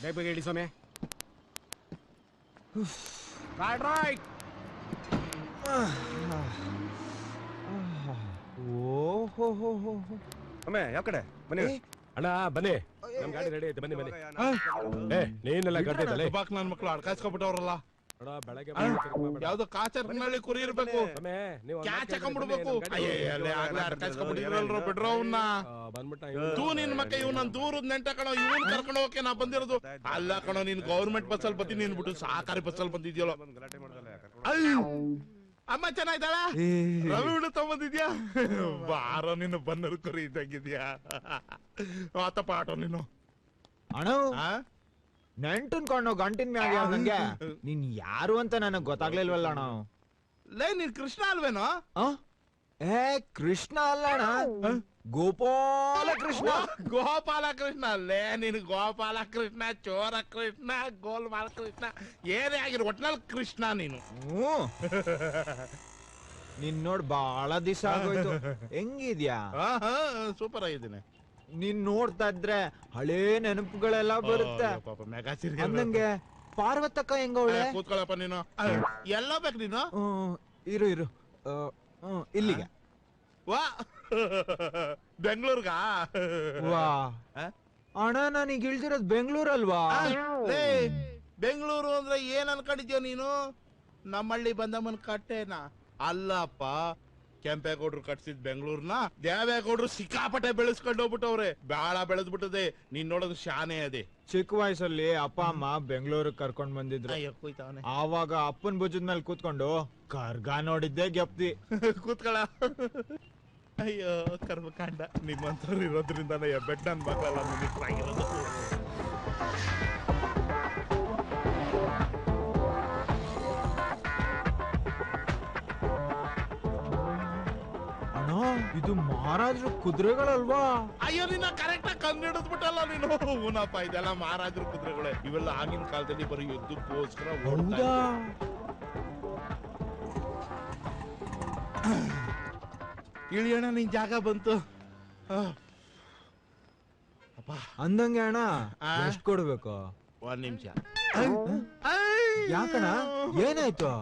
ಬೇಗ ಬೇಗ ಹೇಳಿ ಸ್ವಾಮಿ. ರೈಟ್. ಓಹೋ ಅಮ್ಮೆ ಯಾವ ಕಡೆ ಬನ್ನಿ ಅಣ್ಣ ಬನ್ನಿ, ನಮ್ ಗಾಡಿ ರೆಡಿ ಐತೆ, ಬನ್ನಿ ಬನ್ನಿ. ನೀನೆಲ್ಲ ಗಡ್ಡೆ ನನ್ನ ಮಕ್ಕಳು ಅಡ್ಕಾಯಿಸ್ಕೊಬಿಟ್ಟವ್ರಲ್ಲ. ಬೆಳಗ್ಗೆ ಯಾವ್ದು ಕಾಚರ್ನಲ್ಲಿ ಕುರಿ ಇರ್ಬೇಕು, ಕ್ಯಾಚ್ ಹಾಕೊಂಡ್ಬಿಡ್ಬೇಕು. ಬಿಡ್ರೋ ಅವನ್ನ ತೂ ನಿನ್ ಮಕ್ಕ ಇವ್ ನನ್ ದೂರದ ನೆಂಟ ಕಣೋ, ಇವನ್ ಕರ್ಕೊಂಡು ಹೋಗಕ್ಕೆ ನಾ ಬಂದಿರೋದು ಅಲ್ಲ ಕಣೋ. ನೀನ್ ಗೌರ್ಮೆಂಟ್ ಬಸ್ ಅಲ್ಲಿ ಬರ್ತೀನಿ ನೀನ್ ಸಹಕಾರಿ ಬಸ್ ಅಲ್ಲಿ ಬಂದಿದ್ಯಲ್ಲ. ಅಮ್ಮ ಚೆನ್ನಾಯ್ತಾಳ, ರವಿ ಹುಡು ತಗೊಂಬಂದಿದ್ಯಾ? ಬಾರೋ ನೀನು ಬನ್ನರ್ ಕುರಿ ಇದ್ದಂಗಿದ್ಯಾ ಆತಪ್ಪ ಆಟೋ ನೀನು. ಅಣ್ಣ ನೆಂಟನ್ ಕೊಂಡು ಗಂಟಿನ ಮ್ಯಾಗ ನಂಗೆ ನೀನ್ ಯಾರು ಅಂತ ನನಗ್ ಗೊತ್ತಾಗ್ಲಿಲ್ವಲ್ಲ ಅಣ್ಣ. ಲೇ ನೀನ್ ಕೃಷ್ಣ ಅಲ್ವೇನೋ? ಏ ಕೃಷ್ಣ ಅಲ್ಲ ಅಣ್ಣ, ಗೋಪಾಲ ಕೃಷ್ಣ. ಗೋಪಾಲ ಕೃಷ್ಣ ಅಲ್ಲೇ ನೀನು, ಗೋಪಾಲ ಕೃಷ್ಣ, ಚೋರ ಕೃಷ್ಣ, ಗೋಲ್ಮಾಲ ಕೃಷ್ಣ, ಏನೇ ಆಗಿರೋ ಒಟ್ನಲ್ಲಿ ಕೃಷ್ಣ ನೀನು. ನಿನ್ ನೋಡ್ ಬಾಳ ದಿವಸ ಆಗೋಯ್ತು. ಹೆಂಗಿದ್ಯಾ? ಸೂಪರ್ ಆಗಿದ್ದೀನಿ. ನೀನ್ ನೋಡ್ತಾ ಇದ್ರೆ ಹಳೇ ನೆನಪುಗಳೆಲ್ಲ ಬರುತ್ತೆ. ಅಂದಂಗೆ ಪಾರ್ವತಕ್ಕ ಹೆಂಗವಳೆ? ಕೂತ್ಕೊಳ್ಳಪ್ಪ ನೀನು. ಎಲ್ಲ ಬೇಕು ನೀನು? ಇರು ಇರು, ಇಲ್ಲಿಗೆ. ವಾ ಬೆಂಗಳೂರ್ಗ? ವಾ ಅಣ್ಣ, ನಾನೀಗ ಇಳ್ದಿರೋದು ಬೆಂಗಳೂರಲ್ವಾ? ಬೆಂಗಳೂರು ಅಂದ್ರೆ ಏನ್ ಅನ್ಕೊಂಡಿದ್ಯೋ ನೀನು? ನಮ್ಮಳ್ಳಿ ಬಂದಮ್ಮನ್ ಕಟ್ಟೆನಾ? ಅಲ್ಲಪ್ಪ, ಕೆಂಪೇಗೌಡ್ರು ಕಟ್ಸಿದ್ ಬೆಂಗಳೂರ್ನ ದೇವೇಗೌಡ್ರು ಸಿಕ್ಕಾಪಟ್ಟೆ ಬೆಳೆಸ್ಕೊಂಡು ಹೋಗ್ಬಿಟ್ಟವ್ರೆ. ಬಾಳ ಬೆಳೆದ್ಬಿಟ್ಟದೆ. ನೀನ್ ನೋಡೋದು ಶಾನೆ ಅದೇ. ಚಿಕ್ಕ ವಯಸ್ಸಲ್ಲಿ ಅಪ್ಪ ಅಮ್ಮ ಬೆಂಗಳೂರಿಗೆ ಕರ್ಕೊಂಡ್ ಬಂದಿದ್ರು. ಆವಾಗ ಅಪ್ಪನ್ ಭುಜದ ಮೇಲೆ ಕೂತ್ಕೊಂಡು ಕರ್ಗ ನೋಡಿದ್ದೆ ಗೆಪ್ತಿ. ಕೂತ್ಕೊಳ. ಅಯ್ಯೋ ಕರ್ಮಕಾಂಡ, ನಿಮ್ಮಂತವ್ರು ಇರೋದ್ರಿಂದ ಬೆಡ್ ನನ್ ಮಕ್ಕಳ ಆಗಿರೋದು. ಇದು ಮಹಾರಾಜರು ಕುದುರೆಗಳಲ್ವಾ? ಅಯ್ಯೋ ನಿನ್ನ ಕರೆಕ್ಟ್ ಆಗಿ ಕಂಡು ಹಿಡಿದ್ಬಿಟ್ಟಲ್ಲ ನೀನು. ಹೂನಪ್ಪ, ಇದೆಲ್ಲ ಮಹಾರಾಜರು ಕುದುರೆಗಳೇ. ಇವೆಲ್ಲ ಆಗಿನ ಕಾಲದಲ್ಲಿ ಬರೀ ಯುದ್ಧಕ್ಕೋಸ್ಕರ. ಹೌದಾ? ಇಳಿಯೋಣ, ನಿನ್ ಜಾಗ ಬಂತು. ಅಂದಂಗೆ ಅಣ್ಣ, ಎಷ್ಟು ಕೊಡ್ಬೇಕು? 1 ನಿಮಿಷ. ಯಾಕಣ್ಣ, ಏನಾಯ್ತು?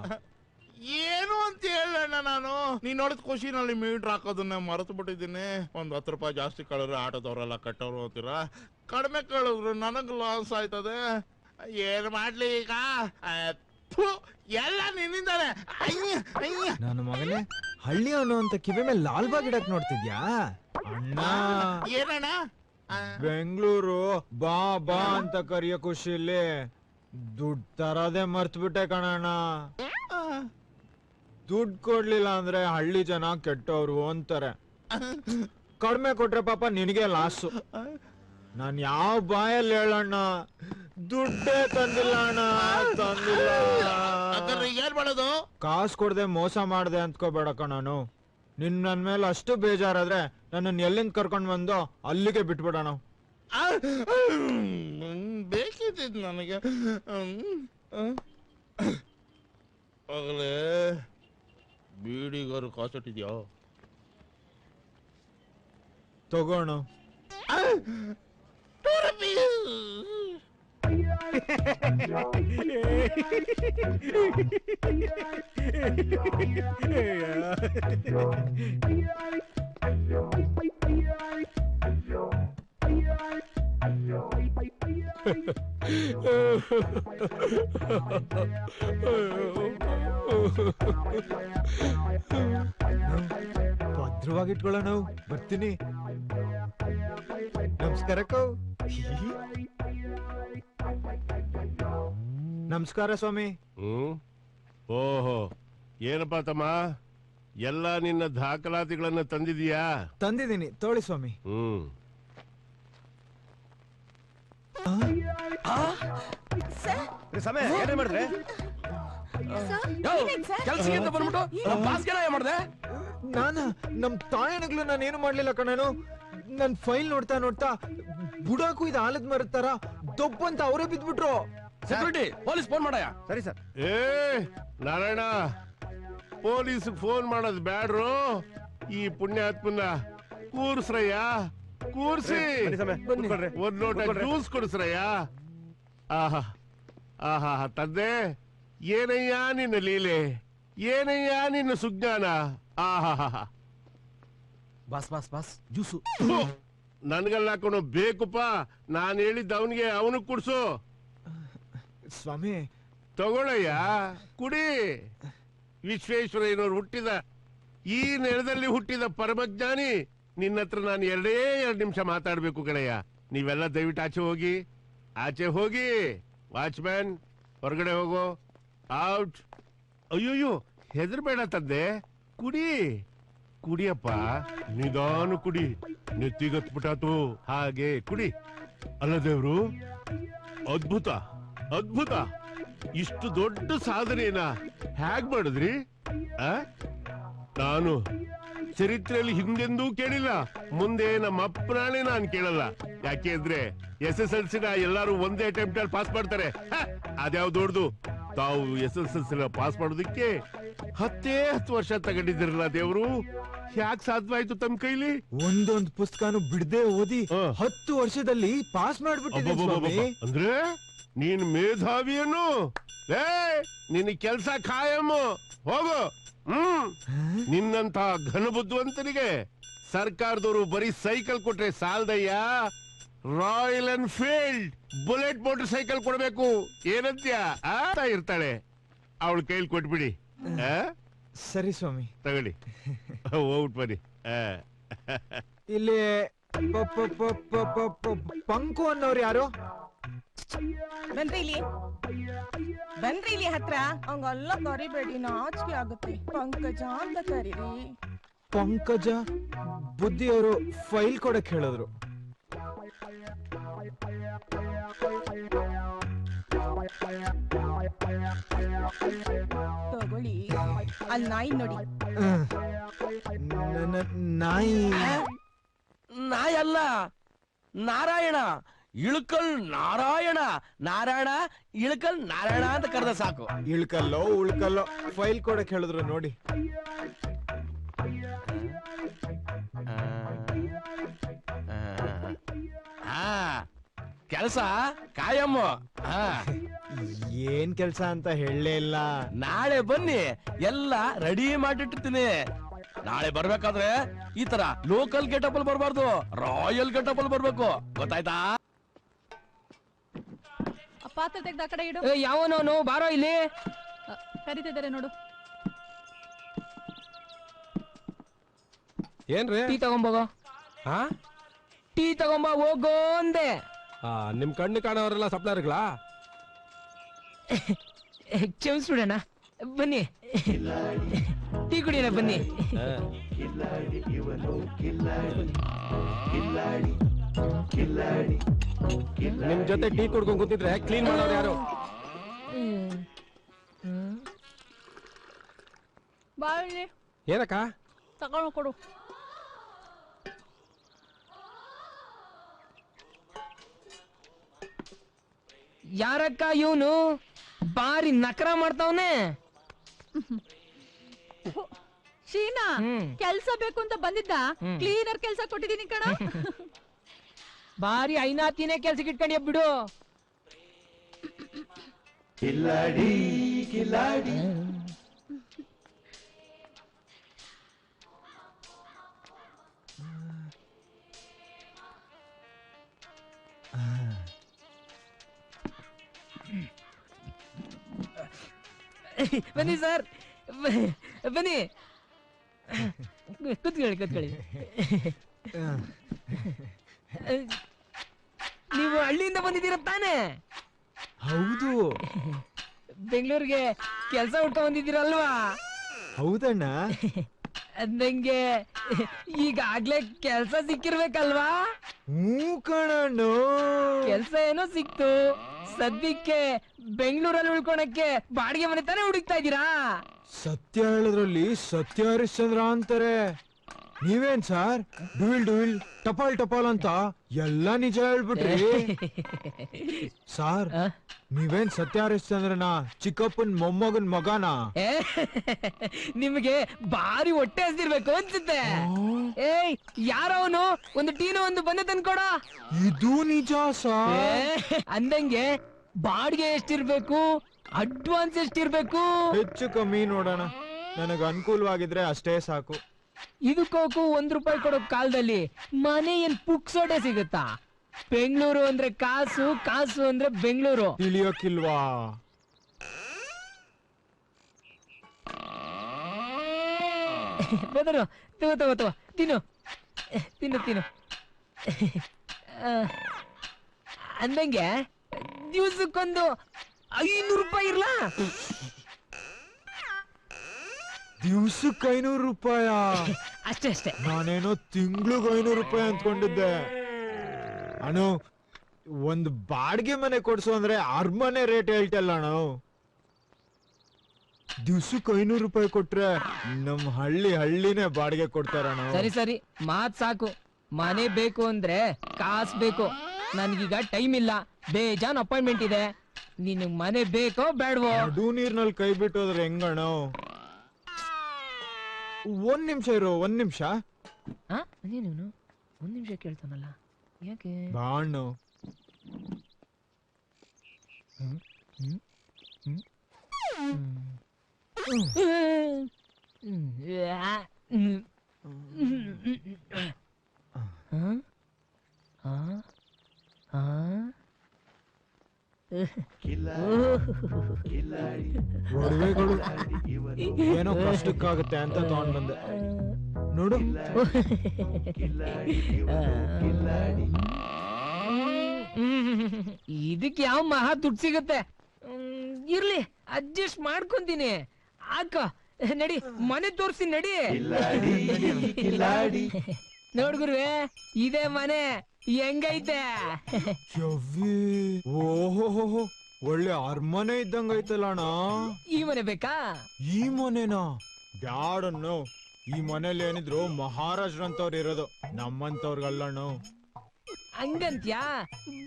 ಏನು ಅಂತ ಹೇಳಣ್ಣ, ನಾನು ನೀನ್ ನೋಡಿದ ಖುಷಿನಲ್ಲಿ ಮೀಟರ್ ಹಾಕೋದನ್ನ ಮರೆತು ಬಿಟ್ಟಿದ್ದೀನಿ. ಒಂದ್ 10 ರೂಪಾಯಿ ಜಾಸ್ತಿ ಕಳೆದ್ರೆ ಆಟೋದವ್ರೆಲ್ಲ ಕಟ್ಟೋರು ಹೋಗ್ತೀರಾ, ಕಡಿಮೆ ಕಳೆದ್ರು ನನಗ್ ಲಾಸ್ ಆಯ್ತದೆ. ಏನ್ ಮಾಡ್ಲಿ ಈಗ? ಎಲ್ಲ ನಿನ್ನಿಂದಾನೆ. ನನ್ನ ಮಗನೇ, ಹಳ್ಳಿ ಅನ್ನುವಂತ ಕಿವಿ ಮೇಲೆ ಲಾಲ್ಬಾಗ್ ಇಡಕ್ ನೋಡ್ತಿದ್ಯಾ ಅಣ್ಣ? ಏನಣ್ಣ? ಬೆಂಗಳೂರು ಬಾ ಬಾ ಅಂತ ಕರಿಯ ಖುಷಿಲಿ ದುಡ್ಡು ತರದೇ ಮರ್ತ್ಬಿಟ್ಟೆ ಕಣಣ್ಣ. ದುಡ್ಡು ಕೊಡ್ಲಿಲ್ಲ ಅಂದ್ರೆ ಹಳ್ಳಿ ಜನ ಕೆಟ್ಟವ್ರು ಅಂತಾರೆ. ಕಡಿಮೆ ಕೊಟ್ರೆ ಪಾಪ ನಿನಗೆ ಲಾಸು. ನಾನ್ ಯಾವ ಬಾಯಲ್ಲಿ ಹೇಳಣ್ಣ, ದುಡ್ಡೇ ತಂದಿಲ್ಲ ಅಣ್ಣ, ತಂದಿಲ್ಲ. ಏನ್ ಮಾಡೋದು? ಕಾಸು ಕೊಡದೆ ಮೋಸ ಮಾಡ್ದೆ ಅಂತ್ಕೋಬೇಡ ಕಣನು. ನನ್ ಮೇಲೆ ಅಷ್ಟು ಬೇಜಾರಾದ್ರೆ ನನ್ನನ್ನು ಎಲ್ಲಿಂದ ಕರ್ಕೊಂಡ್ ಬಂದು ಅಲ್ಲಿಗೆ ಬಿಟ್ಬಿಡೋಣ. ಬೇಕಿದ್ದ ನನಗೆ. ಆಗಲೇ ಬೀಡಿಗಾರು ಕಾಸಿಟ್ಟಿದ್ಯಾ? ತಗೋಣ. ಭದ್ರವಾಗಿಟ್ಕೊಳ್ಳೋಣ, ಬರ್ತೀನಿ. ನಮಸ್ಕಾರಕ್ಕೋ. ನಮಸ್ಕಾರ ಸ್ವಾಮಿ. ಓಹೋ, ಏನಪ್ಪಾ ತಮ್ಮ, ಎಲ್ಲ ನಿನ್ನ ದಾಖಲಾತಿಗಳನ್ನ ತಂದಿದೀಯಾ? ತಂದಿದ್ದೀನಿ, ತೋಳಿ ಸ್ವಾಮಿ. ಸಮಯ ಏನೇ ಮಾಡಿದ್ರೆ ಕೆಲಸಕ್ಕೆ ಬಂದ್ಬಿಟ್ಟು ಮಾಡಿದೆ. ನಮ್ ತಾಯಣಗಳು ನಾನೇನು ಮಾಡ್ಲಿಲ್ಲ ಕಣೇನು. ನನ್ ಫೈಲ್ ನೋಡ್ತಾ ನೋಡ್ತಾ ಬುಡಾಕು ಇದು ಆಲದ ಮರತಾರ ದೊಬ್ಬಂತ ಅವರೇ ಬಿದ್ಬಿಟ್ರು. ಸೆಕ್ಯೂರಿಟಿ, ಪೊಲೀಸ್ ಫೋನ್ ಮಾಡಯ್ಯ. ಸರಿ ಸರ್. ಏ ನಾರಾಯಣ, ಪೊಲೀಸ್ ಫೋನ್ ಮಾಡೋದು ಬ್ಯಾಡ್ರು. ಈ ಪುಣ್ಯಾತ್ಮನ ಕೂರ್ಸ್ರಯ್ಯ, ಕೂರ್ಸಿ ಒಂದ್ ಲೋಟ ಜ್ಯೂಸ್ ಕೊಡಿಸ್ರಯ್ಯ. ಆಹಾ ಆಹಾ ತಂದೆ, ಏನಯ್ಯ ನಿನ್ನ ಲೀಲೆ, ಏನಯ್ಯ ನಿನ್ನ ಸುಜ್ಞಾನ. ಆಹಾ ಬಾಸ್ ಜ್ಯೂಸು. ನನ್ಗಲ್ಲ ಹಾಕೊಂಡು ಬೇಕುಪ್ಪ, ನಾನು ಹೇಳಿದ್ದ ಅವನಿಗೆ, ಅವನು ಕುಡ್ಸು. ಸ್ವಾಮಿ ತಗೊಳಯ್ಯ, ಕುಡಿ. ವಿಶ್ವೇಶ್ವರಯ್ಯನವ್ರು ಹುಟ್ಟಿದ ಈ ನೆಲದಲ್ಲಿ ಹುಟ್ಟಿದ ಪರಮಜ್ಞಾನಿ ನಿನ್ನ ಹತ್ರ ನಾನು 2 ನಿಮಿಷ ಮಾತಾಡ್ಬೇಕು ಕಣಯ್ಯ. ನೀವೆಲ್ಲ ದಯವಿಟ್ಟು ಆಚೆ ಹೋಗಿ. ವಾಚ್ಮ್ಯಾನ್ ಹೊರಗಡೆ ಹೋಗೋ. ಔಟ್. ಅಯ್ಯೋಯ್ಯೋ, ಹೆದರ್ಬೇಡ ತಂದೆ, ಕುಡಿಯಪ್ಪ, ನಿಧಾನ ಕುಡಿ, ನೆತ್ತಿಗತ್ಬಿಟ್ಟಾತು. ಹಾಗೆ ಕುಡಿ. ಅಲ್ಲ ದೇವ್ರು, ಅದ್ಭುತ, ಇಷ್ಟು ದೊಡ್ಡ ಸಾಧನೆಯನ್ನ ಹ್ಯಾಗ್ ಮಾಡಿದ್ರಿ? ನಾನು ಚರಿತ್ರೆಯಲ್ಲಿ ಹಿಂದೆಂದೂ ಕೇಳಿಲ್ಲ, ಮುಂದೆ ನಮ್ಮ ಅಪ್ಪನಾಣೆ ನಾನು ಕೇಳಲ್ಲ. ಯಾಕೆ ಅಂದ್ರೆ SSLC ಎಲ್ಲಾರು ಒಂದೇ ಅಟೆಂಪ್ಟ್ ಅಲ್ಲಿ ಪಾಸ್ ಮಾಡ್ತಾರೆ. ಅದ್ಯಾವ್ ದೊಡ್ಡದು. ತಾವು SSLC ಪಾಸ್ ಮಾಡೋದಕ್ಕೆ 10 ವರ್ಷ ತಗೊಂಡಿದ್ದಿರಲ್ಲ ದೇವ್ರು, ಯಾಕೆ ಸಾಧ್ಯವಾಯ್ತು ತಮ್ಮ ಕೈಲಿ? ಒಂದೊಂದು ಪುಸ್ತಕನು ಬಿಡದೆ ಓದಿ 10 ವರ್ಷದಲ್ಲಿ ಪಾಸ್ ಮಾಡ್ಬಿಟ್ಟಿದ್ದೀನಿ. ಅಂದ್ರೆ ನೀನ್ ಮೇಧಾವಿಯನ್ನು? ನಿನ್ ಕೆಲ್ಸ ಖಾಯಂ, ಹೋಗು. ನಿನ್ನಂತ ಘನಬುದ್ಧಿವಂತನಿಗೆ ಸರ್ಕಾರದವರು ಬರೀ ಸೈಕಲ್ ಕೊಟ್ರೆ ಸಾಲದಯ್ಯ, Royal Enfield Bullet motor cycle ಕೊಡ್ಬೇಕು. ಏನಂತ್ಯ ಇರ್ತಾಳೆ, ಅವಳ ಕೈಲಿ ಕೊಟ್ಬಿಡಿ. ಸರಿ ಸ್ವಾಮಿ, ತಗೊಳ್ಳಿ, ಹೋಗ್ಬಿಟ್ ಬನ್ನಿ. ಇಲ್ಲಿ ಪಂಕು ಅನ್ನೋರು ಯಾರು? ಬನ್ರಿ ಇಲ್ಲಿ ಹತ್ರ. ಹಂಗಲ್ಲ ಕರಿಬೇಡಿ, ನಾಚಿಕೆ ಆಗುತ್ತೆ. ಪಂಕಜ ಅಂತ ಕರೀರಿ. ಪಂಕಜ ಬುದ್ಧಿ ಅವರು ಫೈಲ್ ಕೊಡಕ್ ಹೇಳಿದ್ರು. ತಗೊಳ್ಳಿ. ಅಲ್ಲಿ ನಾಯಿ ನೋಡಿ. ನಾಯಿ? ನಾಯಲ್ಲ, ನಾರಾಯಣ. ಇಳ್ಕಲ್ ನಾರಾಯಣ, ಇಳ್ಕಲ್ ನಾರಾಯಣ ಅಂತ ಕರೆದ ಸಾಕು. ಇಳ್ಕಲ್ಲೋ ಉಳ್ಕಲ್ಲೋ, ಫೈಲ್ ಕೊಡಕ್ ಹೇಳಿದ್ರು ನೋಡಿ. ಕೆಲಸ ಕಾಯಮ್ಮ. ಏನ್ ಕೆಲ್ಸ ಅಂತ ಹೇಳಲೇ ಇಲ್ಲ. ನಾಳೆ ಬನ್ನಿ, ಎಲ್ಲ ರೆಡಿ ಮಾಡಿಟ್ಟಿರ್ತೀನಿ. ನಾಳೆ ಬರ್ಬೇಕಾದ್ರೆ ಈ ತರ ಲೋಕಲ್ ಗೆಟಪ್ ಅಲ್ಲಿ ಬರ್ಬಾರ್ದು, ರಾಯಲ್ ಗೆಟಪ್ ಅಲ್ಲಿ ಬರ್ಬೇಕು. ಗೊತ್ತಾಯ್ತಾ? ಪಾತ್ರ ತೆಗ್ದ ಆ ಕಡೆ ಇಡು. ಯಾವನವನು ಬಾರೋ ಇಲ್ಲಿ. ಕರಿತಿದ್ದಾರೆ ನೋಡು. ಏನ್ರಿ? ಟೀ ತಗೊಂಬೋಗೋ. ಟೀ ತಗೊಂಬ ಹೋಗೋ ಅಂದೆ. ನಿಮ್ ಕಣ್ಣು ಕಾಣೋರೆಲ್ಲ ಸಪ್ಲೈರ್ಗಳಾ? ಕ್ಷಮಿಸ್ಬಿಡೋಣ, ಬನ್ನಿ ಟೀ ಕುಡಿಯೋಣ ಬನ್ನಿ. ನಿಮ್ ಜೊತೆ ಟೀ ಕುಡ್ಕೊಂಡ್ ಕೂತಿದ್ರೆ ಕ್ಲೀನ್ ಮಾಡೋರು ಯಾರು? ಬಾ ಇಲ್ಲಿ. ಏನಕ್ಕ? ತಗೊಂಡು ಕೊಡು. ಯಾರಕ್ಕ ಇವನು? ಬಾರಿ ನಕರ ಮಾಡ್ತಾವನೆ. ಶೀನಾ, ಕೆಲ್ಸ ಬೇಕು ಅಂತ ಬಂದಿದ್ದ. ಕ್ಲೀನರ್ ಕೆಲ್ಸ ಕೊಟ್ಟಿದ್ದೀನಿ ಕಣ. ಬಾರಿ ಐನಾತಿನೇ ಕೆಲ್ಸಕ್ಕೆ ಇಟ್ಕೊಂಡ್ಯ ಬಿಡು. ಕಿಲಾಡಿ ಕಿಲಾಡಿ. ಬನ್ನಿ ಸರ್, ಬನ್ನಿ, ಕೂತ್ಕೊಳ್ಳಿ. ನೀವು ಹಳ್ಳಿಯಿಂದ ಬಂದಿದ್ದೀರ ತಾನೆ? ಹೌದು. ಬೆಂಗಳೂರಿಗೆ ಕೆಲಸ ಹುಡ್ಕೊಂಡ್ ಬಂದಿದ್ದೀರಲ್ವಾ? ಹೌದಣ್ಣ. ನಂಗೆ ಈಗಾಗ್ಲೇ ಕೆಲ್ಸ ಸಿಕ್ಕಿರ್ಬೇಕಲ್ವಾ? ಕಣಣ್ಣ. ಕೆಲ್ಸ ಏನೋ ಸಿಕ್ತು. ಸದ್ಯಕ್ಕೆ ಬೆಂಗಳೂರಲ್ಲಿ ಉಳ್ಕೊಳಕ್ಕೆ ಬಾಡಿಗೆ ಮನೆ ತಾನೇ ಹುಡುಕ್ತಾ ಇದ್ದೀರಾ? ಸತ್ಯ ಹೇಳೋದ್ರಲ್ಲಿ ಸತ್ಯ ಹರಿಶ್ಚಂದ್ರ ಅಂತಾರೆ. ನೀವೇನ್ ಸರ್ ಡುವಿಲ್ ಟಪಾಲ್ ಟಪಾಲ್ ಅಂತ ಎಲ್ಲ ನಿಜ ಹೇಳ್ಬಿಟ್ರಿ. ಸಾರ್, ನೀವೇನ್ ಸತ್ಯ ಹರಿಶ್ಚಂದ್ರನ ಚಿಕ್ಕಪ್ಪನ್ ಮೊಮ್ಮಗನ್ ಮಗನ? ನಿಮ್ಗೆ ಬಾರಿ ಹೊಟ್ಟೆ ಹಸ್ದಿರ್ಬೇಕು ಅನ್ಸುತ್ತೆ. ಏಯ್, ಯಾರವನು? ಒಂದು ಟೀನು ಒಂದು ಬಂದೆ ತಂದ್ಕೊಡ. ಇದು ನಿಜ ಸಾರ್. ಅಂದಂಗೆ ಬಾಡಿಗೆ ಎಷ್ಟಿರ್ಬೇಕು, ಅಡ್ವಾನ್ಸ್ ಎಷ್ಟಿರ್ಬೇಕು? ಹೆಚ್ಚು ಕಮ್ಮಿ ನೋಡೋಣ, ನನಗೆ ಅನುಕೂಲವಾಗಿದ್ರೆ ಅಷ್ಟೇ ಸಾಕು. ಇದಕ್ಕೋಕು ₹1 ಕೊಡೋ ಕಾಲದಲ್ಲಿ ಮನೆ ಏನ್ ಪುಕ್ಸೋಡೆ ಸಿಗುತ್ತಾ? ಬೆಂಗಳೂರು ಅಂದ್ರೆ ಕಾಸು, ಕಾಸು ಅಂದ್ರೆ ಬೆಂಗಳೂರು. ತಿಳಿಯೋಕಿಲ್ವಾ? ಬದರು ತಗೋ ತಿನ್ನು ತಿನ್ನು ತಿನ್ನು. ಅಂದಂಗೆ ದಿವ್ಸಕ್ಕೊಂದು ₹500 ಇರ್ಲಾ? ದಿವ್ಸಕ್ಕೆ ₹500? ಅಷ್ಟೇ ಅಷ್ಟೇ. ನಾನೇನೋ ತಿಂಗ್ಳಿಗೆ ₹500 ಅಂದ್ಕೊಂಡಿದ್ದೆ. ಅಣ್ಣ, ಒಂದು ಬಾಡಿಗೆ ಮನೆ ಕೊಡ್ಸು ಅಂದ್ರೆ ಅರಮನೆ ರೇಟ್ ಹೇಳ್ತಲ್ಲ ಅಣ್ಣ. ದಿವ್ಸಕ್ಕೆ ₹500 ಕೊಟ್ರೆ ನಮ್ ಹಳ್ಳಿನೇ ಬಾಡಿಗೆ ಕೊಡ್ತಾರಣ್ಣ. ಸರಿ ಸರಿ, ಮಾತ್ ಸಾಕು. ಮನೆ ಬೇಕು ಅಂದ್ರೆ ಕಾಸು ಬೇಕು. ನನ್ಗೀಗ ಟೈಮ್ ಇಲ್ಲ, ಬೇಜಾನ್ ಅಪಾಯಿಂಟ್ಮೆಂಟ್ ಇದೆ. ನಿನಗ್ ಮನೆ ಬೇಕೋ ಬೇಡವೋ? ನಡು ನೀರ್ನಲ್ಲಿ ಕೈ ಬಿಟ್ಟೋದ್ರೆ ಹೆಂಗಣ್ಣ? ಒಂದ್ ನಿಮಿಷ ಇರೋ, ಒಂದ್ ನಿಮಿಷ. ನೀನು 1 ನಿಮಿಷ ಕೇಳ್ತಾನಲ್ಲ, ಯಾಕೆ? ಬಾಣ್ಣ. ಒಡವೆಗಳು ಏನೋ ಕಷ್ಟಕ್ಕಾಗುತ್ತೆ ಅಂತ ತಗೊಂಡ್ ಬಂದೆ ನೋಡು. ಇದಕ್ಕೆ ಯಾವ ಮಹಾ ದುಡ್ಡು ಸಿಗುತ್ತೆ? ಇರ್ಲಿ, ಅಡ್ಜಸ್ಟ್ ಮಾಡ್ಕೊಂತೀನಿ. ಆಕ ನಡಿ, ಮನೆ ತೋರ್ಸಿ ನಡಿ. ನೋಡ್ಗುರುವೆ, ಇದೇ ಮನೆ ಹೆಂಗೈತೆ? ಓಹೋ, ಒಳ್ಳೆ ಅರಮನೆ ಇದ್ದಂಗ ಐತಲ್ಲ ಅಣ್ಣ. ಈ ಮನೆ ಬೇಕಾ? ಈ ಮನೆನಾ? ಬ್ಯಾಡಣ್ಣು. ಈ ಮನೇಲಿ ಏನಿದ್ರು ಮಹಾರಾಜ್ರಂತವ್ರು ಇರೋದು, ನಮ್ಮಂತವ್ರಿಗಲ್ಲಣ್ಣ. ಹಂಗಂತ್ಯಾ?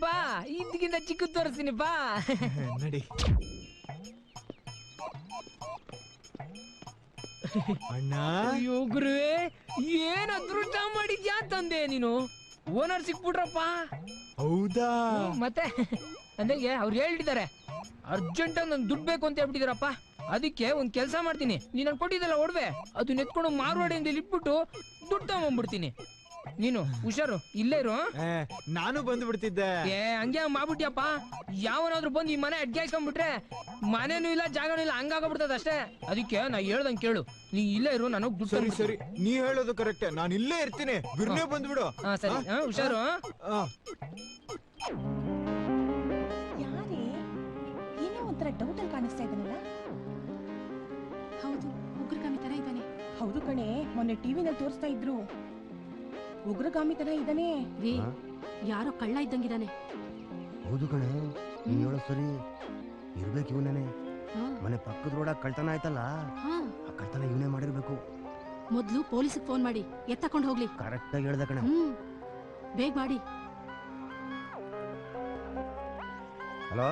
ಬಾ, ಇದಕ್ಕಿಂತ ಚಿಕ್ಕ ತೋರಿಸ್ತೀನಿ, ಬಾ. ನಡಿ. ಅಣ್ಣ, ಅಯ್ಯೋ ಗುರುವೆ, ಏನ್ ಅದೃಷ್ಟ ಮಾಡಿದ್ಯಾ ತಂದೆ ನೀನು. ಓನರ್ ಸಿಕ್ಬಿಟ್ರಪ್ಪ. ಹೌದಾ? ಮತ್ತೆ ಅಂದಂಗೆ ಅವ್ರು ಹೇಳಿದ್ದಾರೆ, ಅರ್ಜೆಂಟ್ ಆಗಿ ನನ್ ದುಡ್ಡು ಬೇಕು ಅಂತ ಹೇಳ್ಬಿಟ್ಟಿದಾರಪ್ಪ. ಅದಕ್ಕೆ ಒಂದ್ ಕೆಲ್ಸ ಮಾಡ್ತೀನಿ, ನೀನ್ ನನ್ ಕೊಟ್ಟಿದ್ದಲ್ಲ ಒಡವೆ, ಅದು ನೆತ್ಕೊಂಡು ಮಾರ್ವಾಡಿಯಿಂದ ಇಟ್ಬಿಟ್ಟು ದುಡ್ಡು ತಗೊಂಡ್ಬಿಡ್ತೀನಿ. ನೀನು ಹುಷಾರು, ಇಲ್ಲೇ ಇರು. ನಾನು ಬಂದು ಬಿಡ್ತಿದ್ದೆ. ಹಂಗೆ ಮಾಡ್ಬಿಟ್ಯಪ್ಪ. ಯಾವನಾದ್ರೂ ಬಂದು ಈ ಮನೆ ಅಡ್ಗಾಯ್ಕೊಂಡ್ಬಿಟ್ರೆ ಮನೇನು ಇಲ್ಲ, ಜಾಗನೂ ಇಲ್ಲ, ಹಂಗಾಗ್ಬಿಡ್ತದ ಅಷ್ಟೇ. ಅದಕ್ಕೆ ನಾ ಹೇಳ್ದಂಗ್ ಕೇಳು, ನೀ ಇಲ್ಲೇ ಇರು, ನಾನು ದುಡ್ಡು. ಸರಿ ಸರಿ, ನೀ ಹೇಳೋದು ಕರೆಕ್ಟ್, ನಾನು ಇಲ್ಲೇ ಇರ್ತೀನಿ. ಬಿರ್ನೆ ಬಂದ್ಬಿಡು. ಸರಿ, ಹುಷಾರು. ಯಾರೇ ಏನೋ ಒಂಥರ ಡೌಟ್ ಅಲ್ಲಿ ಕಾಣಿಸ್ತಾ ಇದ್ದಾನಲ್ಲ? ಹೌದು, ಉಗ್ರಗಾಮಿ ತರ ಇದ್ದಾನೆ. ಹೌದು ಕಣೆ, ಮೊನ್ನೆ ಟಿವಿನಲ್ಲಿ ತೋರಿಸ್ತಾ ಇದ್ರು. ಉಗ್ರಗಾಮಿ ತರ ಇದ್ದಾನೆ ರೀ, ಯಾರೋ ಕಳ್ಳ ಇದ್ದಂಗಿದ್ದಾನೆ. ಹೌದು ಕಣೆ, ನೀನ್ ಹೇಳೋ ಸರಿ. ಇರ್ಬೇಕು ಇವನೇ. ಮನೆ ಪಕ್ಕದ ರೋಡ ಕಳ್ತನ ಆಯ್ತಲ್ಲ, ಆ ಕಳ್ತನ ಇವನೇ ಮಾಡಿರ್ಬೇಕು. ಮೊದ್ಲು ಪೊಲೀಸಿಗೆ ಫೋನ್ ಮಾಡಿ ಎತ್ತಕೊಂಡು ಹೋಗ್ಲಿ. ಕರೆಕ್ಟ್ ಆಗಿ ಹೇಳ್ದ ಕಣೆ. ಬೇಗ ಮಾಡಿ. Hello,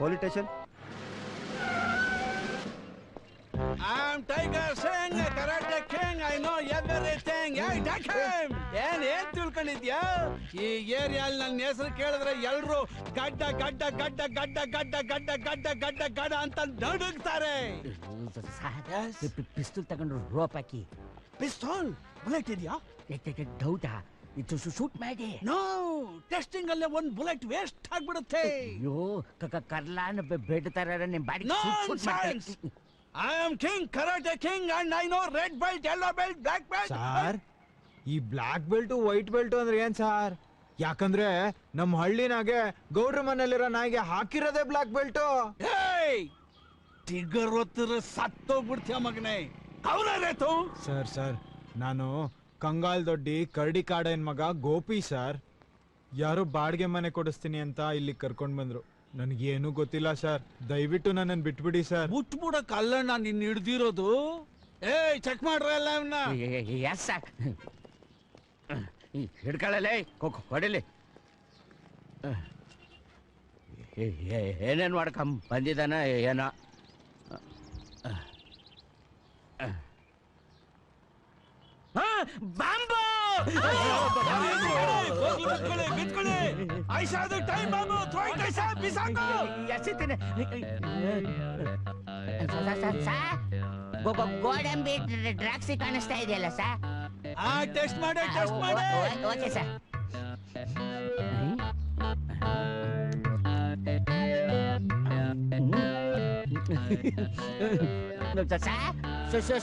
police station. I'm Tiger Singh, Karate King. I know everything. Hey, take him. ಏನ್ ತಿಳ್ಕೊಂಡಿದ್ಯಾ? ಈ ಏರಿಯಾಲ್ ನನ್ನ ಹೆಸರು ಕೇಳಿದ್ರೆ ಎಲ್ರು ಗಡ್ಡ ಗಡ್ಡ ಗಡ್ಡ ಗಡ್ಡ ಗಡ್ಡ ಗಡ್ಡ ಗಡ್ಡ ಗಡ್ಡ ಗಡ್ಡ ಅಂತ ನಡುಗ್ತಾರೆ. ಪಿಸ್ತೂಲ್ ತಗೊಂಡ್ರು ರೋಪ್ ಹಾಕಿ. ಪಿಸ್ತೂಲ್ ಬುಲೆಟ್ ಇದೆಯಾ? ಡೌಟಾ? ಇದು ಶೂಟ್ ಮಾಡಿ. ನೋ, ಟೆಸ್ಟಿಂಗ್ ಅಲ್ಲೇ ಒಂದ್ ಬುಲೆಟ್ ವೇಸ್ಟ್ ಆಗ್ಬಿಡುತ್ತೆ. ಅಯ್ಯೋ, ಬೆಡ್ತಾರ ನಿಮ್ body. I am King, Karate King, and I know red belt, yellow belt, black belt. Sir, ಈ ಬ್ಲಾಕ್ ಬೆಲ್ಟ್ ವೈಟ್ ಬೆಲ್ಟ್ ಅಂದ್ರೆ ಏನ್ ಸಾರ್? ಯಾಕಂದ್ರೆ ನಮ್ ಹಳ್ಳಿನಾಗೆ ಗೌಡ್ರ ಮನೇಲಿರೋ ನಾಯಿಗೆ ಹಾಕಿರೋದೇ ಬ್ಲಾಕ್ ಬೆಲ್ಟ್. ಟಿಗರ್ ಹೊತ್ತಿರ ಸತ್ತೋಗ್ಬಿಡ್ತೀಯ ಮಗನೇ. ಅವನೇತು ಸರ್, ನಾನು ಕಂಗಾಲ್ ದೊಡ್ಡಿ ಕರಡಿ ಕಾಡನ್ ಮಗ ಗೋಪಿ ಸರ್. ಯಾರೋ ಬಾಡಿಗೆ ಮನೆ ಕೊಡಿಸ್ತೀನಿ ಅಂತ ಇಲ್ಲಿ ಕರ್ಕೊಂಡ್ ಬಂದ್ರು. ನನ್ಗೇನು ಗೊತ್ತಿಲ್ಲ ಸರ್, ದಯವಿಟ್ಟು ನನ್ನನ್ನು ಬಿಟ್ಬಿಡಿ ಸರ್. ಬಿಟ್ಬಿಡಕ್ ಅಲ್ಲ ನಾನು ನಿನ್ನ ಹಿಡ್ದಿರೋದು. ಚೆಕ್ ಮಾಡ್ರಲ್ಲ ಇವನ್ನ. ಎಸ್ ಸರ್, ಹಿಡ್ಕೊಳ್ಳಲೇ, ಹೊಡಿಲಿ. ಏನೇನ್ ಮಾಡ್ಕೊಂಡ್ ಬಂದಿದ್ದಾನ ಏನೋ. ಬಾಂಬೋ! ಬಿತ್ಕೊಳ್ಳಿ ಐಷಾದು ಟೈಮ್ ಬಾಂಬು ಥ್ರೋಯಿಂಗ್ ಐಷಾ ಬಿಸಾಕು ಎಸಿತೀನಿ ಗೋಡಂಬಿ ದ್ರಾಕ್ಷಿ ಕಾಣಿಸ್ತಾ ಇದೆಯಲ್ಲ ಸರ್ ಟೆಸ್ಟ್ ಮಾಡಿ ಓಕೆ ಸರ್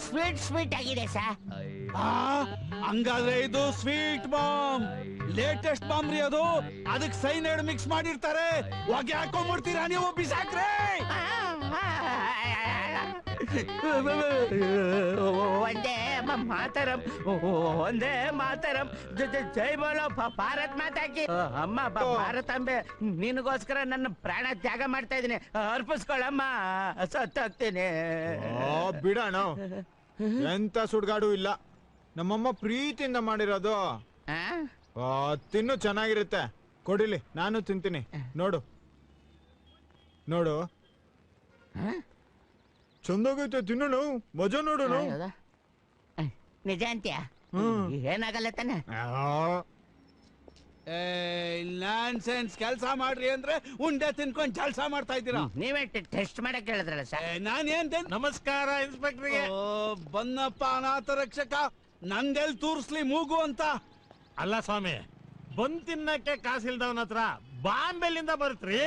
ಸ್ವೀಟ್ ಆಗಿದೆ ಸರ್ ಹಂಗಾದ್ರೆ ಇದು ಸ್ವೀಟ್ ಬಾಂಬ್ ಲೇಟೆಸ್ಟ್ ಬಾಂಬ್ ರೀ ಅದು ಅದಕ್ಕೆ ಸೈನೈಡ್ ಮಿಕ್ಸ್ ಮಾಡಿರ್ತಾರೆ ಹೊಗೆ ಹಾಕೊಂಡ್ಬಿಡ್ತೀರಾ ನೀವು ಬಿಸಾಕ್ರೆ ಒಂದೇ ಮಾತರಂ ಒಂದೇ ಮಾತರಂ ಜೈ ಬೋಲೋ ಭಾರತ್ ಮಾತಾಕಿ ಅಮ್ಮ ಭಾರತಾಂಬೆ ನಿನಗೋಸ್ಕರ ನನ್ನ ಪ್ರಾಣ ತ್ಯಾಗ ಮಾಡ್ತಾ ಇದೀನಿ ಅರ್ಪಿಸ್ಕೊಳ್ಳಮ್ಮ ಸತ್ತೋಗ್ತೀನಿ ಬಿಡೋಣ ಎಂತ ಸುಡ್ಗಾಡು ಇಲ್ಲ ನಮ್ಮಮ್ಮ ಪ್ರೀತಿಯಿಂದ ಮಾಡಿರೋದು ತಿನ್ನು ಚೆನ್ನಾಗಿರುತ್ತೆ ಕೊಡಿಲಿ ನಾನು ತಿಂತೀನಿ ನೋಡು ನೋಡು ಚಂದಾಗೈತೆ ತಿನ್ನೋಣ ಮಜಾ ನೋಡೋಣ ನಿಜ ಅಂತ್ಯ ಏನಾಗಲ್ಲ ತಾನೆ ನಾನ್ಸೆನ್ಸ್ ಕೆಲಸ ಮಾಡ್ರಿ ಅಂದ್ರೆ ಉಂಡೆ ತಿನ್ಕೊಂಡ್ ಜಲ್ಸ ಮಾಡ್ತಾ ಇದ್ದೀರಾ ನೀವೇ ಟೆಸ್ಟ್ ಮಾಡಕ್ ಹೇಳಿದ್ರಲ್ಲ ಸರ್ ನಾನೇನ್ ನಮಸ್ಕಾರ ಇನ್ಸ್ಪೆಕ್ಟರ್ಗೆ ಬನ್ನಪ್ಪ ಅನಾಥ ರಕ್ಷಕ ನಂದೆಲ್ ತೂರ್ಸ್ಲಿ ಮೂಗು ಅಂತ ಅಲ್ಲ ಸ್ವಾಮಿ ಬಂದ್ ತಿನ್ನಕ್ಕೆ ಕಾಸಿಲ್ದವನ ಹತ್ರ ಬಾಂಬೆಲಿಂದ ಬರುತ್ತ್ರಿ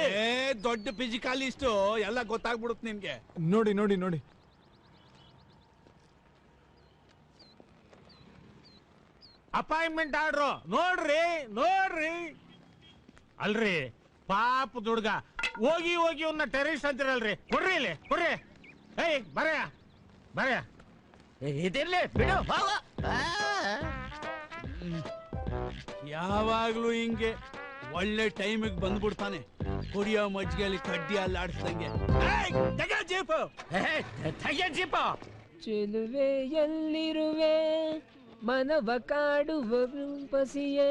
ದೊಡ್ಡ ಫಿಸಿಕಾಲಿಸ್ಟ್ ಎಲ್ಲ ಗೊತ್ತಾಗ್ಬಿಡುತ್ತೆ ನಿಮ್ಗೆ ನೋಡಿ ನೋಡಿ ನೋಡಿ ಅಪಾಯಿಂಟ್ಮೆಂಟ್ ಆರ್ಡ್ರು ನೋಡ್ರಿ ನೋಡ್ರಿ ಅಲ್ರಿ ಪಾಪ ದುಡ್ಗ ಹೋಗಿ ಹೋಗಿ ಅವ್ನ ಟೆರರಿಸ್ಟ್ ಅಂತಿರಲ್ರಿ ಕೊಡ್ರಿ ಇಲ್ಲಿ ಕೊಡ್ರಿ ಏಯ್ ಬರಯ ಬರಯ ಇದಿರ್ಲಿ ಬಿಡು ಹೋಗು ಯಾವಾಗ್ಲೂ ಹಿಂಗೆ ಒಳ್ಳೆ ಟೈಮಿಗೆ ಬಂದ್ಬಿಡ್ತಾನೆ ಕುಡಿಯೋ ಮಜ್ಜಿಗೆಯಲ್ಲಿ ಕಡ್ಡಿ ಅಲ್ಲಾಡಿಸ್ದಂಗೆ ಜೀಪ್ ಜೀಪ ಚೆಲುವೆ ಎಲ್ಲಿರುವೆ ಮನವ ಕಾಡುವ ಪಸಿಯೇ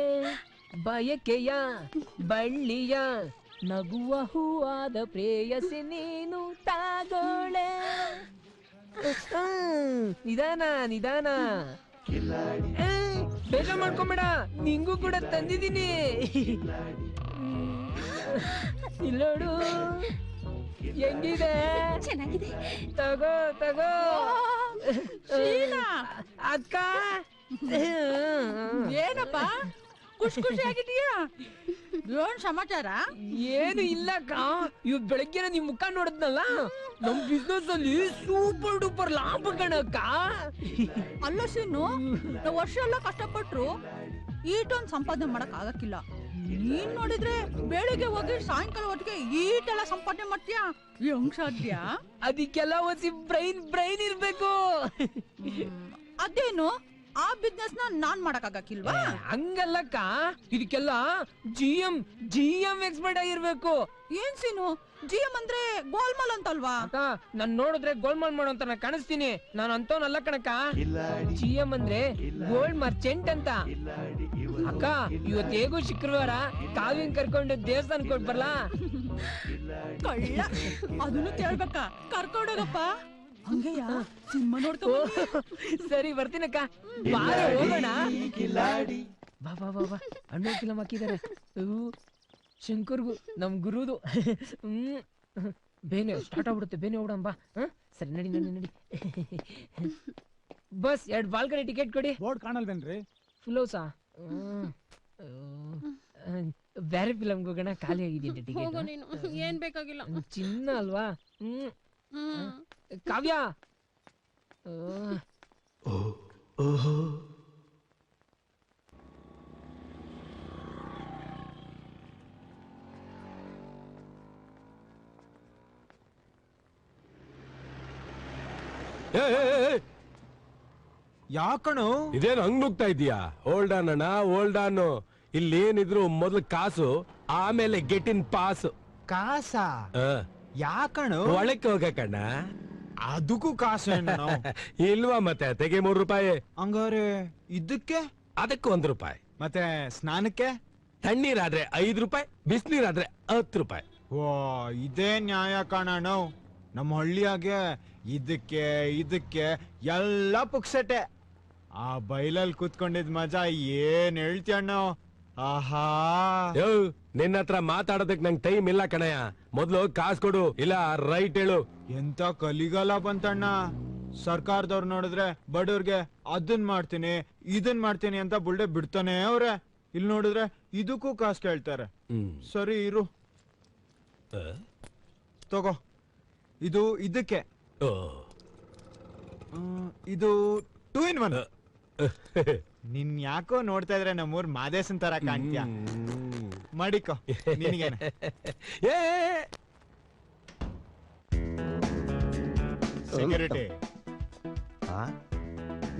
ಬಯಕೆಯ ಬಳ್ಳಿಯ ನಗುವ ಹೂವಾದ ಪ್ರೇಯಸಿ ನೀನು ತಾಗೋಳೆ ನಿಧಾನ ನಿಧಾನ ಬೇಗ ಮಾಡ್ಕೊಂಬೇಡ ನಿಂಗೂ ಕೂಡ ತಂದಿದ್ದೀನಿ ಇಲ್ಲೋಡು ಹೆಂಗಿದೆ ಚೆನ್ನಾಗಿದೆ ತಗೋ ತಗೋ ಅಕ್ಕ ಏನಪ್ಪ ಖುಷಿ ಖುಷಿಯಾಗಿದೀಯಾ ಏನ್ ಸಮಾಚಾರ ಏನು ಇಲ್ಲಕ್ಕ ಇವ್ ಬೆಳಗ್ಗೆ ನಿಮ್ ಮುಖ ನೋಡಿದ್ನಲ್ಲ ನಮ್ ಬಿಸ್ನೆಸ್ ಅಲ್ಲಿ ಸೂಪರ್ ಡೂಪರ್ ಲಾಭ ಕಣಕ್ಕ ಅಲ್ಲ ಸೀನು ನಾವು ವರ್ಷ ಎಲ್ಲ ಕಷ್ಟಪಟ್ರು ಈಟೊಂದ್ ಸಂಪಾದನೆ ಮಾಡಕ್ ಆಗಕ್ಕಿಲ್ಲ ನೀನ್ ನೋಡಿದ್ರೆ ಬೆಳಿಗ್ಗೆ ಹೋಗಿ ಸಾಯಂಕಾಲ ಹೊತ್ತಿಗೆ ಈಟೆಲ್ಲ ಸಂಪಾದನೆ ಮಾಡ್ತೀಯಾ ಹೆಂಗ್ ಸಾಧ್ಯ ಅದಕ್ಕೆಲ್ಲ ಒಸಿ ಬ್ರೈನ್ ಇರ್ಬೇಕು ಅದೇನು ಆ ಬಿಸ್ನೆಸ್ ನಾನ್ ಮಾಡಕ್ ಆಗಕ್ಕಿಲ್ವಾ ಹಂಗಲ್ಲಕ್ಕ ಇದಕ್ಕೆಲ್ಲ ಜಿಎಂ ಎಕ್ಸ್ಪರ್ಟ್ ಆಗಿರ್ಬೇಕು ಏನ್ ಸೀನು ಜಿಎಂ ಅಂದ್ರೆ ಗೋಲ್ಮಾಲ್ ಅಂತಲ್ವಾ ಅಕ್ಕ ನಾನ್ ನೋಡಿದ್ರೆ ಗೋಲ್ಮಾಲ್ ಮಾಡೋ ಅಂತ ಕಾಣಿಸ್ತೀನಿ ನಾನು ಅಂತವನಲ್ಲ ಕಣಕ್ಕ ಜಿಎಂ ಅಂದ್ರೆ ಗೋಲ್ಡ್ ಮರ್ಚೆಂಟ್ ಅಂತ ಅಕ್ಕ ಇವತ್ತು ಹೇಗೂ ಶುಕ್ರವಾರ ಕಾವ್ಯನ್ ಕರ್ಕೊಂಡು ದೇವಸ್ಥಾನ ಕೊಟ್ ಬರ್ಲಾ ಕಳ್ಳ ಅದನ್ನು ಕೇಳ್ಬೇಕಾ ಕರ್ಕೊಂಡೋಗಪ್ಪ ಹಂಗೆಯಾ ಸಿನಿಮಾ ನೋಡ್ಕೊ ಸರಿ ಬರ್ತೀನಕ್ಕ ಬಾರ ಹೋಗೋಣ ಬಾ ಬಾ ಬಾ ಬಾ ಅಣ್ಣ ಫಿಲಮ್ ಹಾಕಿದ್ದಾರೆ ಶಂಕರ್ಗು ನಮ್ ಗುರುದು ಬೇನೆ ಸ್ಟಾರ್ಟ್ ಆಗ್ಬಿಡುತ್ತೆ ಬೇನೆ ಹೋಗ್ಬಿಡಂ ಬಾ ಸರಿ ನಡಿ ನಡಿ ನಡಿ ಬಸ್ 2 ಬಾಲ್ಕನಿ ಟಿಕೆಟ್ ಕೊಡಿ ಬೋರ್ಡ್ ಕಾಣಲ್ವೇನ್ರಿ ಫುಲ್ ಹೌಸಾ ಬೇರೆ ಫಿಲಮ್ಗೆ ಹೋಗೋಣ ಖಾಲಿ ಆಗಿದೆಯಂತೆ ಟಿಕೆಟ್ ಏನ್ ಬೇಕಾಗಿಲ್ಲ ಚಿನ್ನ ಅಲ್ವಾ ಕಾವ್ಯ ಯಾಕಣು ಇದೇನು ಹಂಗ್ ನುಗ್ತಾ ಇದೀಯಾ ಓಲ್ಡ್ ಆನ್ ಅಣ್ಣ ಓಲ್ಡ್ ಆನ್ ಇಲ್ಲಿ ಏನಿದ್ರು ಮೊದ್ಲು ಕಾಸು ಆಮೇಲೆ ಗೆಟ್ ಇನ್ ಪಾಸ್ ಕಾಸ ಯಾಕಣು ಒಳಕ್ಕೆ ಹೋಗಕಣ್ಣ ಅದಕ್ಕೂ ಕಾಸು ಇಲ್ವಾ ಮತ್ತೆ ತೆಗೆ 3 ರೂಪಾಯಿ ಹಂಗಾರೆ ಇದಕ್ಕೆ ಅದಕ್ಕೆ 1 ರೂಪಾಯಿ ಮತ್ತೆ ಸ್ನಾನಕ್ಕೆ ತಣ್ಣೀರಾದ್ರೆ 5 ರೂಪಾಯಿ ಬಿಸಿನೀರಾದ್ರೆ 10 ರೂಪಾಯಿ ಓ ಇದೇ ನ್ಯಾಯ ಕಾಣಣ ನಮ್ಮ ಹಳ್ಳಿಯಾಗೆ ಇದಕ್ಕೆ ಎಲ್ಲ ಪುಕ್ಸಟೆ ಆ ಬೈಲಲ್ಲಿ ಕೂತ್ಕೊಂಡಿದ್ ಮಜಾ ಏನ್ ಹೇಳ್ತೀಯಣ್ಣ ಆಹಾ ಯೋ ನಿನ್ನ ಹತ್ರ ಮಾತಾಡೋದಕ್ ನಂಗೆ ಟೈಮ್ ಇಲ್ಲ ಕಣಯ್ಯ. ಮೊದ್ಲು ಕಾಸು ಕೊಡು, ಇಲ್ಲ ರೈಟ್ ಹೇಳು. ಎಂತ ಕಲಿಗಾಲ ಬಂತಣ್ಣ. ಸರ್ಕಾರದವ್ರು ನೋಡಿದ್ರೆ ಬಡವ್ರಿಗೆ ಅದನ್ ಮಾಡ್ತೀನಿ ಇದನ್ ಮಾಡ್ತೀನಿ ಅಂತ ಬುಲ್ಡೆ ಬಿಡ್ತಾನೆ ಅವ್ರೆ. ಇಲ್ಲಿ ನೋಡಿದ್ರೆ ಇದಕ್ಕೂ ಕಾಸು ಕೇಳ್ತಾರೆ. ಸರಿ ಇರು, ತಗೋ. ಇದು ಇದಕ್ಕೆ, ಇದು 2 in 1. ನಿನ್ ಯಾಕೋ ನೋಡ್ತಾ ಇದ್ರೆ ನಮ್ಮೂರ್ ಮಾದೇಶನ್ ತರ ಕಾಣ್ತೀಯ. ಮಾಡಿಕೋ ನಿನಗೇನೆ. ಸೆಕ್ಯೂರಿಟಿ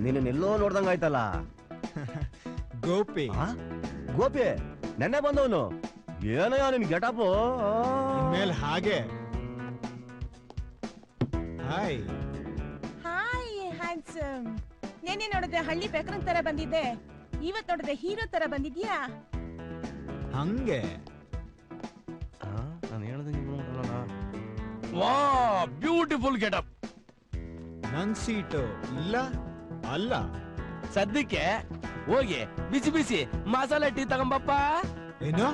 ನೀನೆಲ್ಲೋ ನೋಡ್ದಂಗಾಯ್ತಲ್ಲ. ಗೋಪಿ ಗೋಪಿ ನೆನ್ನೆ ಬಂದವನು. ಏನಯ್ಯ ನಿನ್ ಗೆಟಪ್? ಇನ್ಮೇಲೆ ಹಾಗೆ. Hi hi handsome. ನೆನ್ನೆ ನೋಡಿದ್ರೆ ಹಳ್ಳಿ ಬೆಕ್ರನ್ ತರ ಬಂದಿದ್ದೆ, ಇವತ್ ನೋಡಿದ್ರೆ ಹೀರೋ ತರ ಬಂದಿದ್ಯಾ? ಹಂಗೆ ನಾನು ಹೇಳ್ದಂಗೆ ನೋಡಲ್ಲ. ವಾ ಬ್ಯೂಟಿಫುಲ್ ಗೆಟಪ್. ನನ್ ಸೀಟು ಇಲ್ಲ ಅಲ್ಲ. ಸದ್ಯಕ್ಕೆ ಹೋಗಿ ಬಿಸಿ ಬಿಸಿ ಮಸಾಲೆ ಟೀ ತಗೊಂಬಪ್ಪ. ಏನು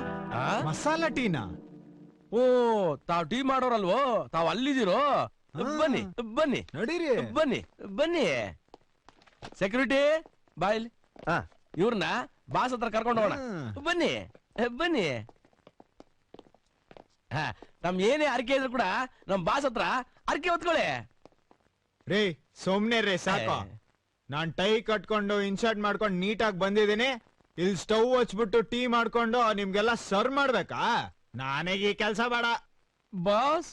ಮಸಾಲಾ ಟೀನಾ? ಓ ತಾವ್ ಟೀ ಮಾಡೋರಲ್ವೋ, ತಾವ್ ಅಲ್ಲಿದಿರೋ. ಬನ್ನಿ ಬನ್ನಿ ನಡೀರಿ ಬನ್ನಿ ಬನ್ನಿ. ಸೆಕ್ಯೂರಿಟಿ ಬಾಯ್ಲ್ ಇವ್ರನ್ನ ಬಾಸ್ ಹತ್ರ ಕರ್ಕೊಂಡು ಹೋಗೋಣ. ಬನ್ನಿ ಬನ್ನಿ. ನಮ್ ಏನೇ ಅರ್ಕೆ ಇದ್ರು ಕೂಡ ನಮ್ ಬಾಸ್ ಹತ್ರ ಅರ್ಕೆ ಹೊತ್ಕೊಳ್ಳಿ. ರೇ ಸೋಮ್ನೆ ರೇ ಸಾಕು. ನಾನ್ ಟೈ ಕಟ್ಕೊಂಡು ಇನ್ಶರ್ಟ್ ಮಾಡ್ಕೊಂಡು ನೀಟಾಗಿ ಬಂದಿದ್ದೀನಿ. ಇಲ್ಲಿ ಸ್ಟವ್ ಹಚ್ಬಿಟ್ಟು ಟೀ ಮಾಡ್ಕೊಂಡು ನಿಮ್ಗೆಲ್ಲ ಸರ್ವ್ ಮಾಡ್ಬೇಕಾ? ನಾನೀಗ ಈ ಕೆಲ್ಸ ಬೇಡ boss.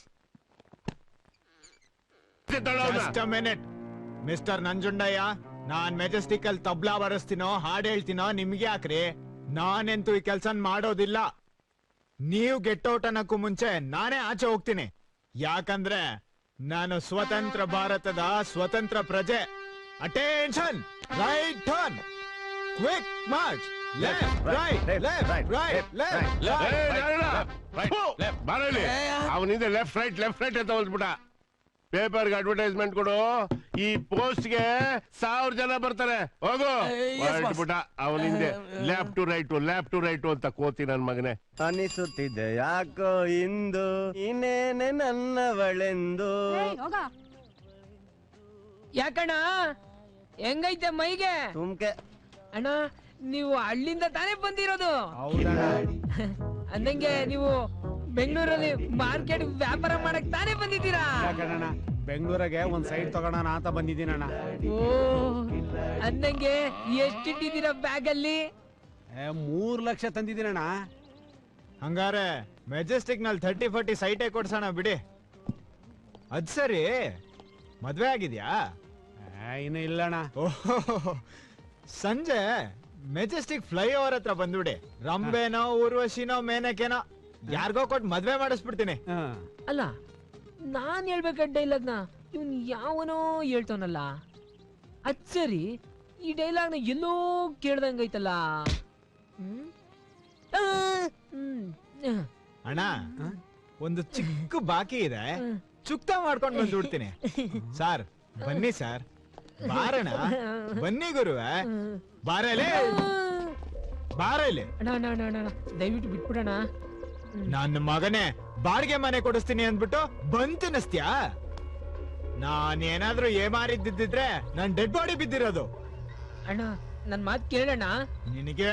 Just a minute mister Nanjundaiah. Non Majestic ಅಲ್ಲಿ ತಬ್ಲಾ ಬರಸ್ತೀನೋ ಹಾಡ್ ಹೇಳ್ತೀನೋ ನಿಮ್ಗೆ ಯಾಕ್ರಿ? ನಾನೆಂತೂ ಈ ಕೆಲ್ಸ ಮಾಡೋದಿಲ್ಲ. ನೀವು ಗೆಟ್ ಔಟ್ ಅನ್ನಕ್ಕೂ ಮುಂಚೆ ನಾನೇ ಆಚೆ ಹೋಗ್ತೀನಿ. ಯಾಕಂದ್ರೆ ನಾನು ಸ್ವತಂತ್ರ ಭಾರತದ ಸ್ವತಂತ್ರ ಪ್ರಜೆ. Attention, right turn, quick March, left right left right left. ಅವನಿಂದ ಲೆಫ್ಟ್ ರೈಟ್ ಅಂತ ಹೋಗ್ಬಿಟ್ಟ. ಪೇಪರ್ಗೆ ಅಡ್ವರ್ಟೈಸ್ಮೆಂಟ್ ಕೊಡು. ಈ ಪೋಸ್ಟ್ಗೆ 1000 ಜನ ಬರ್ತಾರೆ. ಹೋಗು ಹೊರಟ್ಬಿಟ್ಟ. ಅವನಿಂದ ಲೆಫ್ಟ್ ಟು ರೈಟ್ ಅಂತ ಕೋತಿ ನನ್ ಮಗನೇ. ಅನಿಸುತ್ತಿದೆ ಯಾಕೋ ಇಂದು ಇನ್ನೇನೆ ನನ್ನವಳೆಂದು. ಯಾಕಣ್ಣ ಹೆಂಗೈತೆ ಮೈಗೆ? ಸುಮ್ಕೆ ಅಣ್ಣ ನೀವು ಹಳ್ಳಿಂದ ತಾನೇ ಬಂದಿರೋದು? ಅಂದಂಗೆ ನೀವು ಬೆಂಗಳೂರಲ್ಲಿ ಮಾರ್ಕೆಟ್ ವ್ಯಾಪಾರ ಮಾಡಕ್ ತಾನೇ ಬಂದಿದ್ದೀರಾ? ಬೆಂಗಳೂರಿಗೆ ಒಂದ್ ಸೈಡ್ ತಗೋಣ ಅಂತ ಬಂದಿದ್ದೀನಣ್ಣ. ಓ ಅಂದಂಗೆ ಎಷ್ಟಿಟ್ಟಿದ್ದೀರಾ ಬ್ಯಾಗ್ ಅಲ್ಲಿ? 3 ಲಕ್ಷ ತಂದಿದ್ದೀನಣ್ಣ. ಹಂಗಾರೆ ಮೆಜೆಸ್ಟಿಕ್ ನಲ್ಲಿ 30-40 ಸೈಟೇ ಕೊಡ್ಸೋಣ ಬಿಡಿ. ಅದ್ ಸರಿ, ಮದ್ವೆ ಆಗಿದ್ಯಾ? ಇನ್ನು ಇಲ್ಲಣ್ಣ. ಓಹೋ, ಸಂಜೆ ಮೆಜೆಸ್ಟಿಕ್ ಫ್ಲೈಓವರ್ ಹತ್ರ ಬಂದ್ಬಿಡಿ. ರಂಬೆನೋ ಊರ್ವಶಿನೋ ಮೇನಕೇನೋ ಯಾರಿಗೋ ಕೊಟ್ಟು ಮದ್ವೆ ಮಾಡಿಸ್ಬಿಡ್ತೀನಿ. ಅಲ್ಲ ನಾನ್ ಹೇಳ್ಬೇಕ ಡೈಲಾಗ್ನ ಇವ್ನ್ ಯಾವನೋ ಹೇಳ್ತಾನಲ್ಲ. ಅದ್ ಸರಿ, ಈ ಡೈಲಾಗ್ನ ಎಲ್ಲೋ ಕೇಳ್ದಂಗೈತಲ್ಲ. ಅಣ್ಣ ಒಂದು ಚಿಕ್ಕ ಬಾಕಿ ಇದೆ, ಚುಕ್ತಾ ಮಾಡ್ಕೊಂಡು ಬಂದ್ಬಿಡ್ತೀನಿ. ಸಾರ್ ಬನ್ನಿ ಸಾರ್. ಬಾರಣ ಬನ್ನಿ ಗುರುವೆ. ಬಾರಲೇ ಬಾರಲೆ. ದಯವಿಟ್ಟು ಬಿಟ್ಬಿಡೋಣ. ನನ್ನ ಮಗನೇ ಬಾಡಿಗೆ ಮನೆ ಕೊಡಿಸ್ತೀನಿ ಅಂದ್ಬಿಟ್ಟು ಬಂತಿನಸ್ತ್ಯಾ? ನಾನೇನಾದ್ರೂ ಏಮಾರಿದ್ದಿದ್ರೆ ನನ್ ಡೆಡ್ ಬಾಡಿ ಬಿದ್ದಿರೋದು. ಅಣ್ಣ ನನ್ ಮಾತ್ ಕೇಳೋಣ. ನಿನಗೆ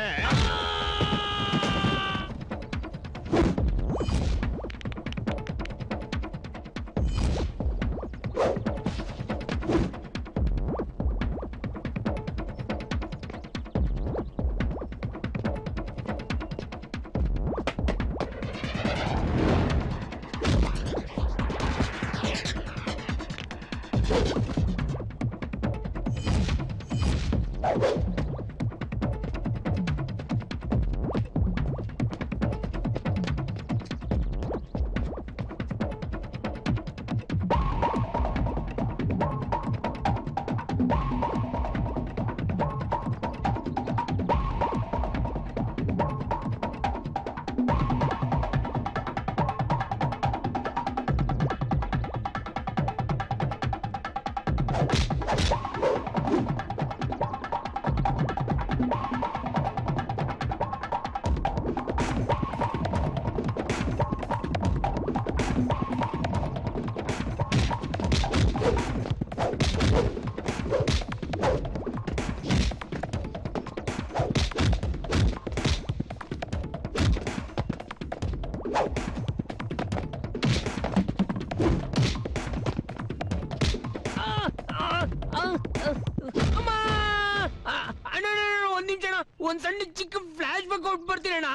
ಒಂದ್ ಸಣ್ಣ ಚಿಕ್ಕ ಫ್ಲಾಶ್ ಬ್ಯಾಕ್ ಕೊಟ್ಟು ಬರ್ತೀನಿ ಅಣ್ಣ.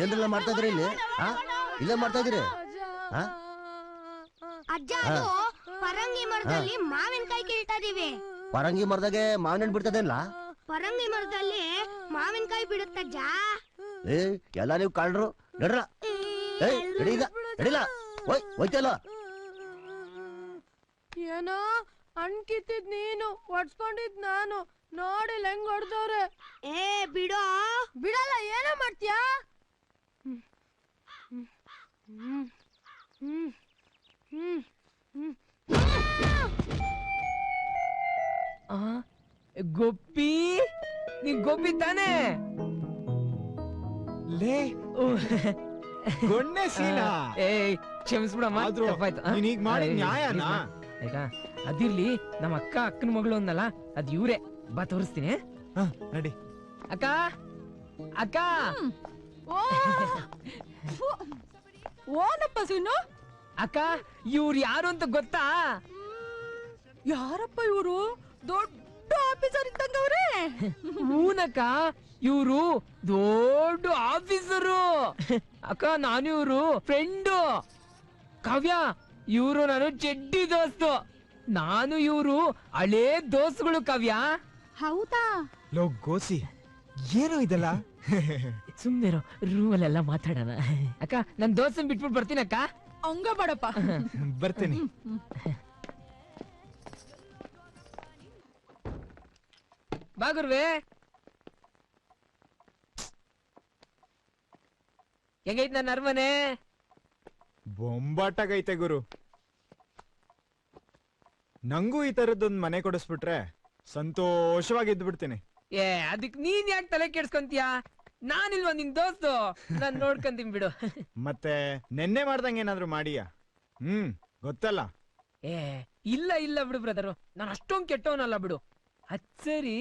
ಏನೆಲ್ಲ ಮಾಡ್ತಾ ಇದ್ರಿ ಇಲ್ಲಿ? ಇಲ್ಲೇ ಮಾಡ್ತಾ ಇದ್ದೀರಿ? ಅಜ್ಜ, ಅದು ಪರಂಗಿ ಮರದಲ್ಲಿ ಮಾವಿನಕಾಯಿ ಕೀಳ್ತಾ ಇದೀವಿ. ಪರಂಗಿ ಮರದಾಗೆ ಮಾವಿನ ಹಣ್ಣು ಬಿಡ್ತದೇನ್ಲ? ಪರಂಗಿ ಮರದಲ್ಲಿ ಮಾವಿನಕಾಯಿ ಬಿಡುತ್ತಜ್ಜ. ಎಲ್ಲ ನೀವು ಕಾಳ್ರು ನಡ್ರ. ನಡಿಲ್ಲ ಹೋಯ್ತಲ್ಲ. ಏನೋ ಹಣ್ ಕಿತ್ತಿದ್ ನೀನು, ಹೊಡ್ಸ್ಕೊಂಡಿದ್ ನಾನು. ನೋಡಿ ಹೆಂಗ್ ಹೊಡ್ದವ್ರೆ. ಬಿಡೋ. ಬಿಡಲ್ಲ, ಏನೋ ಮಾಡ್ತೀಯಾ? ಗೋಪಿ, ನೀ ಗೋಪಿ ತಾನೇ? ಲೇ ಗೊಣ್ಣೆ ಸೀನಾ. ಕ್ಷಮಿಸ್ಬಿಡಮ್ಮ, ನೀನೀಗ ಮಾಡಿ ನ್ಯಾಯನಾ? ಆಯ್ತಾ? ಅದಿರ್ಲಿ, ನಮ್ಮ ಅಕ್ಕನ ಮಗಳು ಅಂದಲ್ಲ, ಅದ್ ಇವ್ರೆ. ಬಾ ತೋರಿಸ್ತೀನಿ. ನಡಿ. ಅಕ್ಕ ಅಕ್ಕ. ಓನಪ್ಪ ಸೀನು. ಅಕ್ಕ, ಇವ್ರು ಯಾರು ಅಂತ ಗೊತ್ತಾ? ಯಾರಪ್ಪ ಇವರು? ದೊಡ್ಡ ಆಫೀಸರ್ ಇದ್ದಂಗವ್ರೆ. ಹೂನಕ್ಕ, ಇವ್ರು ದೊಡ್ಡ ಆಫೀಸರು. ಅಕ್ಕ, ನಾನು ಇವ್ರು ಫ್ರೆಂಡು. ಕಾವ್ಯ, ಇವ್ರು ನಾನು ಚೆಡ್ಡಿ ದೋಸ್ತು. ನಾನು ಇವ್ರು ಹಳೇ ದೋಸ್ತುಗಳು. ಕಾವ್ಯ. ಹೌದಾ? ಲೋ ಗೋಸಿ, ಏನು ಇದಲ್ಲ? ಸುಮ್ಮನೆ ರೂಮಲ್ಲೆಲ್ಲ ಮಾತಾಡೋಣ. ಅಕ್ಕ, ನನ್ ದೋಸ್ತನ್ ಬಿಟ್ಬಿಟ್ಟು ಬರ್ತೀನಿ ಅಕ್ಕ. ಹಂಗ ಬೇಡಪ್ಪ. ಬರ್ತೀನಿ. ಬಾಗುರ್ವೆ, ಹೆಂಗೈತ್ ನನ್ನ ಅರಮನೆ? ಬೊಂಬಾಟಾಗೈತೆ ಗುರು. ನಂಗೂ ಈ ತರದೊಂದ್ ಮನೆ ಕೊಡಿಸ್ಬಿಟ್ರೆ ಸಂತೋಷವಾಗಿ ಇದ್ಬಿಡ್ತೀನಿ. ಅದಕ್ ನೀನ್ ಯಾಕೆ ತಲೆ ಕೆಡ್ಸ್ಕೊಂತೀಯ? ನಾನಿಲ್ವಾ ನಿನ್ ದೋಸ್ತು? ನಾನ್ ನೋಡ್ಕೊಂತೀನಿ ಬಿಡು. ಮತ್ತೆ ನೆನ್ನೆ ಮಾಡ್ದಂಗ ಏನಾದ್ರು ಮಾಡಿಯಾ? ಗೊತ್ತಲ್ಲ. ಇಲ್ಲ ಇಲ್ಲ ಬಿಡು ಬ್ರದರು, ನಾನು ಅಷ್ಟೊಂದ್ ಕೆಟ್ಟವನಲ್ಲ ಬಿಡು. ಅದ್ ಸರಿ,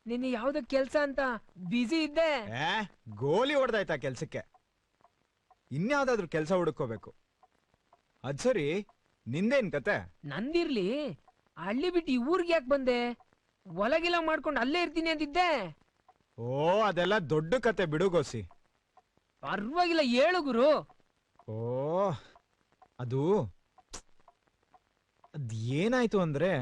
ನಿನ್ನೆ ಯಾವ್ದೋ ಕೆಲ್ಸ ಅಂತ ಬಿಸಿ ಇದ್ದೆ. ಗೋಲಿ ಹೊಡೆದಾಯ್ತಾ ಕೆಲ್ಸಕ್ಕೆ? ಇನ್ಯಾವ್ದಾದ್ರು ಕೆಲ್ಸ ಹುಡುಕೋಬೇಕು. ಅದ್ ಸರಿ, ನಿಂದೇನ್ ಕತೆ? ನಂದಿರ್ಲಿ, ಹಳ್ಳಿ ಬಿಟ್ಟು ಈ ಊರ್ಗೆ ಯಾಕೆ ಬಂದೆ? ಒಳಗೆಲ್ಲ ಮಾಡ್ಕೊಂಡು ಅಲ್ಲೇ ಇರ್ತೀನಿ ಅಂತಿದ್ದೆ. ಓ, ಅದೆಲ್ಲ ದೊಡ್ಡ ಕತೆ ಬಿಡು ಗೋಸಿ. ಪರವಾಗಿಲ್ಲ, ಹೇಳು ಗುರು. ಓ, ಅದು ಏನಾಯ್ತು ಅಂದ್ರೆ,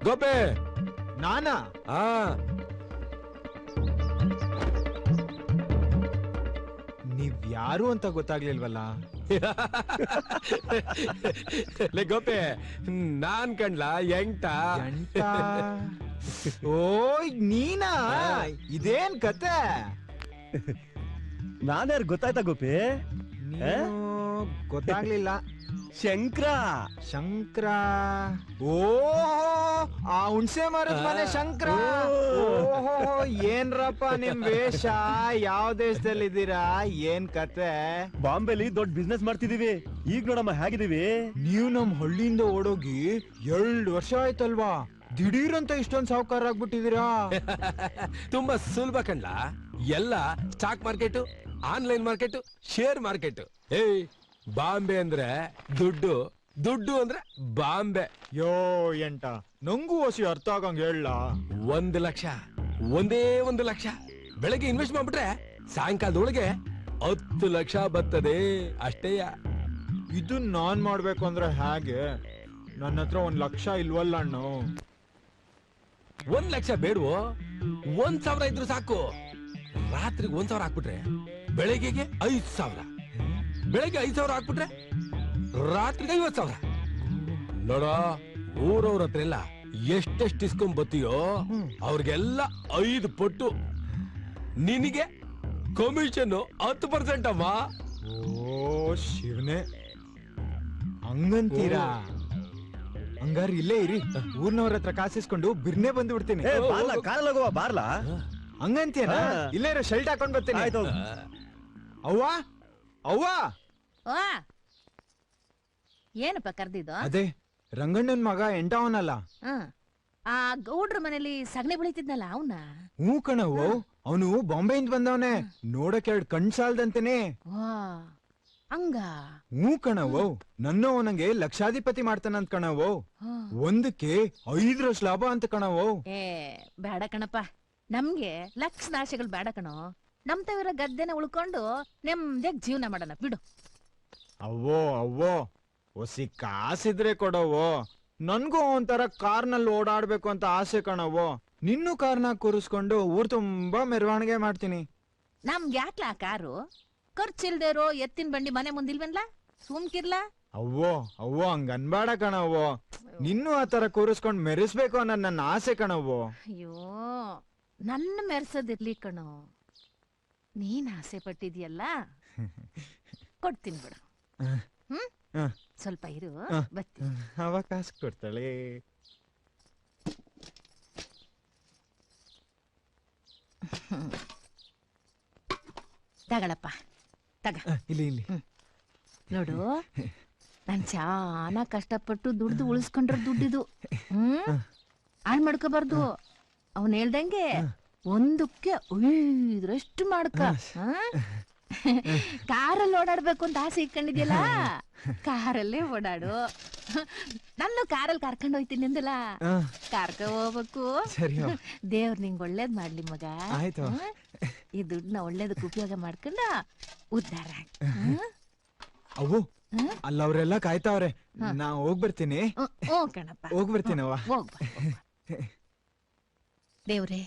ಗೋಪೆ. ನಾನಾ? ನೀವ್ಯಾರು ಅಂತ ಗೊತ್ತಾಗ್ಲಿಲ್ವಲ್ಲ? ಲೇ ಗೋಪೆ, ನಾನ್ ಕಣ್ಲಾ ಎಂಟ. ಓ, ನೀನಾ? ಇದೇನ್ ಕತೆ? ನಾನ್ಯಾರು ಗೊತ್ತಾಯ್ತಾ ಗೋಪಿ? ಗೊತ್ತಾಗ್ಲಿಲ್ಲ. ಶಂಕ್ರ. ಶಂಕ್ರ? ಓ, ಆ ಹುಣ್ಸೆ ಮರದ ಮನೆ ಶಂಕ್ರ. ಓಹೋ, ಏನ್ರಪ್ಪ ನಿಮ್ ವೇಷ? ಯಾವ ದೇಶದಲ್ಲಿದ್ದೀರಾ? ಏನ್ ಕತೆ? ಬಾಂಬೆಲಿ ದೊಡ್ಡ ಬಿಸ್ನೆಸ್ ಮಾಡ್ತಿದೀವಿ. ಈಗ ನೋಡಮ್ಮ ಹೇಗಿದೀವಿ. ನೀವು ನಮ್ ಹಳ್ಳಿಯಿಂದ ಓಡೋಗಿ 2 ವರ್ಷ ಆಯ್ತಲ್ವಾ? ದಿಢೀರಂತ ಇಷ್ಟೊಂದ್ ಸಾವುಕಾರ ಆಗ್ಬಿಟ್ಟಿದೀರಾ. ತುಂಬಾ ಸುಲಭ ಕಣ್ಲಾ. ಎಲ್ಲ stock market, online market, share market. Bombay ಅಂದ್ರೆ ದುಡ್ಡು, ದುಡ್ಡು ಅಂದ್ರೆ ಬಾಂಬೆ. ಯೋ ಎಂಟ, ನಂಗೂ ಹೊಸಿ ಅರ್ಥ ಆಗಂಗ್ ಹೇಳ. 1 ಲಕ್ಷ, ಒಂದೇ 1 ಲಕ್ಷ ಬೆಳಗ್ಗೆ ಇನ್ವೆಸ್ಟ್ ಮಾಡ್ಬಿಟ್ರೆ ಸಾಯಂಕಾಲದೊಳಗೆ 10 ಲಕ್ಷ ಬರ್ತದೆ ಅಷ್ಟೇಯ. ಇದನ್ ನಾನ್ ಮಾಡ್ಬೇಕು ಅಂದ್ರೆ ಹೇಗೆ? ನನ್ನ ಹತ್ರ 1 ಲಕ್ಷ ಇಲ್ವಲ್ಲ ಅಣ್ಣ. 1 ಲಕ್ಷ ಬೇಡವೋ? 1,000 ಇದ್ರು ಸಾಕು. ರಾತ್ರಿಗೆ 1,000 ಹಾಕ್ಬಿಟ್ರೆ ಬೆಳಗ್ಗೆಗೆ 5,000, ಬೆಳಗ್ಗೆ 5,000 ಹಾಕ್ಬಿಟ್ರೆ ರಾತ್ರಿಗೆ 50,000. ನೋಡೋ, ಊರವ್ರ ಹತ್ರ ಎಲ್ಲ ಎಷ್ಟೆಷ್ಟು ಇಸ್ಕೊಂಡ್ ಬತ್ತೀಯೋ ಅವ್ರಿಗೆಲ್ಲ 5 ಪಟ್ಟು. ನಿನಗೆ ಕಮಿಷನ್ 10% ಅಮ್ಮ. ಓ ಶಿವನೇ, ಹಂಗಂತೀರಾ? ಹಂಗಾರ ಇಲ್ಲೇ ಇರಿ, ಊರ್ನವ್ರ ಹತ್ರ ಕಾಸಿಸ್ಕೊಂಡು ಬಿರ್ನೆ ಬಂದ್ಬಿಡ್ತೀನಿ. ಬಾರ್ಲಾ ಹಂಗಂತೀಯ? ಇಲ್ಲೇ ಇರೋ ಶರ್ಟ್ ಹಾಕೊಂಡ್ ಬರ್ತೀನಿ. ಅವ್ವ ಅವ್ವ, ಏನಪ್ಪ ಕರ್ದಿದ್ದು? ಅದೇ ರಂಗಣ್ಣನ್ ಮಗ ಎಂಟವನಲ್ಲ. ಆ ಗೌಡ್ರ ಮನೇಲಿ ಸಗಣಿ ಬೆಳಿತಿದ್ನಲ್ಲ ಅವನ? ಹ್ಞೂ ಕಣವು, ಅವನು ಬಾಂಬೆಯಿಂದ ಬಂದವನೆ. ನೋಡಕ್ 2 ಕಣ್ ಸಾಲ್ದಂತೆನೆ. ಹಂಗ? ಹ್ಞೂ ಕಣವು, ನನ್ನ ಅವನಿಗೆ ಲಕ್ಷಾಧಿಪತಿ ಮಾಡ್ತಾನಂತ ಕಣವು. ಒಂದಕ್ಕೆ 5 ಲಾಭ ಅಂತ ಕಣವು. ಬೇಡ ಕಣಪ್ಪ, ನಮ್ಗೆ ಲಕ್ಷ ನಾಶಗಳು ಬೇಡ ಕಣೋ. ನಮ್ ತವರ ಗದ್ದೆನ ಉಳ್ಕೊಂಡು ನೆಮ್ಮದಿಯಾಗಿ ಜೀವನ ಮಾಡೋಣ ಬಿಡು. ಅವ್ವೋ ಹೊಸಿ ಕಾಸಿದ್ರೆ ಕೊಡವು. ನನ್ಗೂ ಒಂಥರ ಕಾರ್ನಲ್ಲಿ ಓಡಾಡ್ಬೇಕು ಅಂತ ಆಸೆ ಕಣವು. ನಿನ್ನೂ ಕಾರ್ನ ಕೂರಿಸ್ಕೊಂಡು ಊರ್ ತುಂಬಾ ಮೆರವಣಿಗೆ ಮಾಡ್ತೀನಿ. ನಮ್ಗೆ ಯಾಕ್ಲಾ ಕಾರು? ಖರ್ಚಿಲ್ದೇ ಇರೋ ಎತ್ತಿನ ಬಂಡಿ ಮನೆ ಮುಂದಿಲ್ವನ್ಲ? ಸುಮ್ಕಿರ್ಲಾ? ಅವ್ವೋ ಹಂಗ ಅನ್ಬೇಡ ಕಣವು. ನಿನ್ನೂ ಆತರ ಕೂರಿಸ್ಕೊಂಡ್ ಮೆರೆಸ್ಬೇಕು ಅನ್ನೋ ನನ್ನ ಆಸೆ ಕಣವು. ಅಯ್ಯೋ, ನನ್ನ ಮೆರ್ಸೋದಿರ್ಲಿ ಕಣೋ. ನೀನ್ ಆಸೆ ಪಟ್ಟಿದ್ಯಲ್ಲ, ಕೊಡ್ತೀನಿ ಬಿಡು. ಸ್ವಲ್ಪ ಇರು, ಬರ್ತೀನಿ. ಅವಕಾಶ ಕೊಡ್ತಾಳೆ. ತಗಳಪ್ಪ, ತಗ. ಇಲ್ಲಿ ನೋಡು, ನಾನ್ ಚಾನ ಕಷ್ಟಪಟ್ಟು ದುಡ್ದು ಉಳಿಸ್ಕೊಂಡ್ರ ದುಡ್ಡಿದು. ಹಾಳ್ ಮಾಡ್ಕೋಬಾರ್ದು. ಅವನ್ ಹೇಳ್ದಂಗೆ ಒಂದಕ್ಕೆ 5ರಷ್ಟು ಮಾಡ್ಕ. ಕಾರಲ್ಲಿ ಓಡಾಡ್ಬೇಕು ಅಂತ ಆಸೆ ಇಟ್ಕೊಂಡಿದ್ಯಲ್ಲ, ಕಾರಲ್ಲೇ ಓಡಾಡು. ನನ್ನ ಕಾರಲ್ಲಿ ಕರ್ಕೊಂಡು ಹೋಯ್ತೀನಿ ಅಂದಲ್ಲ, ಕರ್ಕ ಹೋಗ್ಬೇಕು. ದೇವ್ರ ನಿಂಗ್ ಒಳ್ಳೇದ್ ಮಾಡ್ಲಿ ಮಗ. ಈ ದುಡ್ಡನ್ನ ಒಳ್ಳೇದಕ್ಕೆ ಉಪಯೋಗ ಮಾಡ್ಕೊಂಡ ಉದ್ಧಾರ. ಅವು ಅಲ್ಲ, ಅವ್ರೆಲ್ಲ ಕಾಯ್ತಾವ್ರೆ. ನಾ ಹೋಗ್ಬರ್ತೀನಿ. ಕಣಪ್ಪ, ಹೋಗ್ಬರ್ತೀನವ. ದೇವ್ರೆ,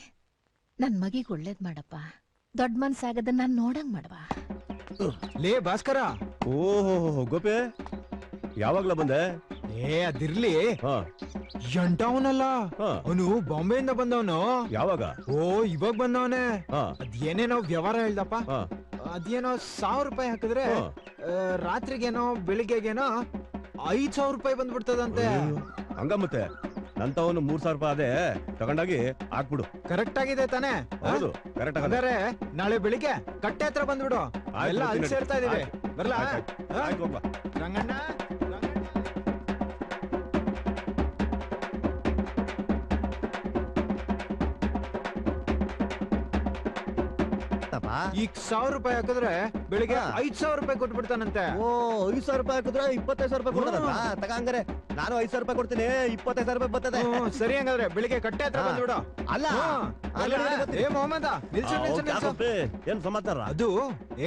ನನ್ ಮಗಿಗ್ ಒಳ್ಳೇದ್ ಮಾಡಪ್ಪ. ದೊಡ್ಡ ಮನ್ಸಾಗದ ನಾನ್ ನೋಡಂಗ್ ಮಾಡವ. ಲೇ ಭಾಸ್ಕರ. ಓಹೋ ಗೋಪೆ, ಯಾವಾಗ್ಲ ಬಂದೆ? ಅದಿರ್ಲಿ, ಎಂಟವನಲ್ಲ ಅವನು ಬಾಂಬೆಯಿಂದ ಬಂದವನು. ಯಾವಾಗ? ಇವಾಗ ಬಂದವನೇ. ಅದೇನೇನೋ ವ್ಯವಹಾರ ಹೇಳ್ದಪ್ಪ. ಅದೇನೋ 1000 ರೂಪಾಯಿ ಹಾಕಿದ್ರೆ ರಾತ್ರಿಗೇನೋ ಬೆಳಿಗ್ಗೆಗೇನೋ 5000 ರೂಪಾಯಿ ಬಂದ್ಬಿಡ್ತದಂತೆ. ಹಂಗ ಮತ್ತೆ ನಂತವನು 3000 ರೂಪಾಯಿ ಅದೇ ತಗೊಂಡಾಗಿ ಹಾಕ್ಬಿಡು. ಕರೆಕ್ಟ್ ಆಗಿದೆ ತಾನೆ? ಹೌದು, ಕರೆಕ್ಟ್ ಆಗಿದೆ. ನಾಳೆ ಬೆಳಿಗ್ಗೆ ಕಟ್ಟೆ ಹತ್ರ ಬಂದ್ಬಿಡು. ಎಲ್ಲ ಅಲ್ಲಿ ಸೇರ್ತಾ ಇದೀವಿ. ಬರ್ಲಾ ರಂಗಣ್ಣ? ಈಗ 1000 ರೂಪಾಯಿ ಹಾಕಿದ್ರೆ ಬೆಳಿಗ್ಗೆ 5000 ರೂಪಾಯಿ ಕೊಟ್ಬಿಡ್ತಾನಂತೆ. 5000 ರೂಪಾಯಿ ಹಾಕಿದ್ರೆ 25000 ರೂಪಾಯಿ ಕೊಡ್ತಾರ. ತಗಂಗಾರೆ ನಾನು 5000 ರೂಪಾಯಿ ಕೊಡ್ತೀನಿ, 25000 ರೂಪಾಯಿ ಬರ್ತದೆ. ಸರಿ, ಹಂಗಾದ್ರೆ ಬೆಳಿಗ್ಗೆ ಕಟ್ಟೆ ಹತ್ರ ಬಂದ್ಬಿಡು. ಅಲ್ಲ ಮೊಹಮ್ಮದ, ಏನ್ ಸಮಾಚಾರ? ಅದು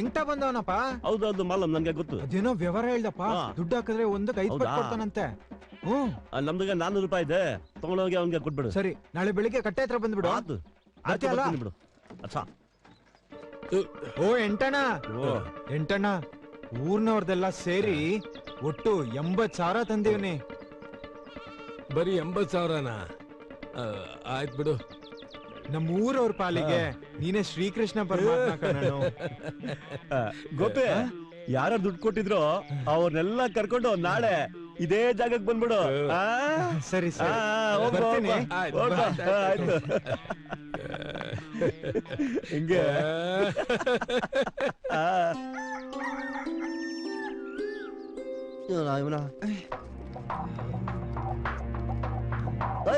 ಎಂಟ ಬಂದವನಪ್ಪ. ಹೌದೌದು ಮಾಲಮ್, ನನ್ಗೆ ಗೊತ್ತು. ಅದೇನೋ ವ್ಯವಹಾರ ಹೇಳ್ದಪ್ಪ. ದುಡ್ಡು ಹಾಕಿದ್ರೆ ಒಂದಕ್ಕೆ 5 ರೂಪಾಯಿ ಕೊಡ್ತಾನಂತೆ. ನಮ್ದಿಗೆ 400 ರೂಪಾಯಿ ಇದೆ, ತಗೊಂಡೋಗಿ ಅವ್ನಿಗೆ ಕೊಟ್ಬಿಡು. ಸರಿ, ನಾಳೆ ಬೆಳಿಗ್ಗೆ ಕಟ್ಟೆ ಹತ್ರ ಬಂದ್ಬಿಡು. ಬಿಡು. ಅಚ್ಚಾ. ಎಂಟಣ್ಣ, ಊರ್ನವ್ರದೆಲ್ಲ ಸೇರಿ ಒಟ್ಟು 80,000 ತಂದೀವ್ನಿ. ಬರೀ 80,000ನಾ? ಆಯ್ತು ಬಿಡು. ನಮ್ಮ ಊರವ್ರ ಪಾಲಿಗೆ ನೀನೇ ಶ್ರೀಕೃಷ್ಣ ಪರಮಾತ್ಮ ಕಣನು. ಗೋಪೆ, ಯಾರ ದುಡ್ಡು ಕೊಟ್ಟಿದ್ರು ಅವ್ರನ್ನೆಲ್ಲ ಕರ್ಕೊಂಡು ನಾಳೆ ಇದೇ ಜಾಗಕ್ಕೆ ಬಂದ್ಬಿಡು. ಸರಿ ಸರಿ, ಬರ್ತೀನಿ. ಆಯ್ತು. ಹಿಂಗೆ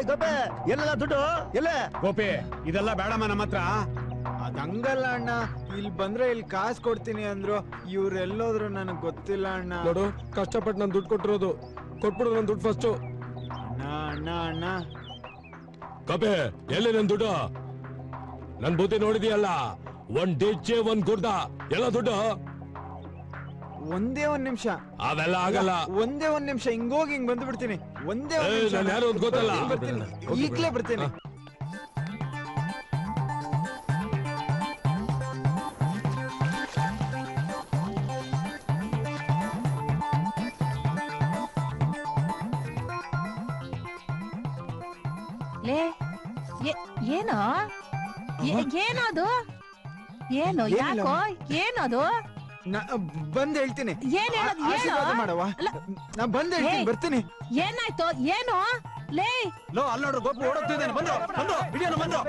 ಗೋಪೆ, ಎಲ್ಲ ದುಡ್ಡು ಎಲ್ಲ? ಗೋಪಿ, ಇದೆಲ್ಲ ಬೇಡಮ್ಮ ನಮ್ಮ ಹತ್ರ. ಅದಂಗಲ್ಲ ಅಣ್ಣ, ಇಲ್ಲಿ ಬಂದ್ರೆ ಇಲ್ಲಿ ಕಾಸು ಕೊಡ್ತೀನಿ ಅಂದ್ರು. ಇವ್ರೆಲ್ಲೋದ್ರು ನನಗ್ ಗೊತ್ತಿಲ್ಲ ಅಣ್ಣ. ನೋಡು, ಕಷ್ಟಪಟ್ಟು ನಾನು ದುಡ್ಡು ಕೊಟ್ಟಿರೋದು. ಕೊಟ್ಬಿಡು ನನ್ ದುಡ್ಡು ಫಸ್ಟ್. ಅಣ್ಣ ಕಪೆ, ಎಲ್ಲಿ ನನ್ ದುಡ್ಡು? ನನ್ ಬುದ್ಧಿ ನೋಡಿದ್ಯಲ್ಲ, 1 ಡಿಚ್ಚೆ 1 ಗುಡ್ಡ, ಎಲ್ಲ ದುಡ್ಡು. ಒಂದೇ 1 ನಿಮಿಷ. ಅವೆಲ್ಲ ಆಗಲ್ಲ. ಒಂದೇ 1 ನಿಮಿಷ, ಹಿಂಗೋಗಿ ಹಿಂಗ್ ಬಂದು ಬಿಡ್ತೀನಿ. ಒಂದೇ 1 ನಿಮಿಷ. ನಾನು ಯಾರು ಅಂತ ಗೊತ್ತಲ್ಲ. ಈಗ್ಲೇ ಬರ್ತೀನಿ. ಏನೋ ಏನದು? ಏನು? ಯಾಕೋ? ಏನದು? ಬಂದ್ ಹೇಳ್ತೀನಿ. ಏನ್ ಹೇಳೋದು? ಮಾಡವ, ನಾ ಬಂದ್ ಹೇಳ್ತೀನಿ, ಬರ್ತೀನಿ. ಏನಾಯ್ತು? ಏನು ಲೇ? ಅಲ್ಲಿ ನೋಡ್ರು, ಗೋಪು ಓಡೋಗ್ತಿದ್ದೇನೆ. ಬಂದು ಹಿಡಿಯೋಣ, ಬಂದು.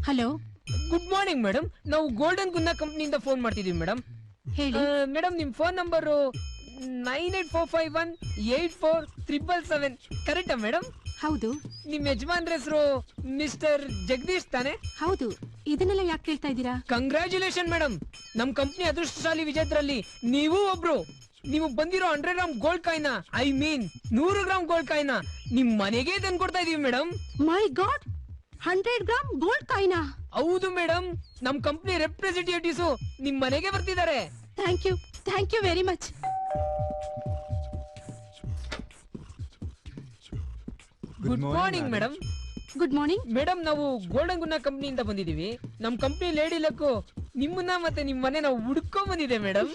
Hello, good morning madam. ನಾವು ಗೋಲ್ಡನ್ ಗುನ್ನ ಕಂಪ್ನಿಯಿಂದ ಫೋನ್ ಮಾಡ್ತಿದೀವಿ ಮೇಡಮ್. ಹೇಳಿ ಮೇಡಮ್, ನಿಮ್ ಫೋನ್ ನಂಬರ್ 9845184777 ಕರೆಕ್ಟಾ ಮೇಡಮ್? ಹೌದು. ನಿಮ್ ಯಜಮಾನ್ರ ಹೆಸರು ಮಿಸ್ಟರ್ ಜಗದೀಶ್ ತಾನೆ? ಹೌದು. ಇದನ್ನೆಲ್ಲ ಯಾಕೆ ಕೇಳ್ತಾ ಇದ್ದೀರಾ? ಕಂಗ್ರಾಚುಲೇಷನ್ ಮೇಡಮ್, ನಮ್ ಕಂಪ್ನಿ ಅದೃಷ್ಟಶಾಲಿ ವಿಜೇತರಲ್ಲಿ ನೀವು ಒಬ್ರು. ನೀವು ಬಂದಿರೋ 100 gram gold coin, I mean 100 gram gold coin ನಿಮ್ ಮನೆಗೆ ತಂದು ಕೊಡ್ತಾ ಇದೀವಿ madam. My god, 100 gram gold coin? ಹೌದು ಮೇಡಮ್, ನಮ್ ಕಂಪ್ನಿ ರೆಪ್ರೆಸೆಂಟೇಟಿವ್ಸ್ ನಿಮ್ ಮನೆಗೆ ಬರ್ತಿದ್ದಾರೆ. Thank you very much. Good morning madam. Good morning madam, ನಾವು ಗೋಲ್ಡನ್ ಗುನ್ನ ಕಂಪ್ನಿಯಿಂದ ಬಂದಿದೀವಿ. ನಮ್ ಕಂಪ್ನಿ ಲೇಡಿ ಲಕ್ಕು ನಿಮ್ಮನ್ನ ಮತ್ತೆ ನಿಮ್ ಮನೆ ನಾವು ಹುಡ್ಕೊಂಡ್ ಬಂದಿದೆ ಮೇಡಮ್.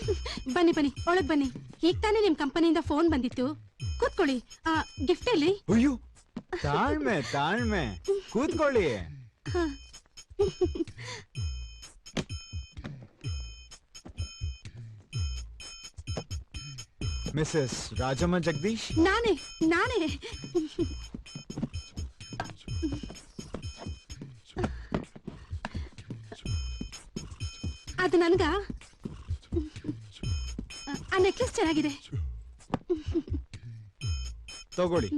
ಬನ್ನಿ ಬನ್ನಿ, ಒಳಗ್ ಬನ್ನಿ. ಈಗ ತಾನೇ ನಿಮ್ ಕಂಪನಿಯಿಂದ ಫೋನ್ ಬಂದಿತ್ತು. ಕೂತ್ಕೊಳ್ಳಿ. ಗಿಫ್ಟ್ ಎಲ್ಲಿ? ಅಯ್ಯೋ, ತಾಳ್ಮೆ ತಾಳ್ಮೆ, ಕೂತ್ಕೊಳ್ಳಿ. ಮಿಸಸ್ ರಾಜಮ್ಮ ಜಗದೀಶ್? ನಾನೇ. ಅದು ನನ್ಗ. ಆ ನೆಕ್ಲೆಸ್ ಚೆನ್ನಾಗಿದೆ, ತಗೊಳ್ಳಿ.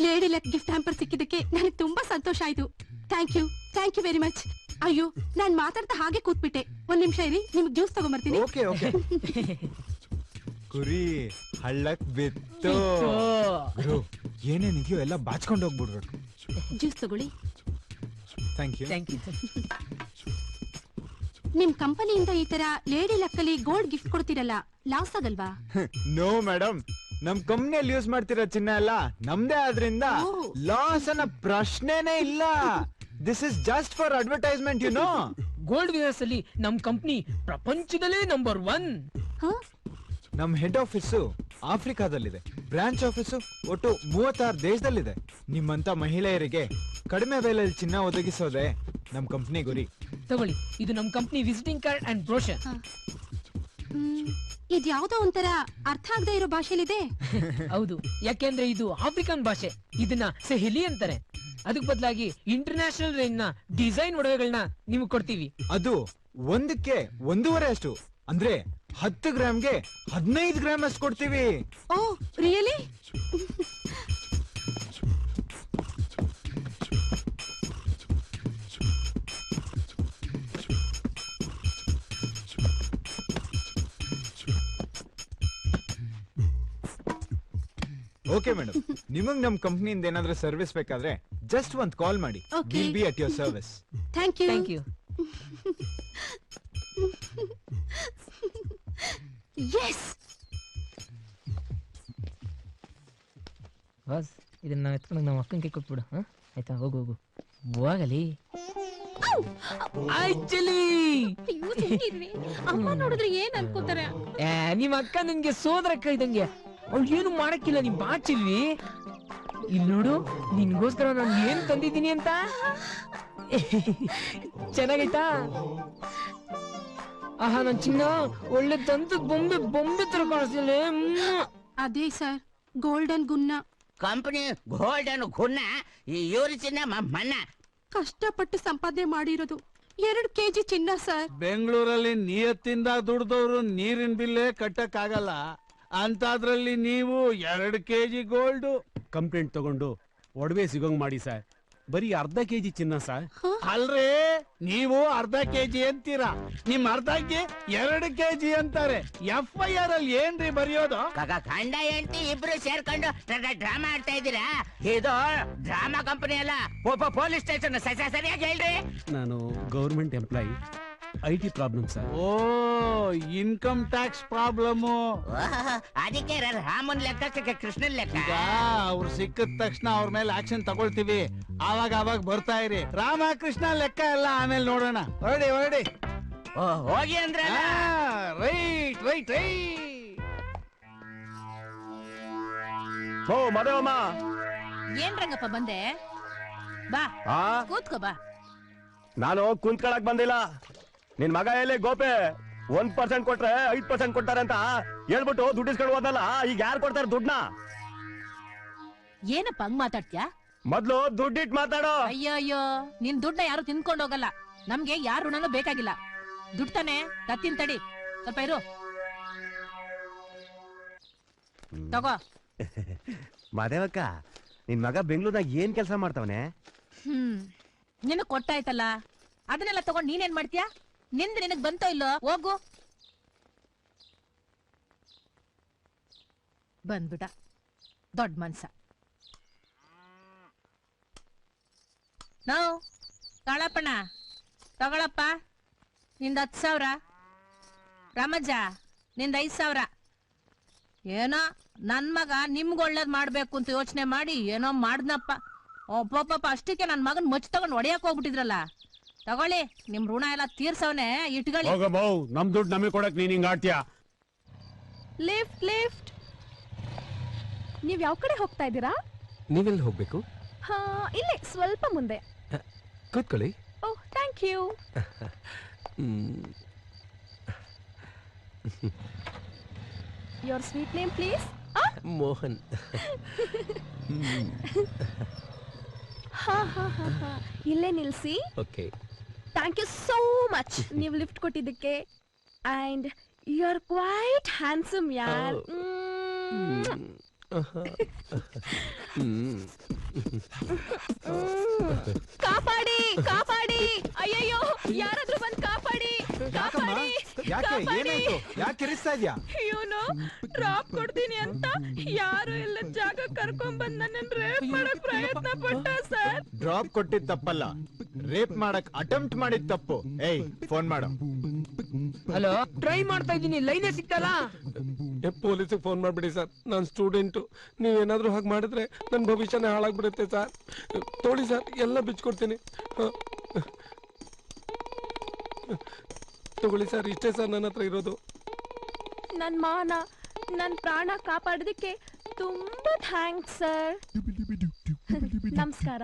ಲೇಡಿ ಲಕ್ ಗಿಫ್ಟ್ ಹ್ಯಾಂಪರ್ ಸಿಕ್ಕಿದ್ದಕ್ಕೆ ನನಗೆ ತುಂಬಾ ಸಂತೋಷ ಆಯ್ತು. Thank you very much. ಅಯ್ಯೋ, ನಾನ್ ಮಾತಾಡ್ತಾ ಹಾಗೆ ಕೂತ್ಬಿಟ್ಟೆ. ಒಂದ್ ನಿಮಿಷ ಇರಿ, ನಿಮ್ಗೆ ಜ್ಯೂಸ್ ತಗೊಂಬರ್ತೀನಿ. ಓಕೆ ಕುರಿ ಹಳ್ಳಕ್ ಬಿತ್ತು. ಗುರು, ಏನೇನಿದೆಯೋ ಎಲ್ಲ ಬಾಚ್ಕೊಂಡು ಹೋಗ್ಬಿಡ್ಬೇಕು. ಜ್ಯೂಸ್ ತಗೊಳ್ಳಿ. Thank you. ನಿಮ್ ಕಂಪನಿಯಿಂದ ಈ ತರ ಲೇಡಿ ಲಕ್ಕಲ್ಲಿ ಗೋಲ್ಡ್ ಗಿಫ್ಟ್ ಕೊಡ್ತಿರಲ್ಲ, ಲಾಸ್ ಆಗಲ್ವಾ? ನೋ ಮೇಡಮ್, ನಮ್ ಕಂಪ್ನಿಯಲ್ಲಿ ಯೂಸ್ ಮಾಡ್ತಿರೋ ಚಿನ್ನ ಎಲ್ಲ ನಮ್ದೇ ಆದ್ರಿಂದ ಲಾಸ್ ಅನ್ನೋ ಪ್ರಶ್ನೆನೇ ಇಲ್ಲ. This is just for advertisement, you know. Gold business ಅಲ್ಲಿ ನಮ್ ಕಂಪ್ನಿ ಪ್ರಪಂಚದಲ್ಲೇ ನಂಬರ್ 1. ನಮ್ ಹೆಡ್ ಆಫೀಸು ಆಫ್ರಿಕಾದಲ್ಲಿದೆ. ಬ್ರಾಂಚ್ ಆಫೀಸು ಒಟ್ಟು 36 ದೇಶದಲ್ಲಿದೆ. ನಿಮ್ಮಂತ ಮಹಿಳೆಯರಿಗೆ ಕಡಿಮೆ ಬೆಲೆಯಲ್ಲಿ ಚಿನ್ನ ಒದಗಿಸೋದೆ ನಮ್ ಕಂಪ್ನಿ ಗುರಿ. ತಗೊಳ್ಳಿ, ಇದು ನಮ್ company visiting card and brochure. ಇದ್ಯಾವುದೋ ಒಂಥರ ಅರ್ಥ ಆಗದೆ ಇರೋ ಭಾಷೆಲಿದೆ. ಹೌದು, ಯಾಕೆಂದ್ರೆ ಇದು ಆಫ್ರಿಕನ್ ಭಾಷೆ. ಇದನ್ನ ಸೆಹಿಲಿ ಅಂತಾರೆ. ಅದಕ್ ಬದಲಾಗಿ ಇಂಟರ್ನ್ಯಾಷನಲ್ ರೇಂಜ್ ನ ಡಿಸೈನ್ ಒಡವೆಗಳನ್ನ ನಿಮ್ಗೆ ಕೊಡ್ತೀವಿ. ಅದು ಒಂದಕ್ಕೆ 1.5 ಅಷ್ಟು, ಅಂದ್ರೆ 10 ಗ್ರಾಮ್ಗೆ 15 ಗ್ರಾಮ್ ಅಷ್ಟು ಕೊಡ್ತೀವಿ. Oh really? ಓಕೆ ಮೇಡಮ್, ನಿಮಗ್ ನಮ್ ಕಂಪ್ನಿಯಿಂದ ಏನಾದ್ರೂ ಸರ್ವಿಸ್ ಬೇಕಾದ್ರೆ ಜಸ್ಟ್ ಒಂದ್ ಕಾಲ್ ಮಾಡಿ. Will be at your service. Thank you. Yes. Boss, ಇದನ್ನ ನಾವು ಎತ್ಕೊಂಡು ನಮ್ಮ ಅಕ್ಕನ ಕೈ ಕೊಟ್ಬಿಡು. ಆಯ್ತಾ? ಹೋಗು ಹೋಗಲಿ. ಅಮ್ಮ ನೋಡಿದ್ರೆ ಏನ್ ಅನ್ಕೋತಾರೆ? ನಿಮ್ ಅಕ್ಕ ನನ್ಗೆ ಸೋದರಕ್ಕ ಇದಂಗೆ. ಅವ್ಳು ಏನು ಮಾಡಕ್ಕಿಲ್ಲ. ನಿಮ್ ಬಾಚಿಲ್ವಿ ಇಲ್ಲಿ ನೋಡು, ನಿನ್ಗೋಸ್ಕರ ನಾನು ಏನ್ ತಂದಿದ್ದೀನಿ ಅಂತ. ಚೆನ್ನಾಗೈತಾ? ಆಹಾ, ನನ್ ಚಿನ್ನ ಒಳ್ಳೆ ತಂತದ್ ಬೊಂಬೆ ತರ ಕಾಣಿಸ್ತಿಲ್ಲ. ಅದೇ ಸರ್, ಗೋಲ್ಡನ್ ಗುನ್ನ ಕಂಪನಿ. ಗೋಲ್ಡನ್ ಗುನ್ನ ಇವ್ರ ಚಿನ್ನ ಮನ್ನ ಕಷ್ಟಪಟ್ಟು ಸಂಪಾದನೆ ಮಾಡಿರೋದು 2 kg ಚಿನ್ನ ಸರ್. ಬೆಂಗಳೂರಲ್ಲಿ ನಿಯತ್ತಿಂದ ದುಡ್ದವ್ರು ನೀರಿನ ಬಿಲ್ಲೇ ಕಟ್ಟಕ್ ಆಗಲ್ಲ. ಅಂತಾದ್ರಲ್ಲಿ ನೀವು 2 kg ಗೋಲ್ಡ್. ಕಂಪ್ಲೇಂಟ್ ತಗೊಂಡು ಒಡವೆ ಸಿಗೋಂಗ್ ಮಾಡಿ ಸರ್. ಬರೀ ಅರ್ಧ kg ಚಿನ್ನ ಸರ್. ಅಲ್ರೇ, ನೀವು ಅರ್ಧ kg ಅಂತೀರಾ, ನಿಮ್ ಅರ್ಧಕ್ಕೆ 2 kg ಅಂತಾರೆ. FIR ಅಲ್ಲಿ ಏನ್ರಿ ಬರೆಯೋದು? ಗಂಡ ಹೆಂಡತಿ ಇಬ್ರು ಸೇರ್ಕೊಂಡು ಡ್ರಾಮಾ ಆಡ್ತಾ ಇದ್ದೀರಾ? ಇದು ಡ್ರಾಮಾ ಕಂಪನಿ ಅಲ್ಲ, ಪೊಲೀಸ್ ಸ್ಟೇಷನ್. ಸರಿಯಾಗಿ ಹೇಳ್ರಿ. ನಾನು government employee, IT problem sir. Oh, income tax problem. ಅದಕ್ಕೆ ರಾಮನ್ ಲೆಕ್ಕ ಕೃಷ್ಣನ್ ಲೆಕ್ಕ. ಈಗ ಅವ್ರು ಸಿಕ್ಕಿದ ತಕ್ಷಣ ಅವ್ರ ಮೇಲೆ ಆಕ್ಷನ್ ತಗೊಳ್ತೀವಿ. ಅವಾಗ ಬರ್ತಾ ಇರಿ. ರಾಮ ಕೃಷ್ಣ ಲೆಕ್ಕ ಎಲ್ಲ ಆಮೇಲೆ ನೋಡೋಣ. ಹೊರಡಿ. ಹೋಗಿ ಅಂದ್ರೆ ರೈಟ್. ಓ ಮದವಮ್ಮ, ಏನ್ ರಂಗಪ್ಪ ಬಂದೆ? ಬಾ ಕೂತ್ಕೋ ಬಾ. ನಾನು ಕುಂತ್ಕೊಳಕ್ ಬಂದಿಲ್ಲ. ನಿನ್ ಮಗ ಎಲ್ಲಿ ಗೋಪೆ 1% ಕೊಟ್ರೆ 5% ಕೊಡ್ತಾರೆ ಅಂತ ಹೇಳ್ಬಿಟ್ಟು ದುಡ್ಡು ಇಸ್ಕೊಂಡು ಹೋದಲ್ಲ. ಈಗ ಯಾರು ಕೊಡ್ತಾರೆ ದುಡ್ಡನ್ನ? ಏನಪ್ಪ ಹಂಗ್ ಮಾತಾಡ್ತ್ಯಾ? ಮೊದ್ಲು ದುಡ್ಡಿಟ್ ಮಾತಾಡೋ. ಅಯ್ಯೋ ಅಯ್ಯೋ, ನಿನ್ ದುಡ್ಡನ್ನ ಯಾರು ತಿನ್ಕೊಂಡ್ ಹೋಗಲ್ಲ. ನಮ್ಗೆ ಯಾರು ಋಣನೂ ಬೇಕಾಗಿಲ್ಲ. ದುಡ್ಡು ತಾನೆ ತತ್ತಿನ ತಡಿ, ಸ್ವಲ್ಪ ಇರು. ತಗೋ. ಮಾದೇವಕ್ಕ, ನಿನ್ ಮಗ ಬೆಂಗಳೂರಿನಾಗ ಏನ್ ಕೆಲಸ ಮಾಡ್ತಾವನೆ? ನಿನಗ್ ಕೊಟ್ಟಾಯ್ತಲ್ಲ, ಅದನ್ನೆಲ್ಲ ತಗೊಂಡ್ ನೀನೇನ್ ಮಾಡ್ತೀಯ? ನಿಂದ ನಿನಗ್ ಬಂತೋ ಇಲ್ಲೋ, ಹೋಗು. ಬಂದ್ಬಿಟ ದೊಡ್ಡ ಮನ್ಸ. ನಾವು ತಾಳಪ್ಪಣ್ಣ ತಗೊಳಪ್ಪ, ನಿಂದ 10,000. ರಾಮಜ್ಜ ನಿಂದ 5,000. ಏನೋ ನನ್ ಮಗ ನಿಮ್ಗೆ ಒಳ್ಳೇದ್ ಮಾಡ್ಬೇಕು ಅಂತ ಯೋಚನೆ ಮಾಡಿ ಏನೋ ಮಾಡ್ದನಪ್ಪ. ಒಬ್ಬೊಬ್ಬ ಅಷ್ಟಕ್ಕೆ ನನ್ ಮಗನ್ ಮಚ್ಚ ತಗೊಂಡ್ ಹೊಡೆಯಕ್ ಹೋಗ್ಬಿಟ್ಟಿದ್ರಲ್ಲ. ತಗೊಳ್ಳಿ, ನಿಮ್ ಋಣ ಎಲ್ಲ ತೀರ್ಸವನೆ, ಇಟ್ಕೊಳ್ಳಿ. ನಮ್ ದುಡ್ಡು ನಮಗೆ ಕೊಡಕ್ ನೀನ್ ಹಿಂಗ್ ಆಡ್ತೀಯ? Lift lift. ನೀವ್ ಯಾವ ಕಡೆ ಹೋಗ್ತಾ ಇದ್ದೀರಾ? ನೀವೆಲ್ಲಿ ಹೋಗ್ಬೇಕು? ಹಾ, ಇಲ್ಲೇ ಸ್ವಲ್ಪ ಮುಂದೆ. ಕೂತ್ಕೊಳ್ಳಿ. Oh, thank you. Your sweet name please? Mohan. ಹಾ ಹಾ ಹಾ ಹಾ, ಇಲ್ಲೇ ನಿಲ್ಸಿ. Okay. Thank you so much ನೀವು ಲಿಫ್ಟ್ ಕೊಟ್ಟಿದ್ದಕ್ಕೆ. And you are quite handsome ಯಾರ್. ಕಾಪಾಡಿ ಕಾಪಾಡಿ, ಅಯ್ಯಯ್ಯೋ ಯಾರಾದ್ರೂ ಬಂದ್ ಕಾಪಾಡಿ ಕಾಪಾಡಿ. ಯಾಕೆ, ಏನಾಯ್ತು? ಯಾಕೆ ಕಿರಿಸ್ತಾ ಇದ್ಯಾ? ಇವನು ಡ್ರಾಪ್ ಕೊಡ್ತೀನಿ ಅಂತ ಯಾರು ಇಲ್ಲ ಜಾಗ ಕರ್ಕೊಂಡ್ ಬಂದ್ ನನ್ನ ರೇಪ್ ಮಾಡಕ್ ಪ್ರಯತ್ನ ಪಟ್ಟ ಸರ್. ಡ್ರಾಪ್ ಕೊಟ್ಟಿದ್ ತಪ್ಪಲ್ಲ, ರೇಪ್ ಮಾಡಕ್ ಅಟೆಂಪ್ಟ್ ಮಾಡಿದ್ ತಪ್ಪು. ಏಯ್, ಫೋನ್ ಮಾಡು. ಹಲೋ, ಟ್ರೈ ಮಾಡ್ತಾ ಇದ್ದೀನಿ, ಲೈನೇ ಸಿಗ್ತಲ್ಲ. ಪೊಲೀಸಿಗೆ ಫೋನ್ ಮಾಡ್ಬಿಡಿ ಸರ್, ನಾನು ಸ್ಟೂಡೆಂಟು. ನೀವೇನಾದ್ರೂ ಹಾಗೆ ಮಾಡಿದ್ರೆ ನನ್ನ ಭವಿಷ್ಯನೇ ಹಾಳಾಗ್ಬಿಡುತ್ತೆ ಸರ್. ತೋಳಿ ಸರ್, ಎಲ್ಲ ಬಿಚ್ಕೊಡ್ತೀನಿ. ತಗೊಳ್ಳಿ ಸರ್, ಇಷ್ಟೇ ಸರ್ ನನ್ನ ಹತ್ರ ಇರೋದು. ನನ್ ಮಾನ, ನನ್ ಪ್ರಾಣ ಕಾಪಾಡೋದಕ್ಕೆ ತುಂಬಾ ಥ್ಯಾಂಕ್ಸ್ ಸರ್. ನಮಸ್ಕಾರ.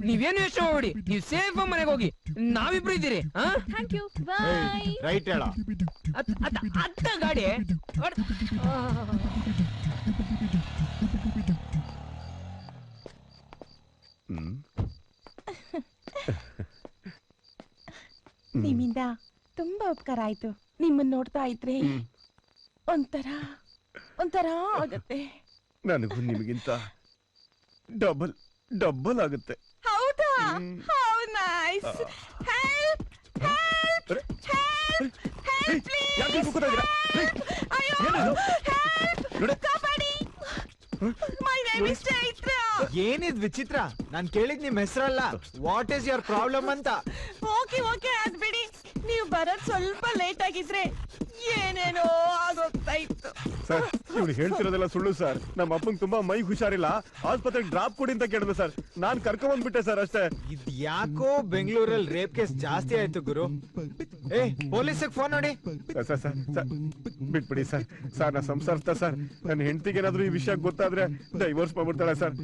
ನೀವೇನು ಯೋಚನೆ ಮಾಡಿ, ನೀವು ಸೇಫ್ ಮನೆಗೆ ಹೋಗಿ, ನಾವಿಬ್ರು ಇದ್ದೀರಿ. Thank you, bye. ರೈಟ್ ಹೇಳ. ಅತ್ತ ಗಾಡಿ. ನಿಮ್ಮಿಂದ ತುಂಬಾ ಉಪಕಾರ ಆಯ್ತು. ನಿಮ್ಮನ್ನ ನೋಡ್ತಾ ಇದ್ರೆ ಒಂಥರ ಆಗತ್ತೆ. ನನಗೂ ನಿಮಗಿಂತ ಡಬಲ್ ಆಗುತ್ತೆ. ಹೌದಾ? How nice. Help help help help please. ಯಾಕೆ ಕೂಗ್ತಾ ಇದ್ದೀರಾ? ಅಯ್ಯೋ, ಹೆಲ್ಪ್, ಕಾಪಾಡಿ. My name is Chaitra. ಏನಿದ್ ವಿಚಿತ್ರ? ನಾನ್ ಕೇಳಿದ್ ನಿಮ್ ಹೆಸರಲ್ಲ, ವಾಟ್ ಇಸ್ ಯುವರ್ ಪ್ರಾಬ್ಲಮ್ ಅಂತ. ಓಕೆ ಓಕೆ, ಅದ್ ಬಿಡಿ. ನೀವು ಬರೋದ್ ಸ್ವಲ್ಪ ಲೇಟ್ ಆಗಿದ್ರೆ ಏನೇನೋ ಆಗೋಗ್ತಾ ಇತ್ತು. ಸರ್, ಇವ್ರು ಹೇಳ್ತಿರೋದೆಲ್ಲ ಸುಳ್ಳು ಸರ್. ನಮ್ಮ ಅಪ್ಪಂಗ್ ತುಂಬಾ ಮೈ ಹುಷಾರಿಲ್ಲ, ಆಸ್ಪತ್ರೆಗೆ ಡ್ರಾಪ್ ಕೊಡಿ ಅಂತ ಕೇಳಿದೆ ಸರ್. ನಾನ್ ಕರ್ಕೊಂಡ್ ಬಂದ್ಬಿಟ್ಟೆ ಸರ್, ಅಷ್ಟೇ. ಇದ್ ಯಾಕೋ ಬೆಂಗಳೂರಲ್ಲಿ ರೇಪ್ ಕೇಸ್ ಜಾಸ್ತಿ ಆಯ್ತು ಗುರು. ಏ, ಪೊಲೀಸಿಗೆ ಫೋನ್ ನೋಡಿ. ಸರ್ ಬಿಟ್ಬಿಡಿ ಸರ್. ನಾ ಸಂಸಾರಿಸ್ತಾ ಸರ್. ನನ್ನ ಹೆಂಡತಿಗೆ ಏನಾದ್ರು ಈ ವಿಷಯ ಗೊತ್ತಾದ್ರೆ ಡೈವೋರ್ಸ್ ಮಾಡ್ಬಿಡ್ತಾಳೆ ಸರ್.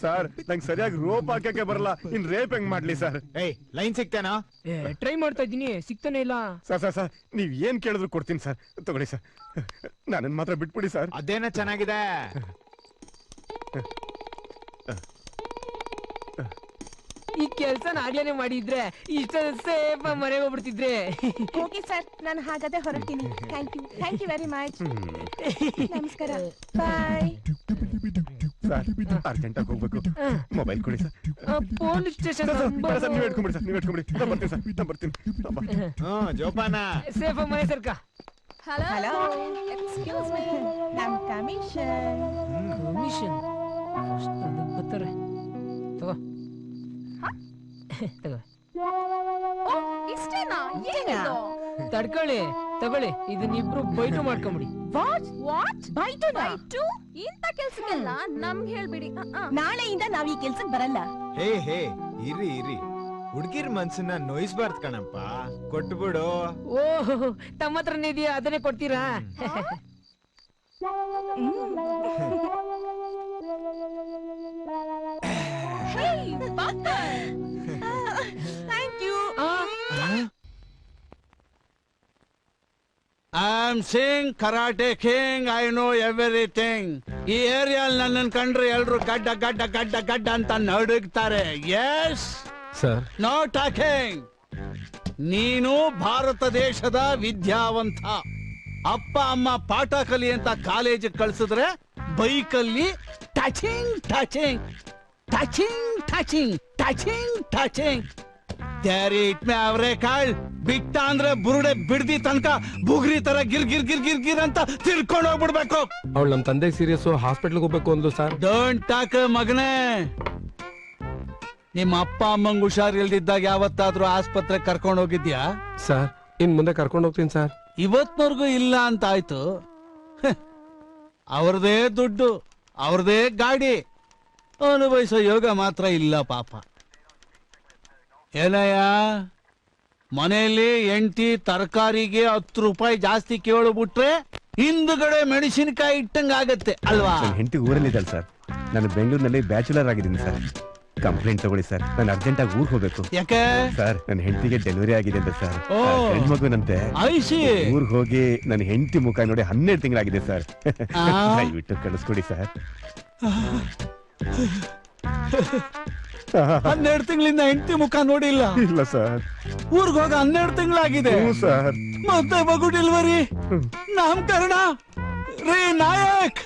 ಸರ್, ನಂಗೆ ಸರಿಯಾಗಿ ರೋಪ್ ಹಾಕಕ್ಕೆ ಬರಲ್ಲ, ಇನ್ ರೇಪ್ ಹೆಂಗ್ ಮಾಡ್ಲಿ ಸರ್? ಏಯ್, ಲೈನ್ ಸಿಗ್ತಾನಾ? ಟ್ರೈ ಮಾಡ್ತಾ ಇದ್ದೀನಿ, ಸಿಗ್ತಾನೆ ಇಲ್ಲ. ಸರ್ ನೀವ್ ಏನ್ ಕೇಳಿದ್ರು ಕೊಡ್ತೀನಿ ಸರ್. ತಗೊಳ್ಳಿ ಸರ್, ನನ್ನ ಮಾತ್ರ ಬಿಟ್ಬಿಡಿ ಸರ್. ಅದೇನ ಚೆನ್ನಾಗಿದೆ. ಈ ಕೆಲ್ಸನ ಆಗ್ಲೇನೆ ಮಾಡಿದ್ರೆ ಇಷ್ಟ ಸೇಫ್ ಮನೆಗೆ ಹೋಗ್ಬಿಡ್ತಿದ್ರೆ. ಓಕೆ ಸರ್, ನಾನು ಹಾಗಾದ್ರೆ ಹೊರಡ್ತೀನಿ. Thank you very much. ನಮಸ್ಕಾರ, ಬಾಯ್. ಸರ್, ಅರ್ಜೆಂಟ್ ಆಗಿ ಹೋಗ್ಬೇಕು. ಮೊಬೈಲ್ ಕೊಡಿ ಸರ್. ಪೊಲೀಸ್ ಸ್ಟೇಷನ್ ನೀವ್ ಇಟ್ಕೊಂಬಿಡಿ ಸರ್, ನಾನ್ ಬರ್ತೀನಿ ಸರ್, ನಾನ್ ಬರ್ತೀನಿ. ಜೋಪಾನ. ಸೇಫ್ ಮನೆ ಸರ್ಕ. ಹಲೋ, ಎಕ್ಸ್ಕ್ಯೂಸ್ ಮೀ, ನಮ್ ಕಮಿಷನ್. ಬರ್ತಾರೆ, ತಗೋ ತಗೋ. ಇಷ್ಟೇನಾ? ಏನಿದು? ತಗೊಳ್ಳಿ, ಇದನ್ನಿಬ್ರು ಬೈಟು ಮಾಡ್ಕೊಂಬಿಡಿ. What by two? ಇಂತ ಕೆಲ್ಸಕ್ಕೆಲ್ಲ ನಮ್ಗೆ ಹೇಳ್ಬಿಡಿ. ನಾಳೆಯಿಂದ ನಾವ್ ಈ ಕೆಲ್ಸಕ್ ಬರಲ್ಲ. ಹೇ, ಇರಿ. ಹುಡ್ಗಿರ್ ಮನ್ಸನ್ನ ನೋಯಿಸ್ಬಾರ್ದು ಕಣಪ್ಪ, ಕೊಟ್ಬಿಡು. ಓಹ್, ತಮ್ಮ ಹತ್ರನೇ ಇದೆಯಾ, ಅದನ್ನೇ ಕೊಡ್ತೀರಾ? Thank you. Am saying karate king I know everything. ಈ ಏರಿಯಾಲ್ ನನ್ನನ್ನು ಕಂಡ್ರೆ ಎಲ್ರು ಗಡ್ಡ ಗಡ್ಡ ಗಡ್ಡ ಗಡ್ಡ ಅಂತ ನಡುಗ್ತಾರೆ. Yes sir, no talking. ನೀನು ಭಾರತ ದೇಶದ ವಿದ್ಯಾವಂತ. ಅಪ್ಪ ಅಮ್ಮ ಪಾಠ ಕಲಿ ಅಂತ ಕಾಲೇಜಿಗೆ ಕಳ್ಸಿದ್ರೆ ಬೈಕಲ್ಲಿ touching touching touching touching touching touching ದ್ಯಾರಿ ಇಟ್ಮೆ ಅವರೇ ಕಾಳ್ ಬಿಟ್ಟ ಅಂದ್ರೆ ಬುರುಡೆ ಬಿಡ್ದಿ ತನಕ ಬುಗ್ರಿ ತರ ಗಿರ್ ಗಿರ್ ಗಿರ್ ಗಿರ್ ಗಿರ್ ಅಂತ ತಿರ್ಕೊಂಡು ಹೋಗ್ಬಿಡ್ಬೇಕು. ಅವಳು ನಮ್ ತಂದೆಗೆ ಸೀರಿಯಸ್, ಹಾಸ್ಪಿಟ್ಲ್ಗೆ ಹೋಗ್ಬೇಕು ಅಂದ್ಲು ಸರ್. ಡೋಂಟ್ ಟಾಕ್ ಮಗನೇ. ನಿಮ್ಮ ಅಪ್ಪ ಅಮ್ಮಂಗ್ ಹುಷಾರ್ ಇಲ್ದಿದ್ದಾಗ ಯಾವತ್ತಾದ್ರೂ ಆಸ್ಪತ್ರೆ ಕರ್ಕೊಂಡು ಹೋಗಿದ್ಯಾ? ಸರ್, ಇನ್ ಮುಂದೆ ಕರ್ಕೊಂಡು ಹೋಗ್ತೀನಿ ಸರ್. ಇವತ್ವರ್ಗೂ ಇಲ್ಲ ಅಂತ ಆಯ್ತು. ಅವ್ರದೇ ದುಡ್ಡು, ಅವ್ರದೇ ಗಾಡಿ, ಅನುಭವಿಸೋ ಯೋಗ ಮಾತ್ರ ಇಲ್ಲ ಪಾಪ. ಏನಯ್ಯ, ಮನೆಯಲ್ಲಿ ಎಂಟಿ ತರಕಾರಿಗೆ 10 ರೂಪಾಯಿ ಜಾಸ್ತಿ ಕೇಳ್ಬಿಟ್ರೆ ಹಿಂದುಗಡೆ ಮೆಣಸಿನಕಾಯಿ ಇಟ್ಟಂಗ ಆಗತ್ತೆ ಅಲ್ವಾ? ನನ್ನ ಹೆಂಡತಿ ಊರಲ್ಲಿದ್ದಾಳೆ ಸರ್. ನಾನು ಬೆಂಗಳೂರಿನಲ್ಲಿ ಬ್ಯಾಚುಲರ್ ಆಗಿದ್ದೀನಿ ಸರ್. ಕಂಪ್ಲೇಂಟ್ ತಗೊಳ್ಳಿ ಸರ್, ನಾನು ಅರ್ಜೆಂಟ್ ಆಗಿ ಊರಿಗೆ ಹೋಗ್ಬೇಕು. ಯಾಕೆ ಸರ್? ನನ್ನ ಹೆಂಡತಿಗೆ ಡೆಲಿವರಿ ಆಗಿದೆ ಅಂತ ಸರ್. ಓ. ಹೆಣ್ಮಗುನಂತೆ. ಐಸಿ. ಊರಿಗೆ ಹೋಗಿ ನನ್ನ ಹೆಂಡತಿ ಮುಖ ನೋಡಿ 12 ತಿಂಗಳಾಗಿದೆ ಸರ್. ದಯವಿಟ್ಟು ಕಳಿಸ್ಕೊಡಿ ಸರ್. 12 ತಿಂಗಳಿಂದ ಹೆಂಡತಿ ಮುಖ ನೋಡಿಲ್ಲ? ಇಲ್ಲ ಸರ್. ಊರ್ಗ್ ಹೋಗ 12 ತಿಂಗಳಾಗಿದೆ ಸರ್. ಮತ್ತೆ ಮಗು ಡೆಲಿವರಿ, ನಾಮಕರಣ. ರೇ ನಾಯಕ್,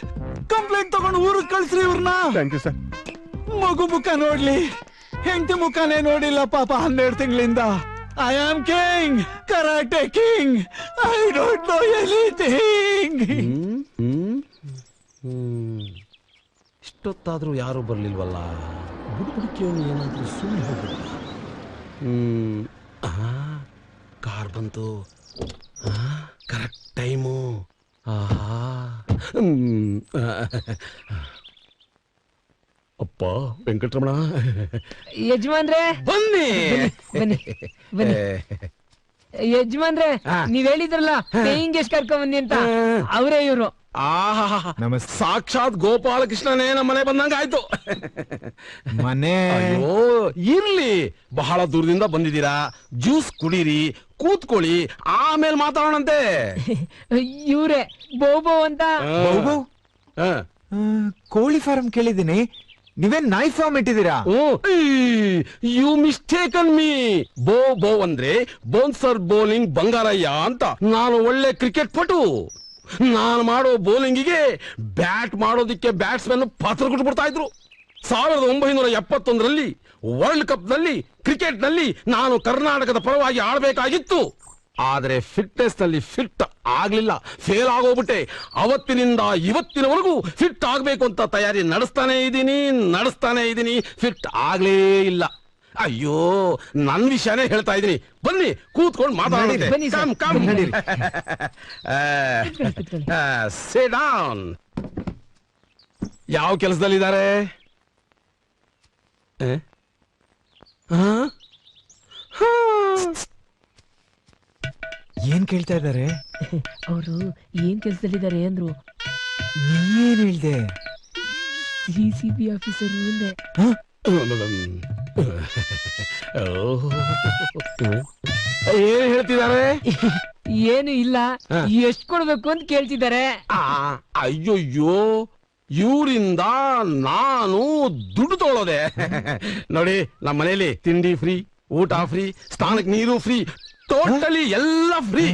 ಕಂಪ್ಲೇಂಟ್ ತಗೊಂಡು ಊರಿಗೆ ಕಳ್ಸ್ರಿ ಇವ್ರನ್ನ. Thank you sir. ಮಗು ಮುಖ ನೋಡ್ಲಿ, ಹೆಂಡತಿ ಮುಖನೇ ನೋಡಿಲ್ಲ ಪಾಪ 12 ತಿಂಗಳಿಂದ. I am king, karate king, I don't know anything. ಇಷ್ಟೊತ್ತಾದ್ರೂ ಯಾರು ಬರ್ಲಿಲ್ವಲ್ಲ? ಬುಡುಬುಡಿಕೆಯವನು ಏನಾದ್ರೂ ಸುಳ್ಳು ಹೋಗ್ಬಿಡ. ಕಾರ್ ಬಂತು, ಕರೆಕ್ಟ್ ಟೈಮು. ಅಪ್ಪ ವೆಂಕಟರಮಣ, ಯಜಮಾನ್ರೆ ಬನ್ನಿ ಬನ್ನಿ ಬನ್ನಿ. ಯಜಮಾನ್ರೆ, ನೀವ್ ಹೇಳಿದ್ರಲ್ಲ ಪೇಯಿಂಗ್ ಗೆಸ್ಟ್ ಕರ್ಕೊಂಡ್ ಬನ್ನಿ ಅಂತ, ಅವರೇ ಇವ್ರು. ಸಾಕ್ಷಾತ್ ಗೋಪಾಲಕೃಷ್ಣನೇ ನಮ್ಮ ಮನೆ ಬಂದಂಗ ಆಯ್ತು. ಮನೆ ಇರ್ಲಿ, ಬಹಳ ದೂರದಿಂದ ಬಂದಿದ್ದೀರಾ, ಜ್ಯೂಸ್ ಕುಡೀರಿ, ಕೂತ್ಕೊಳ್ಳಿ, ಆಮೇಲೆ ಮಾತಾಡೋಣಂತೆ. ಇವ್ರೆ ಬೋಬೋ ಅಂತ. ಕೋಳಿ ಫಾರ್ಮ್ ಕೇಳಿದ್ದೀನಿ, ನೀವೇನ್ ನಾಯಿ ಫಾರ್ಮ್ ಇಟ್ಟಿದ್ದೀರಾ? You mistaken me. ಬೋ ಬೋ ಅಂದ್ರೆ ಬೌನ್ಸರ್ ಬೌಲಿಂಗ್ ಬಂಗಾರಯ್ಯ ಅಂತ. ನಾನು ಒಳ್ಳೆ ಕ್ರಿಕೆಟ್ ಪಟು. ನಾನು ಮಾಡೋ ಬೌಲಿಂಗಿಗೆ ಬ್ಯಾಟ್ ಮಾಡೋದಿಕ್ಕೆ ಬ್ಯಾಟ್ಸ್ಮನ್ ಪತ್ರ ಕೊಟ್ಬಿಡ್ತಾ ಇದ್ರು. 1971ರಲ್ಲಿ ವರ್ಲ್ಡ್ ಕಪ್ ನಲ್ಲಿ ಕ್ರಿಕೆಟ್ ನಲ್ಲಿ ನಾನು ಕರ್ನಾಟಕದ ಪರವಾಗಿ ಆಡಬೇಕಾಗಿತ್ತು. ಆದ್ರೆ ಫಿಟ್ನೆಸ್ ನಲ್ಲಿ ಫಿಟ್ ಆಗ್ಲಿಲ್ಲ, ಫೇಲ್ ಆಗೋಗ್ಬಿಟ್ಟೆ. ಅವತ್ತಿನಿಂದ ಇವತ್ತಿನವರೆಗೂ ಫಿಟ್ ಆಗ್ಬೇಕು ಅಂತ ತಯಾರಿ ನಡೆಸ್ತಾನೆ ಇದ್ದೀನಿ, ಫಿಟ್ ಆಗ್ಲೇ ಇಲ್ಲ. ಅಯ್ಯೋ, ನನ್ ವಿಷಯನೇ ಹೇಳ್ತಾ ಇದೀನಿ. ಬನ್ನಿ ಕೂತ್ಕೊಂಡು ಮಾತಾಡೋಣ. Sit down. ಯಾವ ಕೆಲಸದಲ್ಲಿದ್ದಾರೆ? ಏನ್ ಕೇಳ್ತಾ ಇದ್ದಾರೆ? ಅವರು ಏನ್ ಕೆಲ್ಸದಲ್ಲಿದ್ದಾರೆ ಅಂದ್ರು. ನೀನ್ ಹೇಳ್ದೆ? CCB ಆಫೀಸರ್ ಮುಂದೆ. ಏನ್ ಹೇಳ್ತಿದ್ದಾರೆ? ಏನು ಇಲ್ಲ, ಎಷ್ಟ್ ಕೊಡ್ಬೇಕು ಅಂತ ಕೇಳ್ತಿದ್ದಾರೆ. ಅಯ್ಯೋಯ್ಯೋ, ಇವರಿಂದ ನಾನು ದುಡ್ಡು ತಗೊಳ್ಳೋದೆ. ನೋಡಿ, ನಮ್ಮ ಮನೇಲಿ ತಿಂಡಿ ಫ್ರೀ, ಊಟ ಫ್ರೀ, ಸ್ನಾನಕ್ಕೆ ನೀರು ಫ್ರೀ, ಟೋಟಲಿ ಎಲ್ಲ ಫ್ರೀ.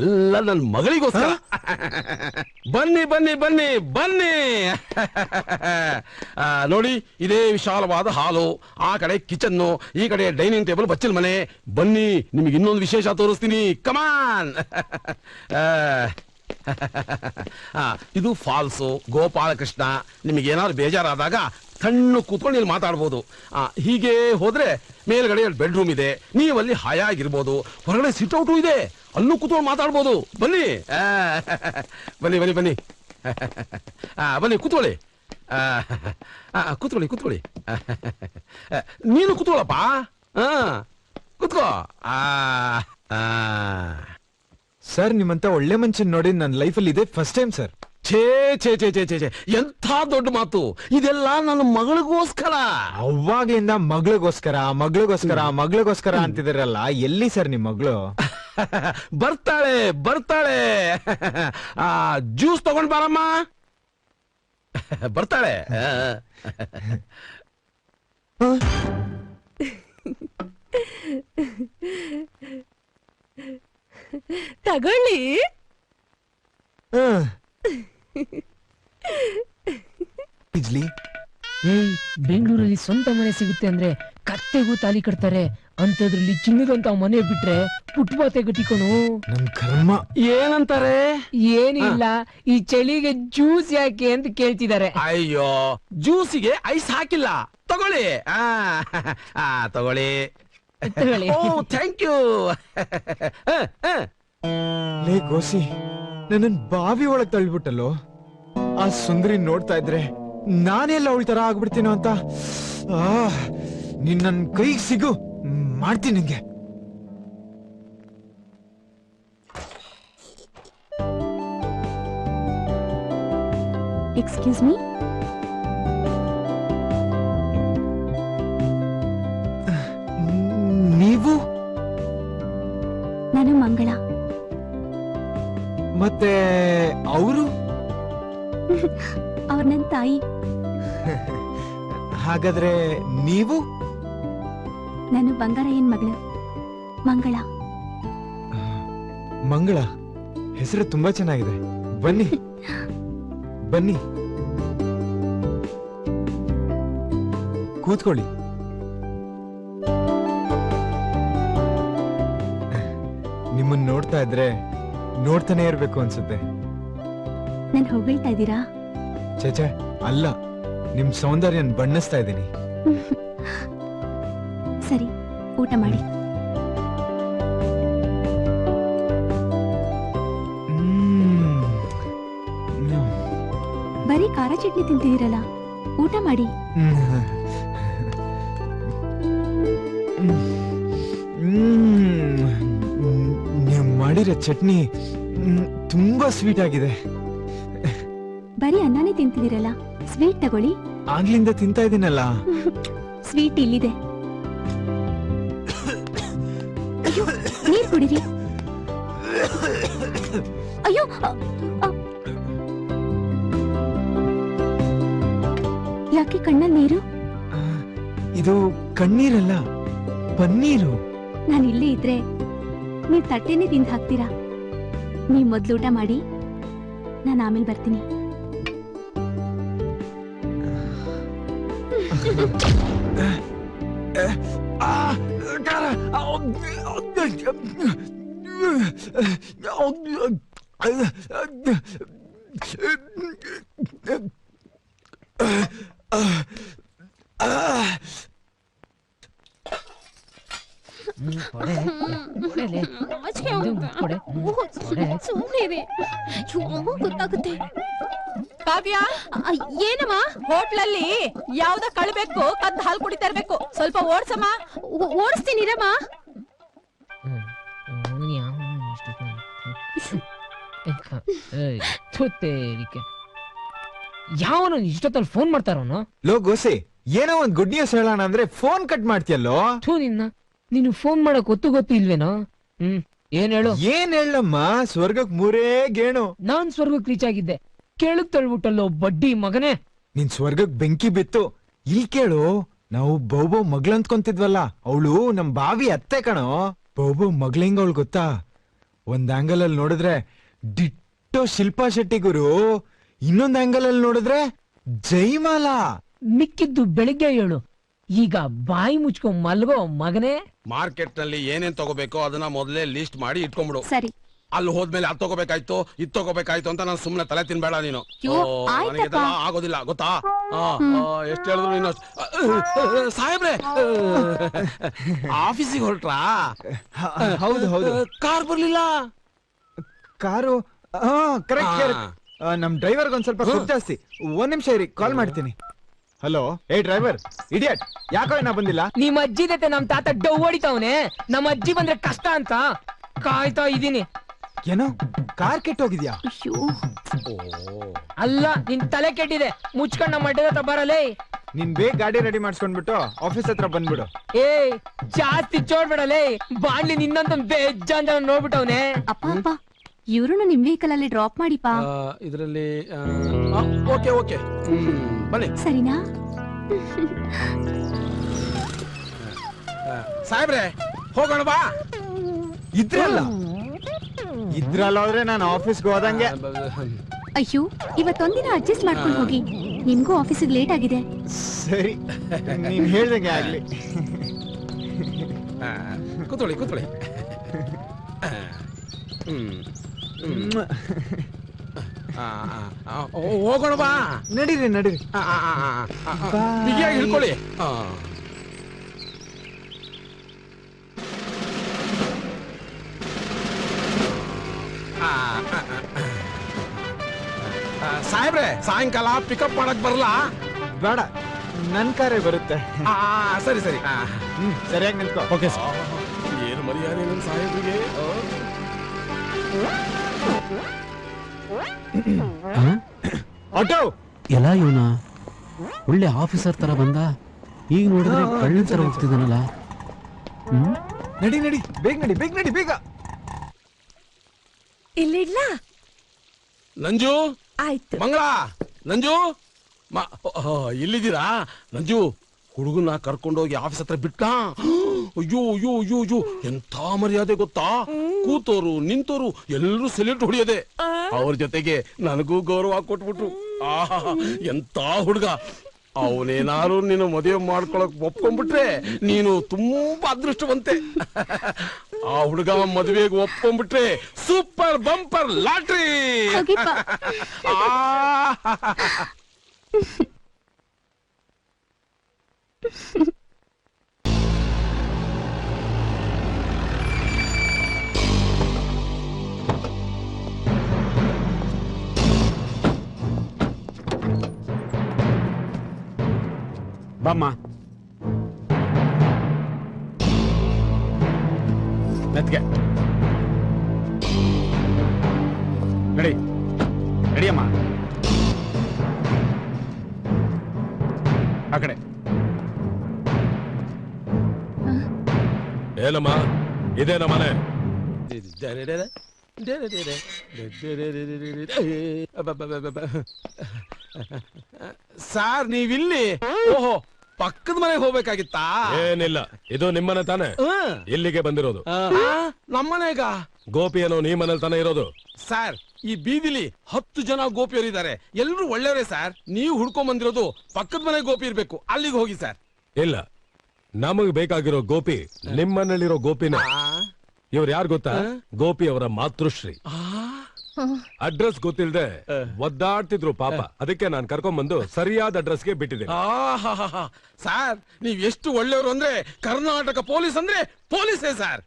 ಎಲ್ಲ ನನ್ನ ಮಗಳಿಗೋಸ್ಕರ. ಬನ್ನಿ ಬನ್ನಿ ಬನ್ನಿ ಬನ್ನಿ. ನೋಡಿ, ಇದೇ ವಿಶಾಲವಾದ ಹಾಲು, ಆ ಕಡೆ ಕಿಚನ್ನು, ಈ ಕಡೆ ಡೈನಿಂಗ್ ಟೇಬಲ್, ಬಚ್ಚಲ್ ಮನೆ. ಬನ್ನಿ, ನಿಮಗೆ ಇನ್ನೊಂದು ವಿಶೇಷ ತೋರಿಸ್ತೀನಿ. ಕಮಾನ್. ಇದು ಫಾಲ್ಸು ಗೋಪಾಲಕೃಷ್ಣ. ನಿಮಗೇನಾದ್ರು ಬೇಜಾರಾದಾಗ ಸಣ್ಣ ಕೂತ್ಕೊಂಡು ಇಲ್ಲಿ ಮಾತಾಡ್ಬೋದು. ಹೀಗೆ ಹೋದ್ರೆ ಮೇಲ್ಗಡೆ ಬೆಡ್ರೂಮ್ ಇದೆ, ನೀವಲ್ಲಿ ಹಾಯಾಗಿರ್ಬೋದು. ಹೊರಗಡೆ ಸಿಟ್ಔಟು ಇದೆ, ಅಲ್ಲೂ ಕೂತ್ಕೊಂಡು ಮಾತಾಡ್ಬೋದು. ಬನ್ನಿ ಬನ್ನಿ ಬನ್ನಿ ಬನ್ನಿ ಬನ್ನಿ, ಕೂತ್ಕೊಳ್ಳಿ ಕೂತ್ಕೊಳ್ಳಿ ಕೂತ್ಕೊಳ್ಳಿ. ನೀನು ಕೂತ್ಕೊಳ್ಳಪ್ಪ. ಕೂತ್ಕೋ. ಸರ್, ನಿಮ್ಮಂತ ಒಳ್ಳೆ ಮನುಷ್ಯನ್ ನೋಡಿ ನನ್ನ ಲೈಫಲ್ಲಿ ಇದೆ ಫಸ್ಟ್ ಟೈಮ್ ಸರ್. ಛೇ ಛೇ ಛೇ ಛೇ ಛೇ ಛೇ, ಎಂಥ ದೊಡ್ಡ ಮಾತು ಇದೆಲ್ಲ. ನನ್ನ ಮಗಳಿಗೋಸ್ಕರ. ಅವಾಗ್ಲಿಂದ ಮಗಳಿಗೋಸ್ಕರ ಮಗಳಿಗೋಸ್ಕರ ಮಗಳಿಗೋಸ್ಕರ ಅಂತಿದಾರಲ್ಲ, ಎಲ್ಲಿ ಸರ್ ನಿಮ್ ಮಗಳು? ಬರ್ತಾಳೆ ಬರ್ತಾಳೆ ಜ್ಯೂಸ್ ತಗೊಂಡ್ ಬಾರಮ್ಮ ಬರ್ತಾಳೆ ತಗೊಳ್ಳಿ. ಇಜ್ಲಿ ಬೆಂಗಳೂರಲ್ಲಿ ಸ್ವಂತ ಮನೆ ಸಿಗುತ್ತೆ ಅಂದ್ರೆ ಕತ್ತೆಗೂ ತಾಲಿ ಕಟ್ತಾರೆ, ಅಂತದ್ರಲ್ಲಿ ಚಿನ್ನದಂತ ಮನೆ ಬಿಟ್ರೆ ಪುಟ್ಬಾತೆ ಗಟ್ಟಿಕೊನು. ನನ್ ಕರ್ಮ. ಏನಂತಾರೆ? ಏನಿಲ್ಲ, ಈ ಚಳಿಗೆ ಜ್ಯೂಸ್ ಯಾಕೆ ಅಂತ ಕೇಳ್ತಿದ್ದಾರೆ. ಅಯ್ಯೋ, ಜ್ಯೂಸಿಗೆ ಐಸ್ ಹಾಕಿಲ್ಲ. ತಗೊಳ್ಳಿ ತಗೊಳ್ಳಿ. ಓ ಥ್ಯಾಂಕ್ ಯು. ಲೇ ಗೋಸಿ, ನನ್ನ ಬಾವಿ ಒಳಗ್ ತಳ್ಬಿಟ್ಟಲ್ಲೋ. ಆ ಸುಂದರಿ ನೋಡ್ತಾ ಇದ್ರೆ ನಾನೆಲ್ಲ ಅವಳ ತರ ಆಗ್ಬಿಡ್ತೀನೋ ಅಂತ. ನೀನ್ ನನ್ ಕೈಗೆ ಸಿಗು, ಮಾಡ್ತೀನಿ ನಿಂಗೆ. Excuse me. ನೀವು? ನಾನು ಮಂಗಳ. ಮತ್ತೆ ಅವರು? ಅವ್ರ ನನ್ನ ತಾಯಿ. ಹಾಗಾದ್ರೆ ನೀವು? ನಾನು ಬಂಗಾರಯ್ಯನ್ ಮಗಳು ಮಂಗಳ. ಮಂಗಳ ಹೆಸರು ತುಂಬಾ ಚೆನ್ನಾಗಿದೆ. ಬನ್ನಿ ಬನ್ನಿ, ಕೂತ್ಕೊಳ್ಳಿ. ನಿಮ್ಮನ್ನ ನೋಡ್ತಾ ಇದ್ರೆ ನೋಡ್ತಾನೆ ಇರ್ಬೇಕು ಅನ್ಸುತ್ತೆ. ನನ್ ಹೊಗಳ್ತಾ ಇದ್ದೀರಾ? ಚೇಚೆ ಅಲ್ಲ, ನಿಮ್ ಸೌಂದರ್ಯನ್ ಬಣ್ಣಿಸ್ತಾ ಇದ್ದೀನಿ. ಸರಿ, ಊಟ ಮಾಡಿ. ಬರೀ ಖಾರ ಚಟ್ನಿ ತಿಂತಿದ್ದೀರಲ್ಲ, ಊಟ ಮಾಡಿ. ನೀವು ಮಾಡಿರೋ ಚಟ್ನಿ ತುಂಬಾ ಸ್ವೀಟ್ ಆಗಿದೆ. ಬರೀ ಅನ್ನನೇ ತಿಂತಿದ್ದೀರಲ್ಲ, ಸ್ವೀಟ್ ತಗೊಳ್ಳಿ. ಆಗ್ಲಿಂದ ತಿಂತಾ ಇದ್ದೀನಲ್ಲ. ಸ್ವೀಟ್ ಇಲ್ಲಿದೆ. ಅಯ್ಯೋ, ನೀರ್ ಕುಡಿರಿ. ಅಯ್ಯೋ, ಯಾಕೆ ಕಣ್ಣಲ್ಲಿ ನೀರು? ಇದು ಕಣ್ಣೀರಲ್ಲ, ಪನ್ನೀರು. ನಾನು ಇಲ್ಲೇ ಇದ್ರೆ ನೀವ್ ತಟ್ಟೆನೆ ತಿಂದು ಹಾಕ್ತೀರಾ. ನೀವ್ ಮೊದ್ಲು ಊಟ ಮಾಡಿ, ನಾನು ಆಮೇಲೆ ಬರ್ತೀನಿ. ಗೊತ್ತಾಗುತ್ತೆ. ಕಾವ್ಯ, ಏನಮ್ಮ? ಹೋಟ್ಲಲ್ಲಿ ಯಾವ್ದ ಕಳ್ಬೇಕು, ಕದ್ದು ಹಾಲು ಕುಡಿತಾ ಇರ್ಬೇಕು. ಸ್ವಲ್ಪ ಓಡ್ಸಮ್ಮ. ಓಡಿಸ್ತೀನಿರಮ್ಮ. ಯಾವನು ಇಷ್ಟೊತ್ತಲ್ಲಿ ಫೋನ್ ಮಾಡ್ತಾರೋನು? ಲೋ ಗೋಸೆ, ಏನೋ ಒಂದ್ ಗುಡ್ ನ್ಯೂಸ್ ಹೇಳೋಣ ಅಂದ್ರೆ ಫೋನ್ ಕಟ್ ಮಾಡ್ತೀಯಲ್ಲೋ. ನೀನು ಫೋನ್ ಮಾಡಕ್ ಗೊತ್ತು ಇಲ್ವೇನೋ? ಏನ್ ಹೇಳು? ಏನ್ ಹೇಳಮ್ಮ, ಸ್ವರ್ಗಕ್ ಮೂರೇ ಗೇಣು. ನಾನ್ ಸ್ವರ್ಗಕ್ ರೀಚ್ ಆಗಿದ್ದೆ, ಕೆಳಗ್ ತಳ್ಬಿಟ್ಟಲ್ಲೋ ಬಡ್ಡಿ ಮಗನೇ. ನಿನ್ ಸ್ವರ್ಗಕ್ ಬೆಂಕಿ ಬಿತ್ತು. ಇಲ್ ಕೇಳು, ನಾವು ಬೌಬೋ ಮಗ್ಳಂತ್ಕೊಂತಿದ್ವಲ್ಲ, ಅವಳು ನಮ್ ಬಾವಿ ಅತ್ತೆ ಕಣೋ. ಬೌಬೋ ಮಗ್ಳಿಂಗ ಅವಳು ಗೊತ್ತಾ? ಒಂದ್ ಆಂಗಲ್ ಅಲ್ಲಿ ನೋಡಿದ್ರೆ ಡಿಟ್ಟೋ ಶಿಲ್ಪಾ ಶೆಟ್ಟಿ ಗುರು, ಇನ್ನೊಂದ್ ಆಂಗಲ್ ಅಲ್ಲಿ ನೋಡಿದ್ರೆ ಜೈಮಾಲಾ. ಮಿಕ್ಕಿದ್ದು ಬೆಳಿಗ್ಗೆ ಹೇಳು, ಈಗ ಬಾಯಿ ಮುಚ್ಕೊಂಡ್ ಮಲ್ಗೋ ಮಗನೇ. ಮಾರ್ಕೆಟ್ ನಲ್ಲಿ ಏನೇನ್ ತಗೋಬೇಕೋ ಅದನ್ನ ಮೊದಲೇ ಲಿಸ್ಟ್ ಮಾಡಿ ಇಟ್ಕೊಂಡ್ಬಿಡು. ಸರಿ. ಅಲ್ಲಿ ಹೋದ್ಮೇಲೆ ಅದ್ ತಗೋಬೇಕಾಯ್ತು, ಇದ್ ತಗೋಬೇಕಾಯ್ತು ಅಂತ ನಾನು ಸುಮ್ನೆ ತಲೆ ತಿನ್ಬೇಡ ನೀನು. ನನಗೆ ಆಗೋದಿಲ್ಲ ಗೊತ್ತಾ? ಎಷ್ಟು ಹೇಳಿದ್ರು ನೀನು. ಸಾಹೇಬ್ರೆ, ಆಫೀಸಿಗೆ ಹೊರಟ್ರಾ? ಹೌದು ಹೌದು. ಕಾರ್ ಬರ್ಲಿಲ್ಲ. Car correct. ನಮ್ ಡ್ರೈವರ್ಗೆ ಒಂದ್ ಸ್ವಲ್ಪ ಖುಷಿ ಜಾಸ್ತಿ. ಒಂದ್ ನಿಮಿಷ ಇರಿ, ಕಾಲ್ ಮಾಡ್ತೀನಿ. ಹಲೋ, ಏ ಡ್ರೈವರ್ ಇಡಿಯಟ್, ಯಾಕೋ ನಾ ಬಂದಿಲ್ಲ? ನಿಮ್ ಅಜ್ಜಿ ಜೊತೆ ನಮ್ ತಾತ ಡವ್ ಹೊಡಿತಾವನೆ. ನಮ್ಮ ಅಜ್ಜಿ ಬಂದ್ರೆ ಕಷ್ಟ ಅಂತ ಕಾಯ್ತಾ ಇದೀನಿ. ಏನೋ ಕಾರ್ ಕೆಟ್ಟೋಗಿದ್ಯಾ? ಅಲ್ಲ, ನಿನ್ ತಲೆ ಕೆಟ್ಟಿದೆ. ಮುಚ್ಕೊಂಡ್ ನಮ್ಮ ಅಡ್ಡದ ಬರಲೇ. ನೀನ್ ಬೇಗ ಗಾಡಿ ರೆಡಿ ಮಾಡಿಸ್ಕೊಂಡ್ಬಿಟ್ಟು ಆಫೀಸ್ ಹತ್ರ ಬಂದ್ಬಿಡು. ಏ ಜಾಸ್ತಿ ಚೋಡ್ಬೇಡಲೇ, ಬಾಂಡ್ಲಿ ನಿನ್ನಂತ ಬೇಜಾನ್ ಜನ ನೋಡ್ಬಿಟ್ಟವ್ನೆ. ಅಪ್ಪ ಅಪ್ಪ ಇವ್ರನ್ನು ನಿಮ್ ವೆಹಿಕಲ್ ಅಲ್ಲಿ ಡ್ರಾಪ್ ಮಾಡಿಪಾ. ಇದರಲ್ಲಿ ಓಕೆ ಓಕೆ ಬನ್ನಿ. ಸರಿನಾ ಸಾಹೇಬ್ರೆ ಹೋಗೋಣ ಬಾ. ಇದ್ರಲ್ಲ ಹೋದ್ರೆ ನಾನು ಆಫೀಸ್ಗೆ ಹೋದಂಗೆ. ಅಯ್ಯೋ ಇವತ್ತೊಂದಿನ ಅಡ್ಜಸ್ಟ್ ಮಾಡ್ಕೊಂಡು ಹೋಗಿ, ನಿಮ್ಗೂ ಆಫೀಸಿಗೆ ಲೇಟ್ ಆಗಿದೆ. ಸರಿ ನೀನ್ ಹೇಳ್ದಂಗೆ ಆಗ್ಲಿ. ಕೂತ್ಕೊಳ್ಳಿ ಕೂತ್ಕೊಳ್ಳಿ. ಹೋಗೋಣ ಬಾ. ನಡೀರಿ ನಡೀರಿ. ಬಿಗಿಯಾಗಿ ಹಿಡ್ಕೊಳ್ಳಿ. ಸಾಹೇಬ್ರೆ ಸಾಯಂಕಾಲ ಪಿಕಪ್ ಮಾಡಕ್ ಬರಲಾ? ಬೇಡ, ನನ್ ಕಾರೇ ಬರುತ್ತೆ. ಸರಿ ಸರಿ ಸರಿಯಾಗಿ ನಿಂತ್ಕೋ. Okay sir. ಏನು ಮರ್ಯಾದೆ ನನ್ನ ಸಾಹೇಬ್ರಿಗೆ. ಆಟೋ ಎಲ್ಲ ಇವನ ಒಳ್ಳೆ ಆಫೀಸರ್ ತರ ಬಂದ, ಈಗ ನೋಡಿದ್ರೆ ಕಳ್ಳ ತರ ಹೋಗ್ತಿದ್ದಾನಲ್ಲ. ನಡಿ ನಡಿ ಬೇಗ ನಡಿ ಬೇಗ ನಡಿ ಬೇಗ. ಇಲ್ಲಿಡ್ಲಾ? ನಂಜು ಆಯ್ತು. ಮಂಗಳ ನಂಜು ಇಲ್ಲಿದ್ದೀರಾ? ನಂಜು ಹುಡುಗನ ಕರ್ಕೊಂಡೋಗಿ ಆಫೀಸ್ ಹತ್ರ ಬಿಟ್ಟ. ಅಯ್ಯೋ ಅಯ್ಯೋ ಅಯ್ಯೋ ಅಯ್ಯೋ ಎಂಥ ಮರ್ಯಾದೆ ಗೊತ್ತಾ? ಕೂತೋರು ನಿಂತೋರು ಎಲ್ಲರೂ ಸೆಲ್ಯೂಟ್ ಹೊಡಿಯೋದೆ. ಅವ್ರ ಜೊತೆಗೆ ನನಗೂ ಗೌರವ ಕೊಟ್ಬಿಟ್ರು. ಆಹಾ ಎಂತ ಹುಡುಗ. ಅವನೇನಾರು ನೀನು ಮದುವೆ ಮಾಡ್ಕೊಳಕ್ ಒಪ್ಕೊಂಡ್ಬಿಟ್ರೆ ನೀನು ತುಂಬಾ ಅದೃಷ್ಟವಂತೆ. ಆ ಹುಡುಗ ಮದುವೆಗೆ ಒಪ್ಕೊಂಡ್ಬಿಟ್ರೆ ಸೂಪರ್ ಬಂಪರ್ ಲಾಟ್ರಿ. ಬಾಮ್ಮ ಮೆತ್ಗೆ ನಡಿ ನಡಿಯಮ್ಮ ಆ ಕಡೆ. ಏನಮ್ಮ ಇದೇನ ಮನೆ? ಸಾರ್ ನೀವಿಲ್ಲಿ? ಓಹೋ ಪಕ್ಕದ ಮನೆಗೆ ಹೋಗ್ಬೇಕಾಗಿತ್ತಾ? ಏನಿಲ್ಲ, ಇದು ನಿಮ್ಮನೆ ತಾನೆ? ಇಲ್ಲಿಗೆ ಬಂದಿರೋದು. ನಮ್ಮನೆಗ? ಗೋಪಿ ಅನ್ನೋ ನೀ ಮನೇಲಿ ತಾನೆ ಇರೋದು? ಸರ್ ಈ ಬೀದಿಲಿ 10 ಜನ ಗೋಪಿಯರಿದ್ದಾರೆ, ಎಲ್ರು ಒಳ್ಳೆಯವರೇ ಸರ್. ನೀವು ಹುಡ್ಕೊಂಡ್ ಬಂದಿರೋದು ಪಕ್ಕದ ಮನೆ ಗೋಪಿ ಇರ್ಬೇಕು, ಅಲ್ಲಿಗೆ ಹೋಗಿ ಸರ್. ಇಲ್ಲ, ನಮಗ್ ಬೇಕಾಗಿರೋ ಗೋಪಿ ನಿಮ್ಮನೇಲಿರೋ ಗೋಪಿನ. ಇವ್ರು ಯಾರು ಗೊತ್ತಾ? ಗೋಪಿ ಅವರ ಮಾತೃಶ್ರೀ. ಅಡ್ರೆಸ್ ಗೊತ್ತಿಲ್ದೆ ಒದ್ದಾಡ್ತಿದ್ರು ಪಾಪ. ಅದಕ್ಕೆ ನಾನು ಕರ್ಕೊಂಡ್ ಬಂದು ಸರಿಯಾದ ಅಡ್ರೆಸ್ಗೆ ಬಿಟ್ಟಿದ್ದೀನಿ. ಸರ್ ನೀವ್ ಎಷ್ಟು ಒಳ್ಳೆಯವರು ಅಂದ್ರೆ ಕರ್ನಾಟಕ ಪೊಲೀಸ್ ಅಂದ್ರೆ ಪೊಲೀಸೇ ಸರ್.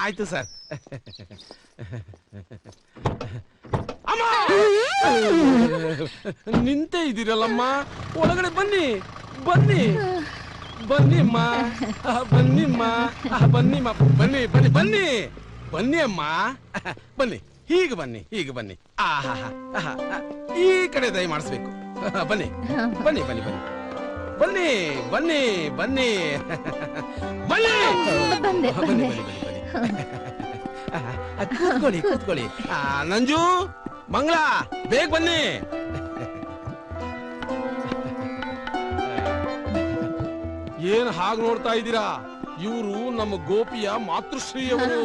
ಆಯ್ತು ಸರ್. ಅಮ್ಮ ನಿಂತೇ ಇದ್ದೀರಲ್ಲಮ್ಮ, ಒಳಗಡೆ ಬನ್ನಿ ಬನ್ನಿ ಬನ್ನಿಮ್ಮ ಬನ್ನಿಮ್ಮ ಬನ್ನಿಮ್ಮ ಬನ್ನಿ ಬನ್ನಿ ಬನ್ನಿ ಬನ್ನಿ ಅಮ್ಮ ಬನ್ನಿ. ಹೀಗೆ ಬನ್ನಿ ಹೀಗೆ ಬನ್ನಿ. ಈ ಕಡೆ ದಯ ಮಾಡಿಸ್ಬೇಕು. ಬನ್ನಿ ಬನ್ನಿ ಬನ್ನಿ ಬನ್ನಿ ಬನ್ನಿ ಬನ್ನಿ ಬನ್ನಿ ಬನ್ನಿ ಬನ್ನಿ ಬನ್ನಿ ಬನ್ನಿ. ಕೂತ್ಕೊಳ್ಳಿ ಕೂತ್ಕೊಳ್ಳಿ. ನಂಜು ಮಂಗಳ ಬೇಗ ಬನ್ನಿ. ಏನ್ ಹಾಗೆ ನೋಡ್ತಾ ಇದ್ದೀರಾ? ಇವರು ನಮ್ಮ ಗೋಪಿಯ ಮಾತೃಶ್ರೀಯವರು.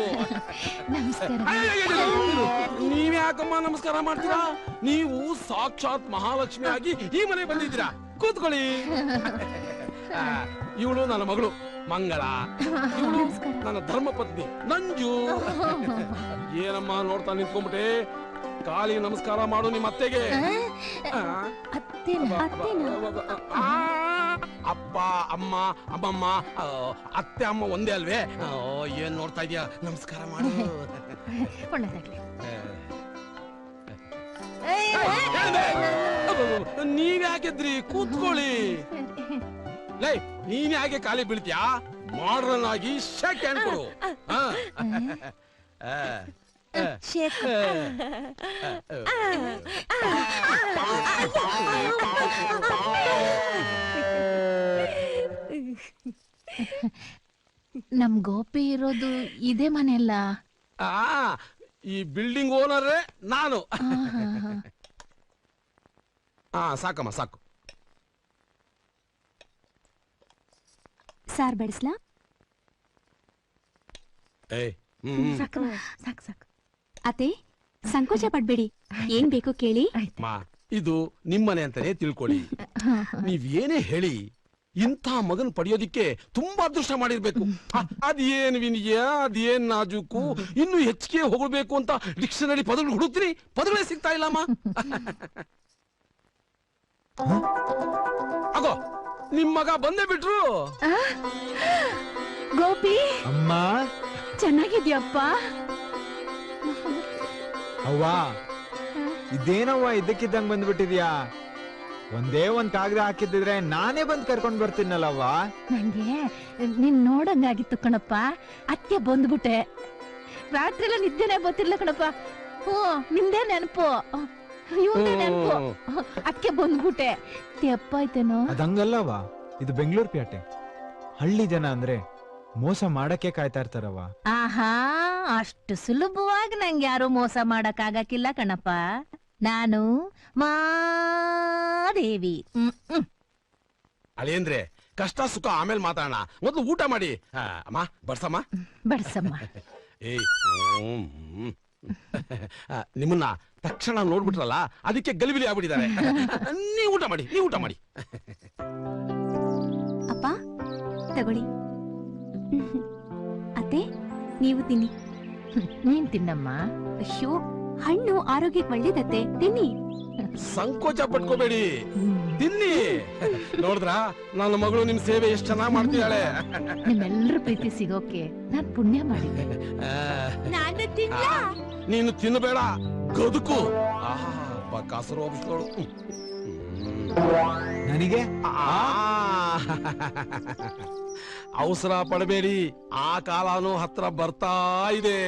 ನೀವ್ಯಾಕಮ್ಮ ನಮಸ್ಕಾರ ಮಾಡ್ತೀರಾ? ನೀವು ಸಾಕ್ಷಾತ್ ಮಹಾಲಕ್ಷ್ಮಿ ಆಗಿ ಈ ಮನೆ ಬಂದಿದ್ದೀರಾ. ಕೂತ್ಕೊಳ್ಳಿ. ಇವಳು ನನ್ನ ಮಗಳು ಮಂಗಳ, ಇವಳು ನನ್ನ ಧರ್ಮಪತ್ನಿ ನಂಜು. ಏನಮ್ಮ ನೋಡ್ತಾ ನಿಂತ್ಕೊಂಡ್ಬಿಟ್ಟೆ? ಕಾಲಿ ನಮಸ್ಕಾರ ಮಾಡು ನಿಮ್ಮ ಅತ್ತೆಗೆ. ಅಪ್ಪ ಅಮ್ಮ ಅಮ್ಮಮ್ಮ ಅತ್ತೆ ಅಮ್ಮ ಒಂದೇ ಅಲ್ವೇ? ಏನ್ ನೋಡ್ತಾ ಇದೀಯಾ? ನಮಸ್ಕಾರ ಮಾಡು. ನೀವ್ಯಾಕಿದ್ರಿ? ಕೂತ್ಕೊಳ್ಳಿ. ಲೈ ನೀನ್ ಯಾಕೆ ಖಾಲಿ ಬೀಳ್ತೀಯಾ? ಮಾಡ್ರನ್ ಆಗಿ ಶೇಕ್ ಹ್ಯಾಂಡ್ ಕೊಡು. ನಮ್ ಗೋಪಿ ಇರೋದು ಇದೇ ಮನೆಯಲ್ಲ. ಈ ಬಿಲ್ಡಿಂಗ್ ಓನರೇ ನಾನು. ಸಾಕಮ್ಮ ಸಾಕು. ಸಾರ್ ಬಡಿಸ್ಲಾ? ಸಾಕು ಸಾಕು. ಅತ್ತೆ ಸಂಕೋಚ ಪಡ್ಬೇಡಿ, ಏನ್ ಬೇಕು ಕೇಳಿ. ಇದು ನಿಮ್ಮನೆ ಅಂತಾನೆ ತಿಳ್ಕೊಳ್ಳಿ. ನೀವೇನೇ ಹೇಳಿ ಇಂಥ ಮಗನ್ ಪಡೆಯೋದಿಕ್ಕೆ ತುಂಬಾ ಅದೃಷ್ಟ ಮಾಡಿರ್ಬೇಕು. ಅದೇನ್ ವಿನಯ, ಅದೇನ್ ನಾಜೂಕು, ಇನ್ನು ಹೆಚ್ಚಿಗೆ ಹೋಗಬೇಕು ಅಂತ ಡಿಕ್ಷನರಿ ಪದಗಳು ಹುಡುಕ್ತೀನಿ, ಪದಗಳೇ ಸಿಗ್ತಾ ಇಲ್ಲಮ್ಮ. ಆಗೋ ನಿಮ್ ಮಗ ಬಂದೇ ಬಿಟ್ರು. ಗೋಪಿ ಅಮ್ಮ ಚೆನ್ನಾಗಿದ್ಯಪ್ಪ. ಅವ್ವ ಇದೇನವ್ವ ಇದ್ದಕ್ಕಿದ್ದಂಗ್ ಬಂದ್ಬಿಟ್ಟಿದ್ಯಾ? ಒಂದೇ ಒಂದ್ ಕಾಗದ ಹಾಕಿದ್ರೆ ನಾನೇ ಬಂದ್ ಕರ್ಕೊಂಡ್ ಬರ್ತೀನಲ್ಲವ್ವ. ನಂಗೆ ನಿನ್ ನೋಡಂಗಾಗಿತ್ತು ಕಣಪ್ಪ, ಅತ್ತೆ ಬಂದ್ಬಿಟ್ಟೆ. ರಾತ್ರಿ ಎಲ್ಲ ನಿದ್ದೆನೆ ಗೊತ್ತಿರ್ಲ ಕಣಪ್ಪ. ನಿಂದೇ ನೆನಪು, ಇವಂದೇ ನೆನಪು, ಅದಕ್ಕೆ ಬಂದ್ಬಿಟ್ಟೆ. ತೆಪ್ಪಾಯ್ತೇನೋ? ಅದಂಗಲ್ಲವ್ವ, ಇದು ಬೆಂಗಳೂರು ಪೇಟೆ. ಹಳ್ಳಿ ಜನ ಅಂದ್ರೆ ಮೋಸ ಮಾಡಕ್ಕೆ ಕಾಯ್ತಾ ಇರ್ತಾರವ್ವ. ಆಹಾ, ಅಷ್ಟು ಸುಲಭವಾಗಿ ನಂಗೆ ಯಾರು ಮೋಸ ಮಾಡಕ್ ಆಗಕ್ಕಿಲ್ಲ ಕಣಪ್ಪ. ನಾನು ಮಾದೇವಿ. ಅಳೇಂದ್ರೆ ಕಷ್ಟ ಸುಖ ಆಮೇಲೆ ಮಾತಾಡೋಣ, ಮೊದಲು ಊಟ ಮಾಡಿ. ಅಮ್ಮ ಬಡ್ಸಮ್ಮ. ಬಡ್ಸಮ್ಮ. ನಿಮ್ಮನ್ನ ತಕ್ಷಣ ನೋಡ್ಬಿಟ್ರಲ್ಲ, ಅದಕ್ಕೆ ಗಲಿಬಿಲಿ ಆಗ್ಬಿಟ್ಟಿದ್ದಾರೆ. ನೀವು ಊಟ ಮಾಡಿ, ನೀವು ಊಟ ಮಾಡಿ. ಅಪ್ಪ ತಗೊಳ್ಳಿ. ಅತ್ತೆ ನೀವು ತಿನ್ನಿ. ನೀನ್ ತಿನ್ನಮ್ಮ. ಅಯ್ಯೋ, ಹಣ್ಣು ಆರೋಗ್ಯಕ್ಕೆ ಒಳ್ಳೇದತ್ತೆ, ತಿನ್ನಿ. ಸಂಕೋಚ ಪಟ್ಕೋಬೇಡಿ, ತಿನ್ನಿ. ನೋಡಿದ್ರ ನನ್ನ ಮಗಳು ನಿಮ್ ಸೇವೆ ಎಷ್ಟು ಚೆನ್ನಾಗಿ ಮಾಡ್ತಿದ್ದಾಳೆ. ನಿಮ್ಮೆಲ್ಲರ ಪ್ರೀತಿ ಸಿಗೋಕೆ ನಾನ್ ಪುಣ್ಯ ಮಾಡಿದ್ದೆ. ನಾನು ತಿನ್ನ. ನೀನು ತಿನ್ನಬೇಡ, ಗದುಕು. ಕಾಸರು ಆಫೀಸ್ಗಳು ನನಗೆ ಅವಸರ ಪಡಬೇಡಿ, ಆ ಕಾಲನೂ ಹತ್ರ ಬರ್ತಾ ಇದೆ.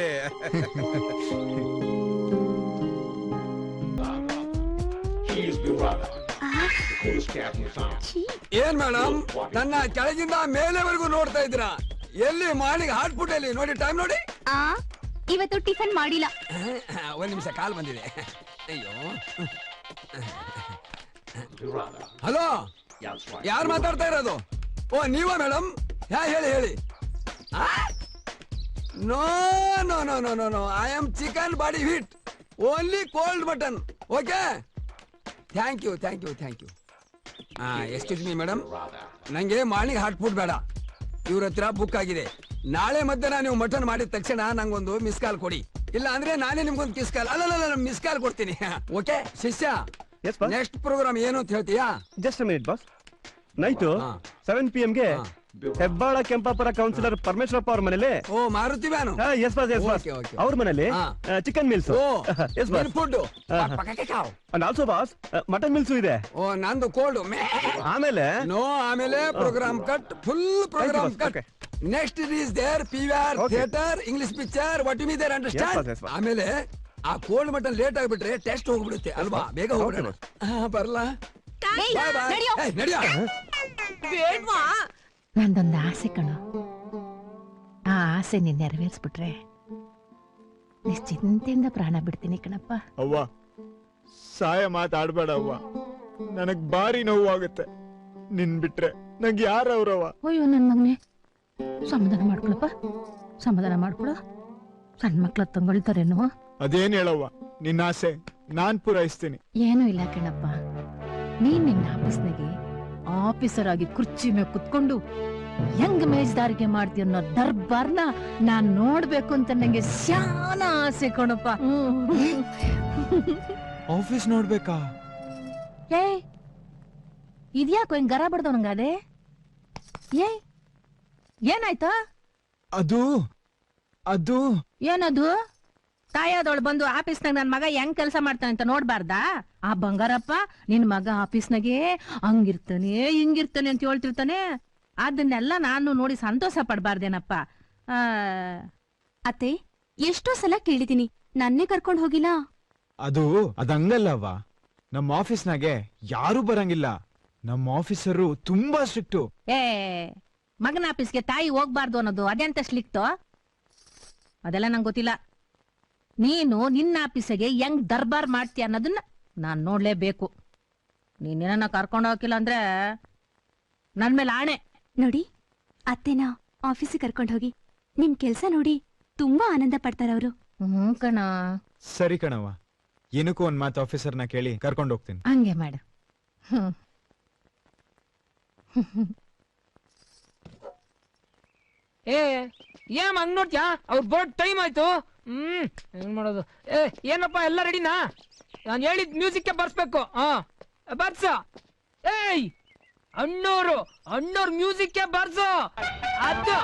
ಏನ್ ಮೇಡಮ್, ನನ್ನ ಕೆಳಗಿಂದ ಮೇಲೆವರೆಗೂ ನೋಡ್ತಾ ಇದ್ದೀರಾ? ಎಲ್ಲಿ ಮಾರ್ನಿಂಗ್ ಹಾಟ್ಬಿಟ್ಟು ಎಲ್ಲಿ ನೋಡಿ, ಟೈಮ್ ನೋಡಿ. ಇವತ್ತು ಟಿಫನ್ ಮಾಡಿಲ್ಲ. ಒಂದ್ ನಿಮಿಷ, ಕಾಲ್ ಬಂದಿದೆ. ಅಯ್ಯೋ, ಹಲೋ, ಯಾರು ಮಾತಾಡ್ತಾ ಇರೋದು? ಓ ನೀವಾ ಮೇಡಮ್? ಹೇಳಿ ಹೇಳಿ. No no no no no no, I am chicken body hit, only cold mutton. Okay, thank you thank you thank you. Excuse me madam, ನಂಗೆ ಮಾರ್ನಿಂಗ್ ಹಾಟ್ ಫುಡ್ ಬೇಡ. ಇವ್ರ ಹತ್ರ ಬುಕ್ ಆಗಿದೆ. ನಾಳೆ ಮಧ್ಯಾಹ್ನ ನೀವು ಮಟನ್ ಮಾಡಿದ ತಕ್ಷಣ ನಂಗೊಂದು ಮಿಸ್ ಕಾಲ್ ಕೊಡಿ, ಇಲ್ಲ ಅಂದ್ರೆ ನಾನೇ ನಿಮ್ಗೊಂದು ಕಿಸ್ ಕಾಲ್, ಅಲ್ಲ ಮಿಸ್ ಕಾಲ್ ಕೊಡ್ತೀನಿ. ಓಕೆ ಶಿಷ್ಯ, ನೆಕ್ಸ್ಟ್ ಪ್ರೋಗ್ರಾಮ್ ಏನು ಅಂತ ಹೇಳ್ತೀಯಾ? Just minute boss. Night 7 PM ಗೆ ಹೆಬ್ಬಾಳ ಕೆಂಪಾಪುರ ಕೌನ್ಸಿಲರ್ ಪರಮೇಶ್ವರಪ್ಪ ಅವ್ರ ಮನೇಲಿ. ಓ Maruti van? Yes boss, yes boss. ಅವ್ರ ಮನೇಲಿ chicken meals, yes boss, food and also boss mutton meals ಇದೆ. ಓ ನಂದು ಕೋಲ್ಡ್. ಆಮೇಲೆ ನೋ, ಆಮೇಲೆ program cut, full program cut. Next is there PVR theatre, English picture, what you me there understand. ಆಮೇಲೆ ಆ cold mutton late ಆಗ್ಬಿಟ್ರೆ taste ಹೋಗ್ಬಿಡುತ್ತೆ ಅಲ್ವಾ? ಬೇಗ ಹೋಗ್ಬಿಡೋಣ. ಬರ್ಲಾ? ನಂದೊಂದು ಆಸೆ ಕಣೋ, ಆ ಆಸೆ ನೀನ್ ನೆರವೇರಿಸ್ಬಿಟ್ರೆ ನಿಶ್ಚಿಂತೆಯಿಂದ ಪ್ರಾಣ ಬಿಡ್ತೀನಿ ಕಣಪ್ಪ. ಅವ್ವ ಸಾಯ ಮಾತಾಡ್ಬೇಡ ಅವ್ವ, ನನಗ್ ಬಾರಿ ನೋವಾಗುತ್ತೆ. ನಿನ್ ಬಿಟ್ರೆ ನಂಗೆ ಯಾರವ್ರವ್ವ? ಅಯ್ಯೋ ನನ್ ಮಗನೇ, ಸಮಾಧಾನ ಮಾಡ್ಕೊಳಪ್ಪ, ಸಮಾಧಾನ ಮಾಡ್ಕೊಳ. ಸಣ್ಣ ಮಕ್ಳ ತಂಗೊಳ್ತಾರೇನು? ಅದೇನ್ ಹೇಳವ್ವ, ನಿನ್ನ ಆಸೆ ನಾನ್ ಪೂರೈಸ್ತೀನಿ. ಏನೂ ಇಲ್ಲ ಕಣಪ್ಪ, ನೀನ್ ನಿನ್ನ ಆಫೀಸ್ನಾಗೆ ಆಫೀಸರ್ ಆಗಿ ಕುರ್ಚಿ ಮೇಲೆ ಕುತ್ಕೊಂಡು ಹೆಂಗ್ ಮೇಜ್ದಾರಿಗೆ ಮಾಡ್ತೀಯ ಅನ್ನೋ ದರ್ಬಾರ್ನ ನಾನ್ ನೋಡ್ಬೇಕು ಅಂತ ನಂಗೆ ಶಾನ ಆಸೆ ಕಣಪ್ಪ. ಆಫೀಸ್ ನೋಡ್ಬೇಕಾ? ಏ ಇದ್ಯಾಕೋ ಹಿಂಗ್ ಗರ ಬಡ್ದವನಂಗಾದೆ? ಏನಾಯ್ತಾ? ಅದು ಏನದು? ತಾಯಾದವಳು ಬಂದು ಆಫೀಸ್ನಾಗ ನನ್ ಮಗ ಹೆಂಗ್ ಕೆಲಸ ಮಾಡ್ತಾನೆ ಅಂತ ನೋಡ್ಬಾರ್ದಾ? ಆ ಬಂಗಾರಪ್ಪ ನಿನ್ ಮಗ ಆಫೀಸ್ನಾಗೆ ಹಂಗಿರ್ತಾನೆ ಹಿಂಗಿರ್ತಾನೆ ಅಂತ ಹೇಳ್ತಿರ್ತಾನೆ. ಅದನ್ನೆಲ್ಲ ನಾನು ನೋಡಿ ಸಂತೋಷ ಪಡ್ಬಾರ್ದೇನಪ್ಪ? ಅತ್ತೆ ಎಷ್ಟೋ ಸಲ ಕೇಳಿದೀನಿ, ನನ್ನೇ ಕರ್ಕೊಂಡ್ ಹೋಗಿಲ್ಲ. ಅದಂಗಲ್ಲವ್ವ, ನಮ್ಮ ಆಫೀಸ್ನಾಗೆ ಯಾರು ಬರಂಗಿಲ್ಲ. ನಮ್ಮ ಆಫೀಸರು ತುಂಬಾ ಸ್ಟ್ರಿಕ್ಟು. ಏ ಮಗನ ಆಫೀಸ್ಗೆ ತಾಯಿ ಹೋಗ್ಬಾರ್ದು ಅನ್ನೋದು ಅದೆಂತ ಸ್ಲಿಕ್ಟು? ಅದೆಲ್ಲ ನಂಗೆ ಗೊತ್ತಿಲ್ಲ. ನೀನು ನಿನ್ನ ಆಫೀಸಿಗೆ ಹೆಂಗ್ ದರ್ಬಾರ್ ಮಾಡ್ತೀಯ ಅನ್ನೋದನ್ನ ನಾನ್ ನೋಡ್ಲೇಬೇಕು. ನೀನೇನ ಕರ್ಕೊಂಡು ಹೋಗಿಲ್ಲ ಅಂದ್ರೆ ನನ್ ಮೇಲೆ ಆಣೆ. ನೋಡಿ ಅತ್ತೆನ ಆಫೀಸಿಗೆ ಕರ್ಕೊಂಡು ಹೋಗಿ. ನಿಮ್ ಕೆಲ್ಸ ನೋಡಿ ತುಂಬಾ ಆನಂದ ಪಡ್ತಾರ ಅವರು. ಕಣ. ಸರಿ ಕಣವ್ವ, ಏನಕ್ಕೂ ಒಂದ್ ಮಾತು ಆಫೀಸರ್ನ ಕೇಳಿ ಕರ್ಕೊಂಡು ಹೋಗ್ತೀನಿ. ಹಂಗೆ ಮಾಡು. ಏನ್ ಹಂಗ್ ನೋಡ್ತ್ಯಾ? ಅವ್ರ ಬೋರ್ಡ್ ಟೈಮ್ ಆಯ್ತು. ಏನ್ ಮಾಡೋದು? ಏನಪ್ಪ ಎಲ್ಲ ರೆಡಿನಾ? ನಾನು ಹೇಳಿದ್ ಮ್ಯೂಸಿಕ್ ಬರ್ಸ್ಬೇಕು. ಬರ್ಸ. ಏಯ್ ಅಣ್ಣೋರ್ ಮ್ಯೂಸಿಕ್ ಬರ್ಸು. ಅದು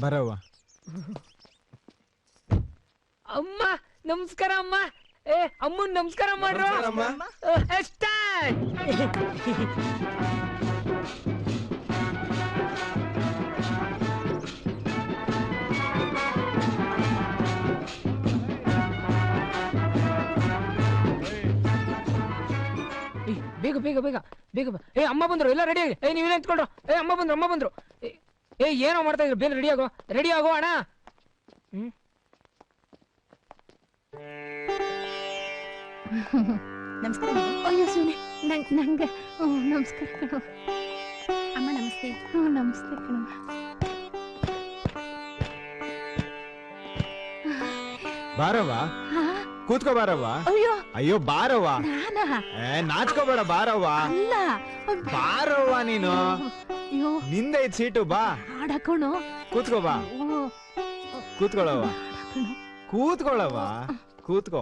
ಬರವ್ವ. ಅಮ್ಮ ನಮಸ್ಕಾರ ಅಮ್ಮ. ಅಮ್ಮನ್ ನಮಸ್ಕಾರ ಮಾಡ್ರು. ಬೇಗ ಬೇಗ ಬೇಗ ಬೇಗ. ಅಮ್ಮ ಬಂದ್ರು, ಎಲ್ಲ ರೆಡಿ ಆಗಿ. ನೀವ್ ನಿಂತ್ಕೊಂಡ್ರು. ಅಮ್ಮ ಬಂದ್ರು. ಏನೋ ಮಾಡ್ತಾ ಇದ್ರು? ಬೇಗ ರೆಡಿ ಆಗೋ ಅಣ್ಣ. ನಮಸ್ಕಾರ. ಅಯ್ಯೋ ಸುನೆ ನಂಗೆ ನಮಸ್ಕಾರ ಕಣೋ. ಅಮ್ಮ ನಮಸ್ತೆ. ನಮಸ್ತೆ ಕಣೋ. ಬಾರವ್ವ, ಕೂತ್ಕೋ ಬಾರವ್ವ. ಅಯ್ಯೋ ಬಾರವ್ವ. ನಾಚ್ಕೋಬೇಡ ಬಾರವ್ವ. ಬಾರವ್ವ ನೀನು. ನಿಂದ ಇದ್ ಸೀಟು. ಬಾ ಕೂತ್ಕೋ. ಬಾ ಕೂತ್ಕೊಳ್ಳವ್ವ. ಕೂತ್ಕೋ.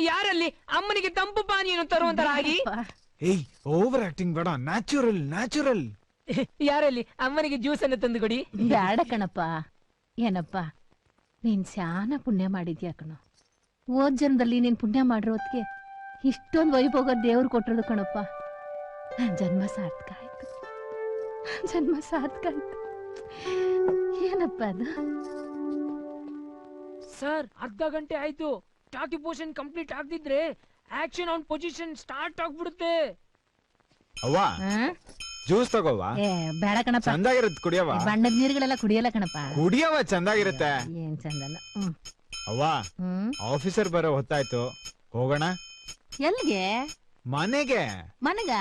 ಯಾರಲ್ಲಿ ಅಮ್ಮನಿಗೆ ತಂಪು ಪಾನೀಯನ್ನು ತರುವಂತರ ಆಗಿ? ಏಯ್ ಓವರ್ ಆಕ್ಟಿಂಗ್ ಬೇಡ. ನ್ಯಾಚುರಲ್. ಯಾರಲ್ಲಿ ಅಮ್ಮನಿಗೆ ಜ್ಯೂಸ್ ಅನ್ನು ತಂದು ಕೊಡಿ. ಬೇಡ ಕಣಪ್ಪ. ಏನಪ್ಪ ನೀನ್ ಶಾನ ಪುಣ್ಯ ಮಾಡಿದ್ಯಾ ಕಣೋ. ಹೋದ್ ಜನ್ಮದಲ್ಲಿ ನೀನ್ ಪುಣ್ಯ ಮಾಡಿರೋದ್ಗೆ ಇಷ್ಟೊಂದು ವೈಭೋಗ ದೇವ್ರು ಕೊಟ್ಟಿರೋದು ಕಣಪ್ಪ. ಜನ್ಮ ಸಾರ್ಥಕ ಆಯ್ತು. ಏನಪ್ಪ ಅದು? ಸರ್ ಅರ್ಧ ಗಂಟೆ ಆಯ್ತು. ಟಾಕಿ ಪೋರ್ಷನ್ ಕಂಪ್ಲೀಟ್ ಆಗದಿದ್ರೆ ಆಕ್ಷನ್ ಆನ್ ಪೊಸಿಷನ್ ಸ್ಟಾರ್ಟ್ ಆಗ್ಬಿಡುತ್ತೆ. ಅವ್ವ ಜ್ಯೂಸ್ ತಗೋವಾ? ಬೇಡ ಕಣಪ್ಪ. ಚಂದಾಗಿರುತ್ತೆ ಕುಡಿಯವ. ಬಣ್ಣದ ನೀರುಗಳೆಲ್ಲ ಕುಡಿಯಲ್ಲ ಕಣಪ್ಪ. ಕುಡಿಯವ ಚಂದಾಗಿರುತ್ತೆ. ಏನ್ ಚಂದಲ್ಲ. ಅವ್ವ ಆಫೀಸರ್ ಬರೋ ಹೊತ್ತಾಯ್ತು, ಹೋಗೋಣ. ಎಲ್ಲಿಗೆ? ಮನೆಗೆ. ಮನೆಗ?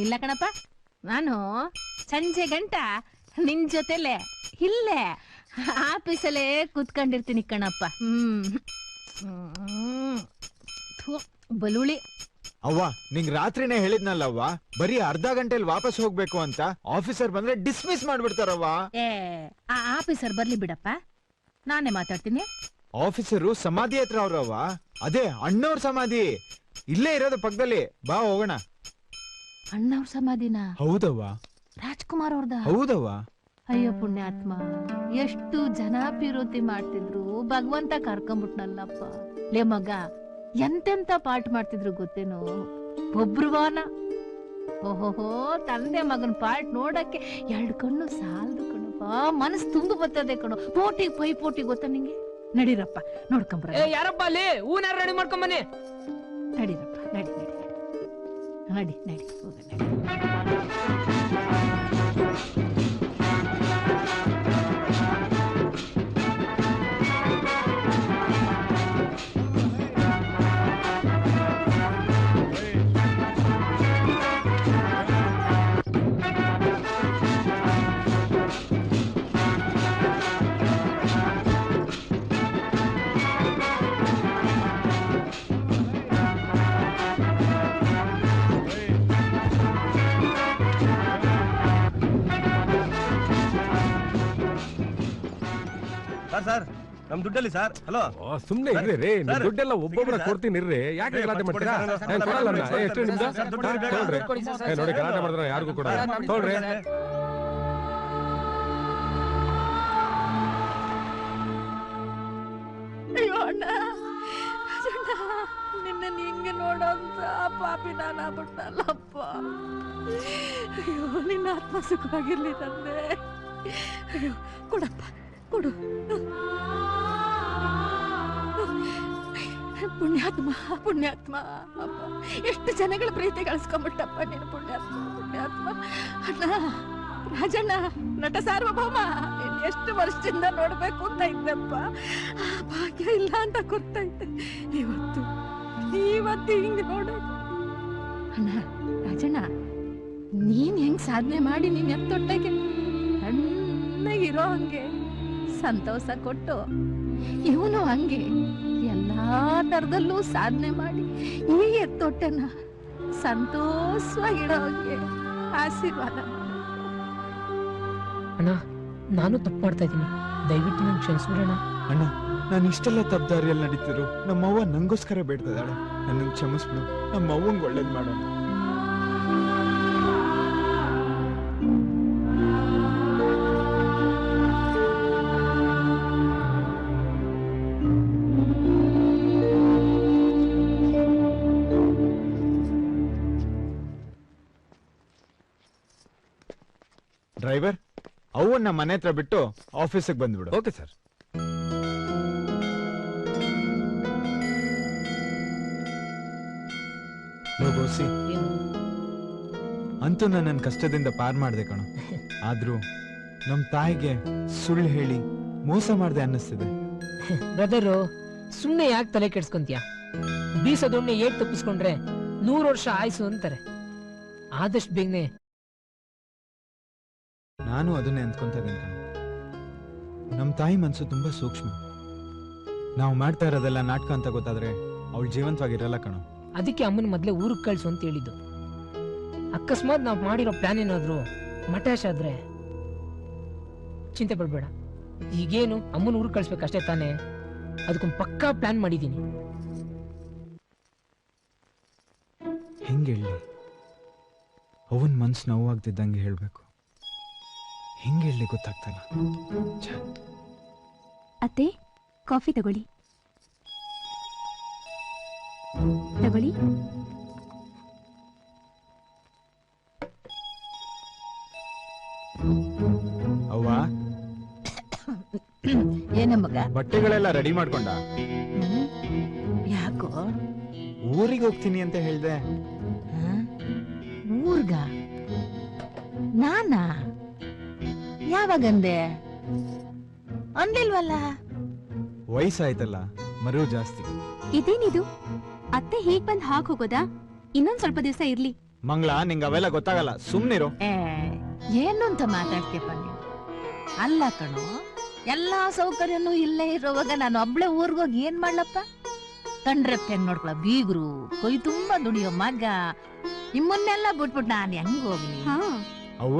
ಇಲ್ಲ ಕಣಪ್ಪ, ನಾನು ಸಂಜೆ ಗಂಟ ನಿನ್ ಜೊತೆಲೆ ಇಲ್ಲೇ ಆಫೀಸಲ್ಲೇ ಕೂತ್ಕೊಂಡಿರ್ತೀನಿ ಕಣಪ್ಪ. ಬಲುಳಿ. ಅವ್ವ ನಿಂಗ್ ರಾತ್ರಿನೇ ಹೇಳಿದ್ನಲ್ಲವ್ವ, ಬರೀ ಅರ್ಧ ಗಂಟೆಲಿ ವಾಪಸ್ ಹೋಗ್ಬೇಕು ಅಂತ. ಆಫೀಸರ್ ಬಂದ್ರೆ ಡಿಸ್ಮಿಸ್ ಮಾಡ್ಬಿಡ್ತಾರವ್ವ. ಆ ಆಫೀಸರ್ ಬರ್ಲಿ ಬಿಡಪ್ಪ, ನಾನೇ ಮಾತಾಡ್ತೀನಿ. ಆಫೀಸರು ಸಮಾಧಿ ಹತ್ರ ಅವ್ರವ್ವ. ಅದೇ ಅಣ್ಣವ್ರ ಸಮಾಧಿ ಇಲ್ಲೇ ಇರೋದು ಪಕ್ಕದಲ್ಲಿ. ಬಾ ಹೋಗೋಣ. ಅಣ್ಣವ್ರ ಸಮಾಧಿನ? ಹೌದವ್ವ. ರಾಜ್ಕುಮಾರ್ ಅವ್ರದ? ಹೌದವ್ವ. ಅಯ್ಯೋ ಪುಣ್ಯಾತ್ಮ, ಎಷ್ಟು ಜನ ಪಿರೋತಿ ಮಾಡ್ತಿದ್ರು, ಭಗವಂತ ಕರ್ಕೊಂಡ್ಬಿಟ್ನಲ್ಲಪ್ಪ. ಲೇ ಮಗ, ಎಂತೆಂತ ಪಾಠ ಮಾಡ್ತಿದ್ರು ಗೊತ್ತೇನು? ಒಬ್ರುವಾನ. ಓಹೋಹೋ, ತಂದೆ ಮಗನ್ ಪಾಠ ನೋಡಕ್ಕೆ 2 ಕಣ್ಣು ಸಾಲದು ಕಣಪ್ಪ. ಮನಸ್ಸು ತುಂಬು ಬರ್ತದೆ ಕಣೋ. ಪೈಪೋಟಿ ಗೊತ್ತಾ ನಿಂಗೆ? ನಡೀರಪ್ಪ ನೋಡ್ಕೊಂಬ್ರ. ಯಾರಪ್ಪ ಅಲ್ಲಿ ಹೂನಾರ ರೆಡಿ ಮಾಡ್ಕೊಂಬನ್ನಿ. ನಡೀರಪ್ಪ, ನಡಿ ಹೋಗ ನಡಿ. ಸರ್ ನಮ್ ದುಡ್ಡಲ್ಲಿ ಸರ್. ಹಲೋ ಸುಮ್ನೆ ಇರ್ರಿ ರೀ, ದುಡ್ಡೆಲ್ಲ ಒಬ್ಬೊಬ್ಬರ ಕೊಡ್ತೀನಿ ಇರ್ರಿ. ಯಾಕೆ ಗಲಾಟೆ ಮಾಡ್ತೀರಾ? ಎಷ್ಟು ನಿಮ್ದು ನೋಡಿ, ಗಲಾಟೆ ಮಾಡಿದ್ರೆ ಯಾರಿಗೂ ಕೊಡ ತೊಗೊಳ್ರಿ. ಅಯ್ಯೋ ಅಣ್ಣ ನಿನ್ನ ಹಿಂಗೆ ನೋಡೋಂತ ಪಾಪಿ ನಾನಾಗ್ಬಿಟ್ಟಲ್ಲಪ್ಪ. ಅಯ್ಯೋ ನಿನ್ನ ಆತ್ಮ ಸುಖವಾಗಿರ್ಲಿ ತಂದೆ. ಅಯ್ಯೋ ಕೊಡಪ್ಪ ಕೊಡು. ಪುಣ್ಯಾತ್ಮ ಪುಣ್ಯಾತ್ಮ ಅಪ್ಪ, ಎಷ್ಟು ಜನಗಳ ಪ್ರೀತಿ ಗಳಿಸ್ಕೊಂಡ್ಬಿಟ್ಟಪ್ಪ ನೀನು. ಪುಣ್ಯಾತ್ಮ ಪುಣ್ಯಾತ್ಮ. ಅಣ್ಣ ರಾಜಣ್ಣ, ನಟ ಸಾರ್ವಭೌಮ, ಎಷ್ಟು ವರ್ಷದಿಂದ ನೋಡ್ಬೇಕು ಅಂತ ಇದ್ದಪ್ಪ, ಭಾಗ್ಯ ಇಲ್ಲ ಅಂತ ಗೊತ್ತೈತೆ. ಇವತ್ತು ಹಿಂಗ್ ನೋಡೋದು. ಅಣ್ಣ ರಾಜಣ್ಣ, ನೀನ್ ಹೆಂಗ್ ಸಾಧನೆ ಮಾಡಿ ನೀನ್ ಎತ್ತೊಟ್ಟೆಗೆ ಸಣ್ಣಗಿರೋ ಹಂಗೆ ಸಂತೋಷ ಕೊಟ್ಟು, ಇವನು ಹಂಗೆ ಎಲ್ಲಾ ತರದಲ್ಲೂ ಸಾಧನೆ ಮಾಡಿ ಈ ಎತ್ತೊಟ್ಟೆನ ಸಂತೋಷವಾಗಿಡೋ ಹಂಗೆ ಆಶೀರ್ವಾದ. ಅಣ್ಣ, ನಾನು ತಪ್ಪು ಮಾಡ್ತಾ ಇದ್ದೀನಿ, ದಯವಿಟ್ಟು ನಂಗೆ ಕ್ಷಮಿಸ್ಬಿಡೋಣ. ಅಣ್ಣ, ನಾನು ಇಷ್ಟೆಲ್ಲ ತಪ್ಪದಾರಿಯಲ್ಲಿ ನಡೀತಿರು ನಮ್ಮವ್ವ ನಂಗೋಸ್ಕರ ಬೇಡ್ತದಾಳೆ. ನನ್ನ ಕ್ಷಮಿಸ್ಬಿಡು, ನಮ್ಮವ್ವಂಗೆ ಒಳ್ಳೇದ್ ಮಾಡೋಣ. ಡ್ರೈವರ್, ಅವನ್ನ ಮನೆ ಹತ್ರ ಬಿಟ್ಟು ಆಫೀಸಿಗೆ ಬಂದ್ಬಿಡು. Okay sir. ಗೋಸಿ, ಅಂತೂ ನನ್ನ ಕಷ್ಟದಿಂದ ಪಾರ್ ಮಾಡ್ದೆ ಕಣೋ. ಆದ್ರೂ ನಮ್ ತಾಯಿಗೆ ಸುಳ್ಳು ಹೇಳಿ ಮೋಸ ಮಾಡ್ದೆ ಅನ್ನಿಸ್ತಿದೆ. ಬ್ರದರು, ಸುಮ್ನೆ ಯಾಕೆ ತಲೆ ಕೆಡ್ಸ್ಕೊಂತೀಯ? ಬೀಸೋದೊಣ್ಣೆ ಏಟ್ ತಪ್ಪಿಸ್ಕೊಂಡ್ರೆ 100 ವರ್ಷ ಆಯ್ಸು ಅಂತಾರೆ. ಆದಷ್ಟು ಬೇಗನೆ. ನಾನು ಅದನ್ನೇ ಅಂದ್ಕೊಂತ ಇದ್ದೀನಿ ಕಣೋ. ನಮ್ ತಾಯಿ ಮನ್ಸು ತುಂಬಾ ಸೂಕ್ಷ್ಮ. ನಾವು ಮಾಡ್ತಾ ಇರೋದೆಲ್ಲ ನಾಟಕ ಅಂತ ಗೊತ್ತಾದ್ರೆ ಅವಳು ಜೀವಂತವಾಗಿರಲ್ಲ ಕಣೋ. ಅದಕ್ಕೆ ಅಮ್ಮನ ಮೊದ್ಲೇ ಊರಿಗೆ ಕಳ್ಸು ಅಂತ ಹೇಳಿದ್ದು. ಅಕಸ್ಮಾತ್ ನಾವು ಮಾಡಿರೋ ಪ್ಲಾನ್ ಏನಾದ್ರು ಮಟಾಶ್ ಆದ್ರೆ ಚಿಂತೆ ಪಡ್ಬೇಡ. ಈಗೇನು ಅಮ್ಮನ ಊರಿಗೆ ಕಳ್ಸ್ಬೇಕಷ್ಟೇ ತಾನೇ. ಅದಕ್ಕೊಂದು ಪಕ್ಕಾ ಪ್ಲಾನ್ ಮಾಡಿದ್ದೀನಿ. ಹೆಂಗೆ ಹೇಳಿ? ಅವನ್ ಮನ್ಸು ನೋವಾಗ್ತಿದ್ದಂಗೆ ಹೇಳ್ಬೇಕು. ಹೆಂಗೆ ಹೇಳಿ ಗೊತ್ತಾಗ್ತಲ್ಲ. ಅತ್ತೆ, ಕಾಫಿ ತಗೊಳ್ಳಿ. ತಗೊಳ್ಳಿ. ಅವ್ವ, ಏನಮ್ಮಗ? ಬಟ್ಟೆಗಳೆಲ್ಲ ರೆಡಿ ಮಾಡ್ಕೊಂಡ? ಯಾಕೋ? ಊರಿಗೆ ಹೋಗ್ತೀನಿ ಅಂತ ಹೇಳ್ದೆ. ಊರ್ಗ? ನಾನಾ? ಯಾವಾಗಂದೆ? ಅಂದಿಲ್ವಲ್ಲ. ವಯಸ್ಸಾಯ್ತಲ್ಲ, ಮರು ಜಾಸ್ತಿ. ಇದೇನಿದು? ಅತ್ತೆ ಹೀಗ್ ಬಂದ್ ಹಾಕ್ ಹೋಗೋದಾ? ಇನ್ನೊಂದ್ ಸ್ವಲ್ಪ ದಿವಸ ಇರ್ಲಿ. ಮಂಗಳ, ನಿಂಗ ಅವೆಲ್ಲ ಗೊತ್ತಾಗಲ್ಲ, ಸುಮ್ನಿರು. ಏನು ಅಂತ ಮಾತಾಡ್ತೀಯಪ್ಪ ನೀನು? ಅಲ್ಲ ಕಣೋ, ಎಲ್ಲಾ ಸೌಕರ್ಯನೂ ಇಲ್ಲೇ ಇರೋವಾಗ ನಾನು ಒಬ್ಳೆ ಊರ್ಗೋಗಿ ಏನ್ ಮಾಡ್ಲಪ್ಪ? ಕಂಡ್ರೆಪ್ಪ ಹೆಂಗ್ ನೋಡ್ಕೊಳ ಬೀಗ್ರು, ಕೊಯ್ ತುಂಬಾ ದುಡಿಯೋ ಮಗ, ನಿಮ್ಮನ್ನೆಲ್ಲ ಬಿಟ್ಬಿಟ್ಟು ನಾನು ಹೆಂಗ್ ಹೋಗ್ಲಿ? ಅವ್ವ,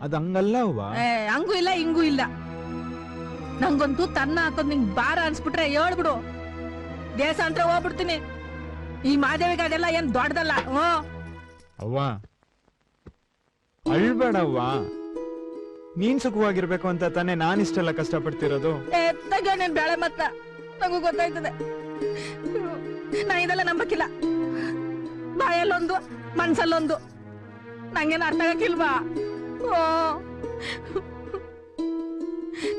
ಅದ್ ಹಂಗಲ್ಲ ಅವ್ವ. ಹಂಗೂ ಇಲ್ಲ ಹಿಂಗೂ ಇಲ್ಲ. ನಂಗಂತೂ ತನ್ನ ಹಾಕೋದ್ ನಿಂಗ್ ಬಾರ ಅನ್ಸ್ಬಿಟ್ರೆ ಹೇಳ್ಬಿಡು, ದೇಶಾಂತರ ಹೋಗ್ಬಿಡ್ತೀನಿ. ಈ ಮಾದೇವಿಗೆ ಅದೆಲ್ಲ ಏನ್ ದೊಡ್ಡದಲ್ಲ. ಅವ್ವ ಅಳ್ಬೇಡವ್ವ. ನೀನ್ ಸುಖವಾಗಿರ್ಬೇಕು ಅಂತ ತಾನೇ ನಾನ್ ಇಷ್ಟೆಲ್ಲ ಕಷ್ಟಪಡ್ತಿರೋದು. ನೀನ್ ಬೇಳೆ ಮತ್ತ ನಂಗೂ ಗೊತ್ತಾಯ್ತದೆ. ನಾ ಇದೆಲ್ಲ ನಂಬಕ್ಕಿಲ್ಲ. ಬಾಯಲ್ಲೊಂದು ಮನ್ಸಲ್ಲೊಂದು ನಂಗೇನು ಅರ್ಥ ಆಗಕ್ಕಿಲ್ವಾ?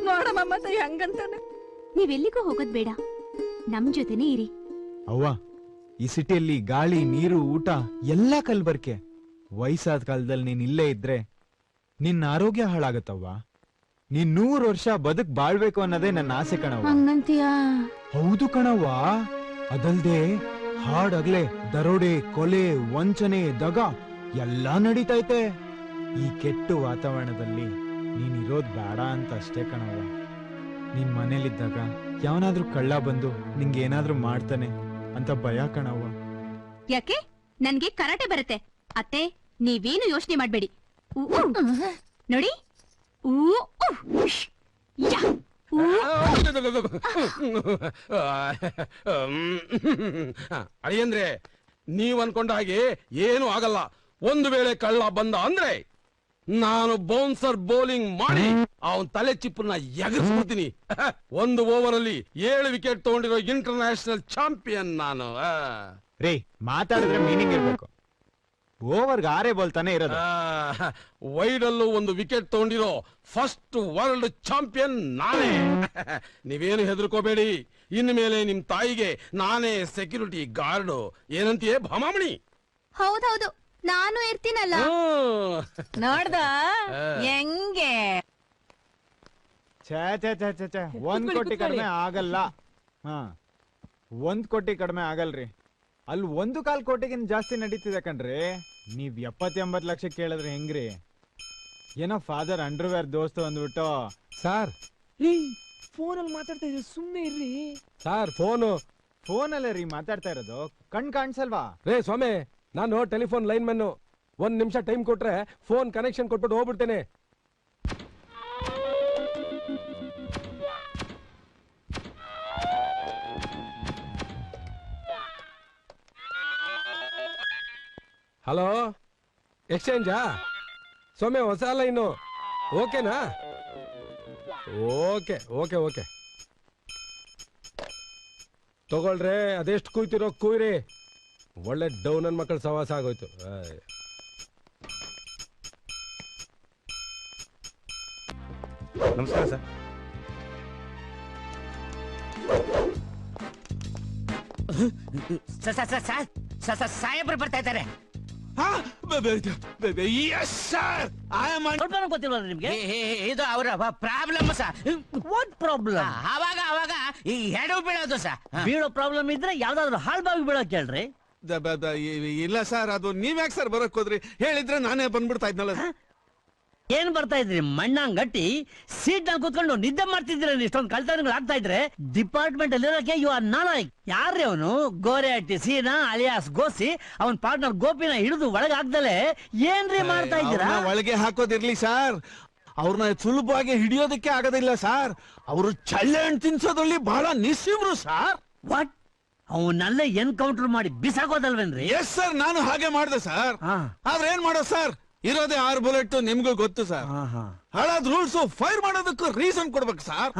ನೋಡಮ್ಮ ಮತ್ತೆ ಹೆಂಗಂತಾನೆ. ನೀವೆಲ್ಲಿಗೂ ಹೋಗೋದ್ ಬೇಡ, ನಮ್ ಜೊತೆನೇ ಇರಿ. ಅವ್ವ, ಈ ಸಿಟಿಯಲ್ಲಿ ಗಾಳಿ, ನೀರು, ಊಟ ಎಲ್ಲ ಕಲ್ಬರ್ಕೆ. ವಯಸ್ಸಾದ ಕಾಲದಲ್ಲಿ ನೀನ್ ಇಲ್ಲೇ ಇದ್ರೆ ನಿನ್ನ ಆರೋಗ್ಯ ಹಾಳಾಗತ್ತವ್ವ. ನೀನ್ 100 ವರ್ಷ ಬದುಕ್ ಬಾಳ್ಬೇಕು ಅನ್ನೋದೇ ನನ್ನ ಆಸೆ ಕಣವ್ವ. ಹಂಗಂತೀಯಾ? ಹೌದು ಕಣವ್ವ. ಅದಲ್ದೆ ಹಾಡಗ್ಲೆ ದರೋಡೆ, ಕೊಲೆ, ವಂಚನೆ, ದಗ ಎಲ್ಲಾ ನಡೀತೈತೆ. ಈ ಕೆಟ್ಟ ವಾತಾವರಣದಲ್ಲಿ ನೀನ್ ಇರೋದ್ ಬೇಡ ಅಂತ ಅಷ್ಟೇ ಕಣವ್ವ. ನೀನ್ ಮನೇಲಿದ್ದಾಗ ಯಾವನಾದ್ರೂ ಕಳ್ಳ ಬಂದು ನಿಂಗೇನಾದ್ರೂ ಮಾಡ್ತಾನೆ ಅಂತ ಭಯ ಕಣವ್ವ. ಯಾಕೆ? ನನ್ಗೆ ಕರಾಟೆ ಬರುತ್ತೆ ಅತ್ತೆ, ನೀವೇನು ಯೋಚನೆ ಮಾಡ್ಬೇಡಿ. ನೋಡಿ, ಅಳಿಯಂದ್ರೆ, ನೀವ್ ಅನ್ಕೊಂಡ ಹಾಗೆ ಏನು ಆಗಲ್ಲ. ಒಂದು ವೇಳೆ ಕಳ್ಳ ಬಂದ ಅಂದ್ರೆ ನಾನು ಬೌನ್ಸರ್ ಬೌಲಿಂಗ್ ಮಾಡಿ ಅವನ್ ತಲೆ ಚಿಪ್ಪನ್ನ ಎಗರಿಸ್ಬಿಡ್ತೀನಿ. 1 ಓವರ್ ಅಲ್ಲಿ 7 ವಿಕೆಟ್ ತಗೊಂಡಿರೋ ಇಂಟರ್ನ್ಯಾಷನಲ್ ಚಾಂಪಿಯನ್ ನಾನು. ರೀ ಮಾತಾಡಿದ್ರೆ ಮೀನಿಂಗ್ ಇರ್ಬೇಕು. ಓವರ್ಗೆ 6 ಬಾಲ್ ತಾನೇ ಇರೋದು. ವೈಡ್ ಅಲ್ಲೂ 1 ವಿಕೆಟ್ ತಗೊಂಡಿರೋ ಫಸ್ಟ್ ವರ್ಲ್ಡ್ ಚಾಂಪಿಯನ್ ನಾನೇ. ನೀವೇನು ಹೆದರ್ಕೋಬೇಡಿ, ಇನ್ಮೇಲೆ ನಿಮ್ ತಾಯಿಗೆ ನಾನೇ ಸೆಕ್ಯೂರಿಟಿ ಗಾರ್ಡು. ಏನಂತೀಯೇ ಭಾಮಾಮಣಿ? ಹೌದೌದು, ನಾನು ಇರ್ತೀನಲ್ಲ. ನೋಡ್ದ ಹೆಂಗೆ? ಛೇ ಛೇ ಛೇ ಛೇ ಛೇ, 1 ಕೋಟಿ ಕಡಿಮೆ ಆಗಲ್ಲ. 1 ಕೋಟಿ ಕಡಿಮೆ ಆಗಲ್ರಿ. ಅಲ್ಲಿ 1.25 ಕೋಟಿಗಿಂತ ಜಾಸ್ತಿ ನಡೀತಿದೆ ಕಣ್ರಿ. ನೀವ್ 70-80 ಲಕ್ಷ ಕೇಳಿದ್ರೆ ಹೆಂಗ್ರಿ? ಏನೋ ಫಾದರ್ ಅಂಡರ್ವೇರ್ ದೋಸ್ತು ಅಂದ್ಬಿಟ್ಟು. ಸರ್ ಫೋನಲ್ಲಿ ಮಾತಾಡ್ತಾ ಇದ್ದೀವಿ, ಸುಮ್ಮನೆ ಇರ್ರಿ ಸರ್. ಫೋನಲ್ಲೇ ರೀ ಮಾತಾಡ್ತಾ ಇರೋದು, ಕಣ್ ಕಾಣಿಸಲ್ವಾ? ರೇ ಸ್ವಾಮಿ, ನಾನು ಟೆಲಿಫೋನ್ ಲೈನ್ ಮ್ಯಾನ್. 1 ನಿಮಿಷ ಟೈಮ್ ಕೊಟ್ರೆ ಫೋನ್ ಕನೆಕ್ಷನ್ ಕೊಟ್ಬಿಟ್ಟು ಹೋಗ್ಬಿಡ್ತೇನೆ. ಹಲೋ, ಎಕ್ಸ್ಚೇಂಜಾ? ಸೌಮ್ಯ, ಹೊಸ ಲೈನು ಓಕೆನಾ? ಓಕೆ ಓಕೆ ಓಕೆ ತಗೊಳ್ರೆ. ಅದೆಷ್ಟು ಕೂಯ್ತಿರೋ ಕೂಯ್ರಿ. ಒಳ್ಳೆ ಡೌನ್ ಮಕ್ಕಳ ಸವಾಸ ಆಗೋಯ್ತು. ನಮಸ್ಕಾರ ಸರ್. ಸಾಹೇಬ್ರು ಬರ್ತಾ ಇದ್ದಾರೆ. ಇದು ಅವರ ಪ್ರಾಬ್ಲಮ್ ಸರ್. What problem? ಅವಾಗ ಅವಾಗ ಈ ಹೆಡು ಬೀಳೋದು ಸರ್. ಬೀಳೋ ಪ್ರಾಬ್ಲಮ್ ಇದ್ರೆ ಯಾವ್ದಾದ್ರು ಹಾಳ್ಬಾವಿ ಬೀಳೋಕ್ ಹೇಳ್ರಿ. ಇಲ್ಲ ಸರ್, ಅದು ನೀವ್ಯಾಕೆ ಸರ್ ಬರಕ್ ಹೋದ್ರಿ? ಹೇಳಿದ್ರೆ ನಾನೇ ಬಂದ್ಬಿಡ್ತಾ ಇದ್ನಲ್ಲ. ಏನ್ ಬರ್ತಾ ಇದ್ರಿ ಮಣ್ಣಂಗ್ ಗಟ್ಟಿ ಸೀಟ್ ನಲ್ಲಿ ಕೂತ್ಕೊಂಡು ನಿದ್ದೆ ಮಾಡ್ತಿದ್ರೆ ಇಷ್ಟೊಂದು ಕಳ್ತನಗಳು ಆಗ್ತಾ ಇದ್ರೆ ಡಿಪಾರ್ಟ್ಮೆಂಟ್ ಅಲ್ಲಿ ಯು ಆರ್ ನಾಲಾಯಕ್. ಯಾರ್ರಿ ಅವನು? ಗೋರೆ ಹಟ್ಟಿ ಸೀನಾ ಅಲಿಯಾಸ್ ಗೋಸಿ ಅವನ್ ಪಾರ್ಟ್ನರ್ ಗೋಪಿನ ಹಿಡಿದು ಒಳಗೆ ಹಾಕ್ದಲೆ ಏನ್ರಿ ಮಾಡ್ತಾ ಇದ್ದೀರಾ? ಒಳಗೆ ಹಾಕೋದಿರ್ಲಿ ಸರ್, ಅವ್ರನ್ನ ಸುಲಭವಾಗಿ ಹಿಡಿಯೋದಕ್ಕೆ ಆಗೋದಿಲ್ಲ ಸರ್. ಅವರು ಚಳ್ಳೆ ಹಣ್ಣು ತಿನ್ಸೋದ್ರಲ್ಲಿ ಬಹಳ ನಿಸ್ಸಿಮ್ರು ಸರ್. ವಾಟ್? ಅವನಲ್ಲೇ ಎನ್ಕೌಂಟರ್ ಮಾಡಿ ಬಿಸಾಕೋದಲ್ವೇನ್ರಿ? ಎಸ್ ಸರ್, ನಾನು ಹಾಗೆ ಮಾಡ್ದೆ ಸರ್. ಆದ್ರೆ ಏನ್ ಮಾಡೋ ಸರ್, ಇರೋದೇ 6 ಬುಲೆಟ್, ನಿಮ್ಗೂ ಗೊತ್ತು ಸರ್. ಹಾಳಾದ ರೂಲ್ಸ್ ಫೈರ್ ಮಾಡೋದಕ್ಕೂ ರೀಸನ್ ಕೊಡ್ಬೇಕು ಸರ್.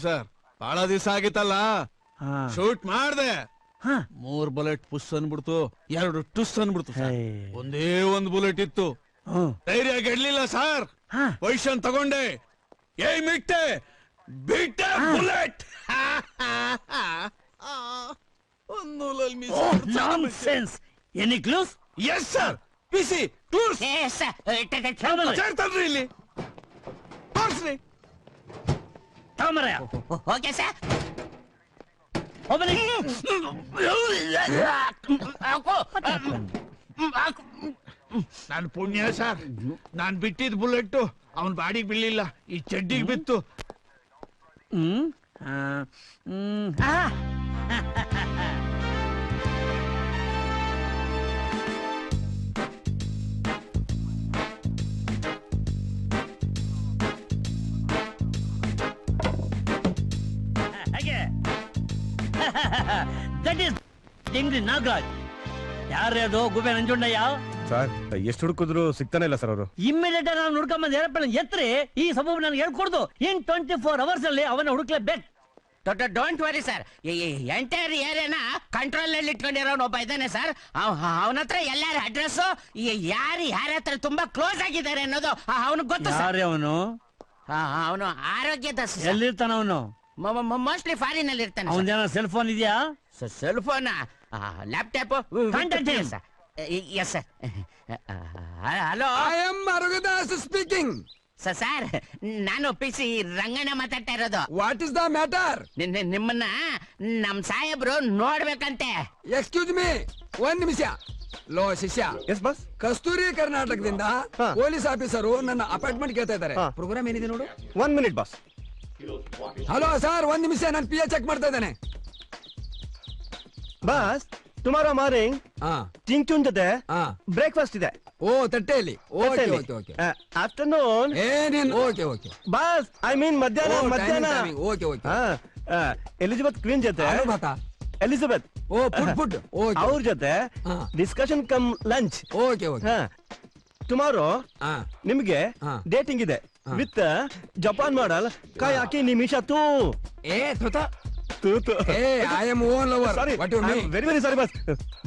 ಸರ್ ಬಹಳ ದಿವಸ ಆಗಿತ್ತಲ್ಲ, ಶೂಟ್ ಮಾಡ್ದೆ. 3 ಬುಲೆಟ್ ಪುಸ್ ಅನ್ಬಿಡ್ತು, 2 ಟುಸ್ ಅನ್ಬಿಡ್ತು. ಒಂದೇ 1 ಬುಲೆಟ್ ಇತ್ತು. ಧೈರ್ಯ ಗೆಡ್ಲಿಲ್ಲ ಸರ್. ಪೊಸಿಷನ್ ತಗೊಂಡೆ, ಏಮ್ ಇಟ್ಟೆ, ಬಿಟ್ಟೆ bullet. Any clues? Yes sir, PC clues ಇಲ್ಲಿ ತೋರಿಸ್ರಿ. Okay sir. ನಾನು ಪುಣ್ಯ ಸರ್, ನಾನ್ ಬಿಟ್ಟಿದ್ ಬುಲೆಟ್ ಅವನ್ ಬಾಡಿಗೆ ಬೀಳಿಲ್ಲ, ಈ ಚಡ್ಡಿಗೆ ಬಿತ್ತು. That is Dingri Nagaraj. ಯಾರೇ ಅದು? ಗುಬೆ ನಂಜುಂಡಯ್ಯ ಸರ್. ಎಷ್ಟು ಹುಡುಕಿದ್ರು ಸಿಗ್ತಾನೆ ಇಲ್ಲ ಸರ್ ಅವರು. ಇಮ್ಮಿಡಿಯೇಟ್ ನಾನು ಹುಡ್ಕೊಂಬಂದ್ ಏರೋಪ್ಲೇನ್ ಎತ್ರಿ ಈ ಸಬೂಬ್ ನನಗೆ ಹೇಳ್ಕೊಡ್ದು. ಇನ್ 24 hours ಅಲ್ಲಿ ಅವನ್ನ ಹುಡುಕ್ಲೇಬೇಕು. ಡೋಂಟ್ ವರಿ ಸರ್, ಎಂಟೈರ್ ಏರಿಯಾನ ಕಂಟ್ರೋಲ್ ನಲ್ಲಿ ಇಟ್ಕೊಂಡಿರೋನು ಒಬ್ಬ ಇದ್ದಾನೆ ಸರ್. ಅವನ ಹತ್ರ ಎಲ್ಲಾರ ಅಡ್ರೆಸ್, ಯಾರ ಹತ್ರ ತುಂಬಾ ಕ್ಲೋಸ್ ಆಗಿದ್ದಾರೆ ಅನ್ನೋದು ಅವನಿಗೆ ಗೊತ್ತು ಸರ್. ಅವನು ಅವನು ಆರೋಗ್ಯದ ಎಲ್ಲಿರ್ತಾನ? ಅವನು ಮೋಸ್ಟ್ಲಿ ಫಾರಿನ್ ಅಲ್ಲಿ ಇರ್ತಾನೆ. ಅವನ ಸೆಲ್ ಫೋನ್ ಇದೆಯಾ? Cell phone, laptop. Yes sir. Hello, I am Murugadoss speaking. Sir, ನಾನು ಪಿಸಿ ರಂಗಣ್ಣ ಮಾತಾಡ್ತಾ ಇರೋದು. What is the matter? ನಿಮ್ಮನ್ನ ನಮ್ ಸಾಹೇಬ್ರು ನೋಡ್ಬೇಕಂತೆ. ಎಕ್ಸ್ಕ್ಯೂಸ್ ಮೀ, 1 ನಿಮಿಷ. ಲೋ ಶಿಷ್ಯ. Yes boss. ಕಸ್ತೂರಿ ಕರ್ನಾಟಕದಿಂದ ಪೊಲೀಸ್ ಆಫೀಸರು ನನ್ನ ಅಪಾರ್ಟ್ಮೆಂಟ್ ಕೇಳ್ತಾ ಇದ್ದಾರೆ. ಪ್ರೋಗ್ರಾಮ್ ಏನಿದೆ ನೋಡು. 1 minute ಬಾಸ್. ಹಲೋ ಸರ್, 1 ನಿಮಿಷ, ನಾನು PA ಚೆಕ್ ಮಾಡ್ತಾ ಇದ್ದೇನೆ. ಬಾಸ್, ಟುಮಾರೋ ಮಾರ್ನಿಂಗ್ ಚಿಂಚುನ್ ಜೊತೆ ಬ್ರೇಕ್ಫಾಸ್ಟ್ ಇದೆ. ಓ, ತಟ್ಟೆಯಲ್ಲಿ. Okay okay okay. Afternoon okay okay boss, I mean ಮಧ್ಯಾಹ್ನ. Okay okay. ಎಲಿಜಬೆತ್ ಕ್ವೀನ್ ಜೊತೆ ಎಲಿಜಬೆತ್ ಪುಟ್ ಅವ್ರ ಜೊತೆ discussion cum lunch. Okay okay. Tomorrow ನಿಮ್ಗೆ ಡೇಟಿಂಗ್ ಇದೆ ವಿತ್ ಜಪಾನ್ ಮಾಡಲ್ ಕಾಯಾಕಿ ನಿಮಿಷ ತೂ very very sorry boss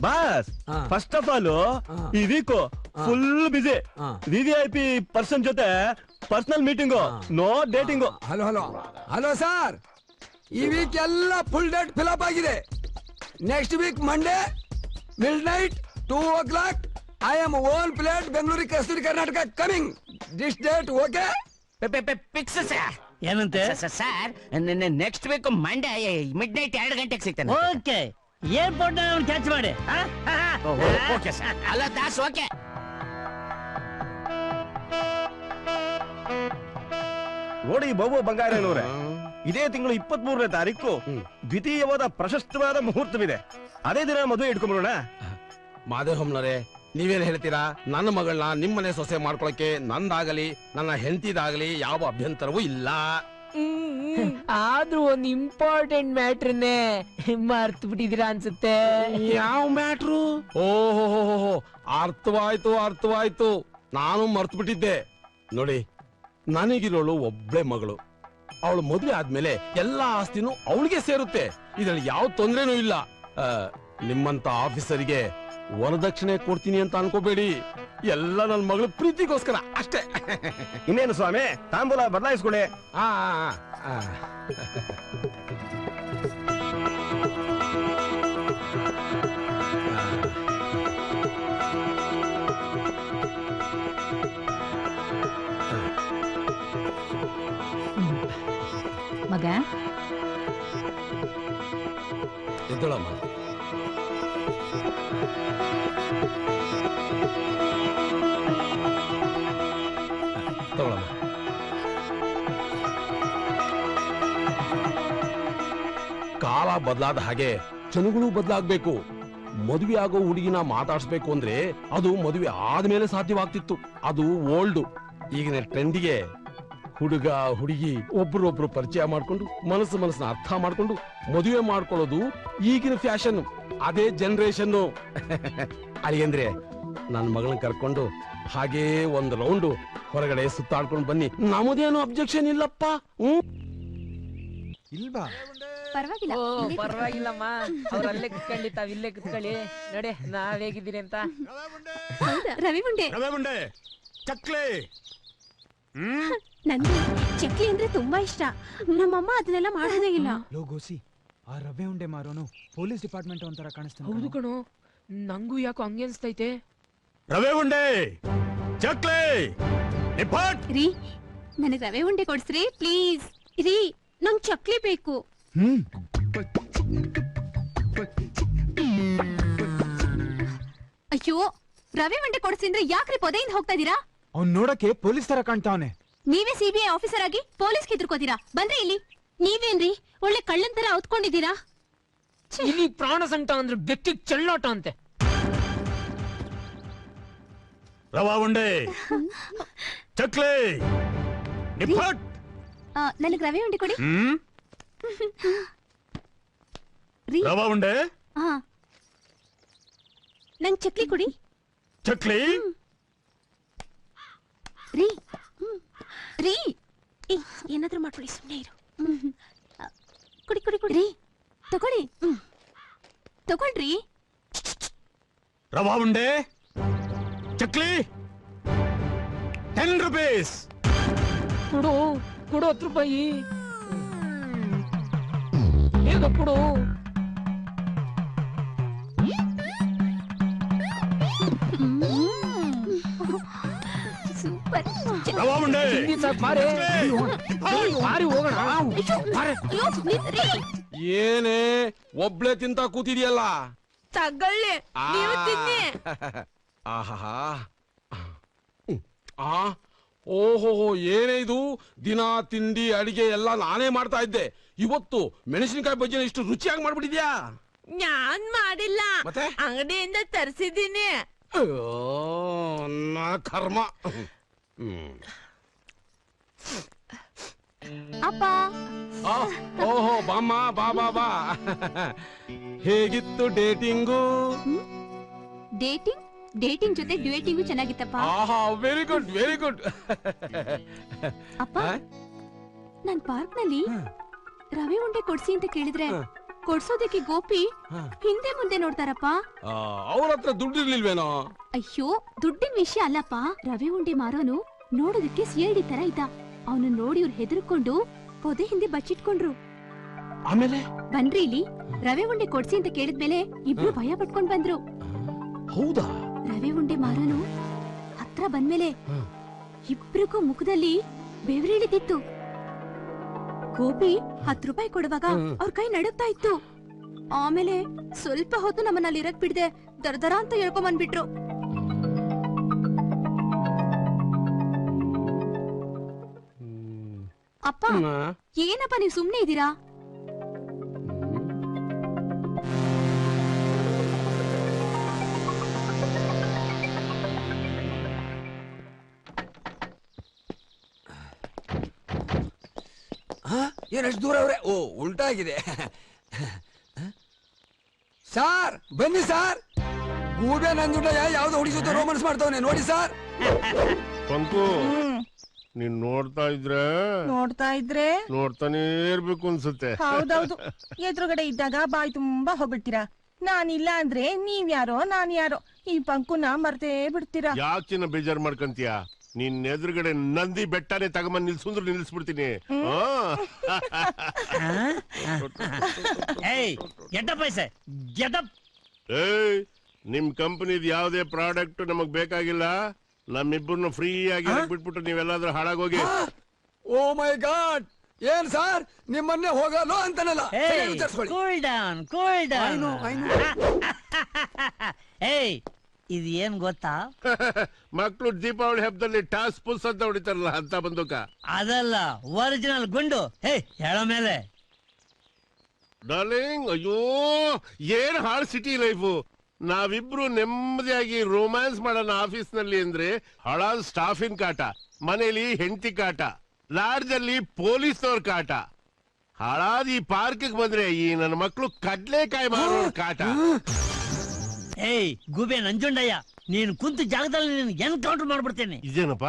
boss first of all ಈ week full busy VVIP person ಜೊತೆ personal meeting no dating. Hello hello hello sir, ಈ week ಎಲ್ಲ full date fill up ಆಗಿದೆ. Next week Monday midnight 2 o'clock I am own plate Bengaluru Kasturi Karnataka coming. This date okay fix sir. ಏನಂತೆ sir next week Monday midnight 2 ಗಂಟೆಗೆ ಸಿಗ್ತಾನೆ. Okay airport catch ಮಾಡಿ. Okay sir. ಅಲ್ಲ Das okay. ನೋಡಿ ಬಾಬು ಬಂಗಾರನವರೇ, ಇದೇ ತಿಂಗಳು 23ನೇ ತಾರೀಕು ದ್ವಿತೀಯವಾದ ಪ್ರಶಸ್ತವಾದ ಮುಹೂರ್ತವಿದೆ. ಅದೇ ದಿನ ಮದುವೆ ಇಟ್ಕೊಂಡ್ಬಿಡೋಣ. ಮಾದೇಹಮ್ನವರೇ, ನೀವೇನ್ ಹೇಳ್ತೀರಾ? ನನ್ನ ಮಗಳನ್ನ ನಿಮ್ಮನೆ ಸೊಸೆ ಮಾಡ್ಕೊಳಕ್ಕೆ ನಂದಾಗಲಿ ನನ್ನ ಹೆಂಡತಿದಾಗಲಿ ಯಾವ ಅಭ್ಯಂತರವೂ ಇಲ್ಲ. ಆದ್ರೂ ಒಂದ್ ಇಂಪಾರ್ಟೆಂಟ್ ಮ್ಯಾಟ್ರನ್ನೇ ಮರ್ತು ಬಿಟ್ಟಿದ್ದೀರಾ ಅನ್ಸುತ್ತೆ. ಯಾವ ಮ್ಯಾಟ್ರು? ಓಹೋ, ಅರ್ಥವಾಯ್ತು. ನಾನು ಮರ್ತು ಬಿಟ್ಟಿದ್ದೆ. ನೋಡಿ, ನನಗಿರೋಳು ಒಬ್ಳೆ ಮಗಳು. ಅವಳು ಮದುವೆ ಆದ್ಮೇಲೆ ಎಲ್ಲಾ ಆಸ್ತಿನೂ ಅವಳಿಗೆ ಸೇರುತ್ತೆ. ಇದ್ರಲ್ಲಿ ಯಾವ ತೊಂದ್ರೆನೂ ಇಲ್ಲ. ನಿಮ್ಮಂತ ಆಫೀಸರಿಗೆ ವರದಕ್ಷಿಣೆ ಕೊಡ್ತೀನಿ ಅಂತ ಅನ್ಕೋಬೇಡಿ. ಎಲ್ಲ ನನ್ನ ಮಗಳು ಪ್ರೀತಿಗೋಸ್ಕರ ಅಷ್ಟೇ. ಇನ್ನೇನು ಸ್ವಾಮಿ, ತಾಂಬೂಲ ಬದಲಾಯಿಸ್ಕೊಳ್ಳಿ. ಮಗ ಎದ್ದಳಮ್ಮ. ತಗೊಳಮ್ಮ. ಕಾಲ ಬದಲಾದ ಹಾಗೆ ಜನಗಳು ಬದಲಾಗ್ಬೇಕು. ಮದುವೆ ಆಗೋ ಹುಡುಗಿನ ಮಾತಾಡ್ಸ್ಬೇಕು ಅಂದ್ರೆ ಅದು ಮದುವೆ ಆದ್ಮೇಲೆ ಸಾಧ್ಯವಾಗ್ತಿತ್ತು. ಅದು ಓಲ್ಡ್. ಈಗಿನ ಟ್ರೆಂಡಿಗೆ ಹುಡುಗ ಹುಡುಗಿ ಒಬ್ರೊಬ್ರು ಪರಿಚಯ ಮಾಡ್ಕೊಂಡು ಮನಸ್ಸನ್ನ ಅರ್ಥ ಮಾಡ್ಕೊಂಡು ಮದುವೆ ಮಾಡ್ಕೊಳ್ಳೋದು ಈಗಿನ ಫ್ಯಾಷನ್. ಅದೇ ಜನರೇಷನ್. ಅಳಿಯಂದ್ರೆ ನನ್ನ ಮಗಳನ್ನ ಕರ್ಕೊಂಡು ಹಾಗೇ ಒಂದ್ ರೌಂಡ್ ಹೊರಗಡೆ ಸುತ್ತಾಡ್ಕೊಂಡು ಬನ್ನಿ. ನಮ್ಮದೇನು ಅಬ್ಜೆಕ್ಷನ್ ಇಲ್ಲಪ್ಪ. ಇಲ್ವಾ? ಪರವಾಗಿಲ್ಲ. ಪರವಾಗಿಲ್ಲಮ್ಮ, ಅವ್ರಲ್ಲೇ ಕುತ್ಕೊಳ್ಳಿ, ತಾವಿಲ್ಲೇ ಕುತ್ಕೊಳ್ಳಿ. ನೋಡಿ ನಾವ್ ಹೇಗಿದ್ದೀರಿ ಅಂತ. ರವಿ ಉಂಡೆ ಚಕ್ಲಿ ನಂಗೆ ಚಕ್ಲಿ ಅಂದ್ರೆ ತುಂಬಾ ಇಷ್ಟ. ನಮ್ಮಮ್ಮ ಅದನ್ನೆಲ್ಲ ಮಾಡೋದೇ ಇಲ್ಲ. ಲೋಗೋಸಿ, ಆ ರವೆ ಉಂಡೆ ಮಾರೋನು ಪೊಲೀಸ್ ಡಿಪಾರ್ಟ್ಮೆಂಟ್ ಒಂಥರ ಕಾಣಿಸ್ತಾನೆ. ಹೌದು ಕಣೋ, ನಂಗೂ ಯಾಕೋ ಹಂಗೆ ಅನ್ಸ್ತೈತೆ. ರವೆ ಉಂಡೆ ಚಕ್ಲಿ ರೀ, ನನಗೆ ರವೆ ಉಂಡೆ ಕೊಡ್ಸ್ರಿ ಪ್ಲೀಸ್. ರೀ, ನಂಗ್ ಚಕ್ಲಿ ಬೇಕು. ಅಯ್ಯೋ, ರವೆ ಉಂಡೆ ಕೊಡ್ಸಿಂದ್ರೆ ಯಾಕ್ರಿ ಪೊದೆಯಿಂದ ಹೋಗ್ತಾ ಇದೀರಾ? ಅವ್ನ್ ನೋಡಕ್ಕೆ ಪೊಲೀಸ್ ತರ ಕಾಣ್ತಾವನೆ. ನೀವೇ ಸಿಬಿಐ ಆಫೀಸರ್ ಆಗಿ ಪೊಲೀಸ್ ಹೆದರ್ಕೋತೀರಾ? ಬನ್ರಿ ಇಲ್ಲಿ. ನೀವೇನ್ರಿ ಒಳ್ಳೆ ಕಳ್ಳನ್ ತರ ಔತ್ಕೊಂಡಿದ್ದೀರಾ? ಇಲ್ಲಿ ಪ್ರಾಣ ಸಂಕಟ ಅಂದ್ರೆ ಬೆಕ್ಕಿ ಚೆಳ್ಳಾಟ ಅಂತೆ. ರವಾ ಉಂಡೆ ಚಕ್ಲಿ ನನಗ್ ರವೆ ಉಂಡೆ ಕೊಡಿ. ರವಾ ಉಂಡೆ ನಂಗ್ ಚಕ್ಲಿ ಕೊಡಿ. ಚಕ್ಲಿ ರೀ ರೀ, ಏನಾದ್ರೂ ಮಾಡ್ಕೊಳ್ಳಿ, ಸುಮ್ಮನೆ ಇರು. ಕುಡಿ ಕುಡಿ ಕುಡಿ. ತಗೊಳ್ಳಿ, ತಗೊಳ್ರಿ. ರವಾ ಉಂಡೆ ಚಕ್ಲಿ 10 rupees. ಕೊಡು 10 ರೂಪಾಯಿ. ಬೇಗ ಕೊಡು. ಸೂಪರ್. ರವಾ ಉಂಡೆ ಮಾರಿ ಹೋಗೋಣ. ಏನೇ ಒಬ್ಳೆ ತಿಂತ ಕೂತಿದ್ಯಲ್ಲ? ತಗೊಳ್ಳಿ, ನೀವು ತಿನ್ನಿ. ಆಹಾ, ಓಹೋ, ಏನೇ ಇದು? ದಿನ ತಿಂಡಿ ಅಡಿಗೆ ಎಲ್ಲ ನಾನೇ ಮಾಡ್ತಾ ಇದ್ದೆ. ಇವತ್ತು ಮೆಣಸಿನಕಾಯಿ ಬಜ್ಜಿನ ಇಷ್ಟು ರುಚಿಯಾಗಿ ಮಾಡ್ಬಿಟ್ಟಿದ್ಯಾ? ನಾನ್ ಮಾಡಿಲ್ಲ, ಮತ್ತೆ ಅಂಗಡಿಯಿಂದ ತರಿಸಿದ್ದೀನಿ. ಕರ್ಮ. ಅಪ್ಪ. ಓಹೋ, ಬಾಮ್ಮ, ಬಾ ಬಾ ಬಾ. ಹೇಗಿತ್ತು ಡೇಟಿಂಗು? ಡೇಟಿಂಗ್ ಡೇಟಿಂಗ್ ಜೊತೆ ಡ್ಯೂಯೇಟಿಂಗು ಚೆನ್ನಾಗಿತ್ತಪ್ಪ. ಆಹಾ ವೆರಿ ಗುಡ್ ವೆರಿ ಗುಡ್. ಅಪ್ಪ ನಾನ್ ಪಾರ್ಕ್ ನಲ್ಲಿ ರವೆ ಉಂಡೆ ಕೊಡ್ಸಿ ಅಂತ ಕೇಳಿದ್ರೆ ಕೊಡ್ಸೋದಕ್ಕೆ ಗೋಪಿ ಹಿಂದೆ ಮುಂದೆ ನೋಡ್ತಾರಪ್ಪ. ಅವ್ರ ಹತ್ರ ದುಡ್ಡಿರ್ಲಿಲ್ವೇನೋ? ಅಯ್ಯೋ ದುಡ್ಡಿನ ವಿಷಯ ಅಲ್ಲಪ್ಪ. ರವೆ ಉಂಡೆ ಮಾರೋನು ನೋಡೋದಕ್ಕೆ ಸಿಐಡಿ ತರ ಇದ್ದ. ಅವನು ನೋಡಿ ಇವ್ರು ಹೆದರ್ಕೊಂಡು ಪೊದೆ ಹಿಂದೆ ಬಚ್ಚಿಟ್ಕೊಂಡ್ರು. ಆಮೇಲೆ ಬನ್ರಿ ಇಲ್ಲಿ ರವೆ ಉಂಡೆ ಕೊಡ್ಸಿ ಅಂತ ಕೇಳಿದ್ಮೇಲೆ ಇಬ್ರು ಭಯ ಪಟ್ಕೊಂಡ್ ಬಂದ್ರು. ಹೌದಾ? ರವೆ ಉಂಡೆ ಮಾರೋನು ಹತ್ರ ಬಂದ್ಮೇಲೆ ಇಬ್ರಿಗೂ ಮುಖದಲ್ಲಿ ಬೆವರಿಳಿದಿತ್ತು. ಗೋಪಿ 10 ರೂಪಾಯಿ ಕೊಡುವಾಗ ಅವ್ರ ಕೈ ನಡುಗ್ತಾ ಇತ್ತು. ಆಮೇಲೆ ಸ್ವಲ್ಪ ಹೊತ್ತು ನಮ್ಮನಲ್ಲಿ ಇರಕ್ ಬಿಡ್ದೆ ದರ ಅಂತ ಹೇಳ್ಕೊಂಡ್ ಬಂದ್ಬಿಟ್ರು. ಅಪ್ಪ ಏನಪ್ಪ ನೀವ್ ಸುಮ್ನೆ ಇದ್ದೀರಾ? ಏನಷ್ಟು ದೂರ ಅವ್ರೆ? ಓ ಉಲ್ಟಾ ಆಗಿದೆ. ಸಾರ್ ಬನ್ನಿ ಸಾರ್. ಗೂಬೆ ನಂದುಂಡಯ್ಯ ಯಾವ್ದೋ ಹುಡುಗಿ ಜೊತೆ ರೋಮನ್ಸ್ ಮಾಡ್ತಾವನೆ ನೋಡಿ ಸಾರ್. ಪಂಕು ನೀನ್ ನೋಡ್ತಾ ಇದ್ರೆ ನೋಡ್ತಾನೆ ಇರ್ಬೇಕು ಅನ್ಸುತ್ತೆ. ಹೌದೌದು, ಎದುರುಗಡೆ ಇದ್ದಾಗ ಬಾಯಿ ತುಂಬಾ ಹೊಗಳ್ತೀರಾ. ನಾನಿಲ್ಲ ಅಂದ್ರೆ ನೀವ್ ಯಾರೋ ನಾನ್ ಯಾರೋ ಈ ಪಂಕುನ ಮರ್ತೇ ಬಿಡ್ತೀರಾ. ಯಾಕೆ ಚಿನ್ನ ಬೇಜಾರ್ ಮಾಡ್ಕಂತೀಯ? ನಿನ್ ಎದುರುಗಡೆ ನಂದಿ ಬೆಟ್ಟನೆ ತಗೊಂಬಂದ್ ನಿಲ್ಸುಂದ್ರು ನಿಲ್ಸ್ಬಿಡ್ತೀನಿ. ನಿಮ್ ಕಂಪನಿದ್ ಯಾವ್ದೇ ಪ್ರಾಡಕ್ಟ್ ನಮಗ್ ಬೇಕಾಗಿಲ್ಲ. ನಮ್ಮಿಬ್ಬರನ್ನು ಫ್ರೀ ಆಗಿ ಬಿಟ್ಬಿಟ್ಟು ನೀವೆಲ್ಲಾದ್ರೂ ಹಾಳಾಗೋಗಿ. ಓ ಮೈ ಗಾಡ್, ಏನ್ ಸಾರ್ ನಿಮ್ಮನ್ನೇ ಹೋಗಲ್ಲ ಅಂತಾನಲ್ಲ. Cool down cool down. ಏಯ್ ಇದು ಏನ್ ಗೊತ್ತಾ? ಮಕ್ಳು ದೀಪಾವಳಿ ಹಬ್ಬದಲ್ಲಿ ಟಾಸ್ ಪುಲ್ಸ್ ಅಂತ ಹೊಡಿತಾರಲ್ಲ ಅಂತ ಬಂದೂಕ. ಅದಲ್ಲ, ಒರಿಜಿನಲ್ ಗುಂಡು. ಹೇ ಹೇಳೋ ಮೇಲೆ ಡಾರ್ಲಿಂಗ್, ಅಯ್ಯೋ ಏನ್ ಹಾಳ್ ಸಿಟಿ ಲೈಫು. ನಾವಿಬ್ರು ನೆಮ್ಮದಿಯಾಗಿ ರೊಮ್ಯಾನ್ಸ್ ಮಾಡೋಣ ಆಫೀಸ್ ನಲ್ಲಿ ಅಂದ್ರೆ ಹಳಾದ್ ಸ್ಟಾಫಿನ್ ಕಾಟ, ಮನೇಲಿ ಹೆಂಡತಿ ಕಾಟ, ಲಾಡ್ಜ್ ಅಲ್ಲಿ ಪೊಲೀಸ್ನವ್ರ ಕಾಟ. ಹಾಳಾದ್ ಈ ಪಾರ್ಕ್ ಬಂದ್ರೆ ಈ ನನ್ನ ಮಕ್ಳು ಕಡ್ಲೆಕಾಯಿ ಮಾರೋ ಕಾಟ. ಏಯ್ ಗುಬೆ ನಂಜುಂಡಯ್ಯ, ನೀನ್ ಕುಂತ ಜಾಗದಲ್ಲಿ ನೀನ್ ಎನ್ಕೌಂಟರ್ ಮಾಡ್ಬಿಡ್ತೇನೆ. ಇದೇನಪ್ಪ?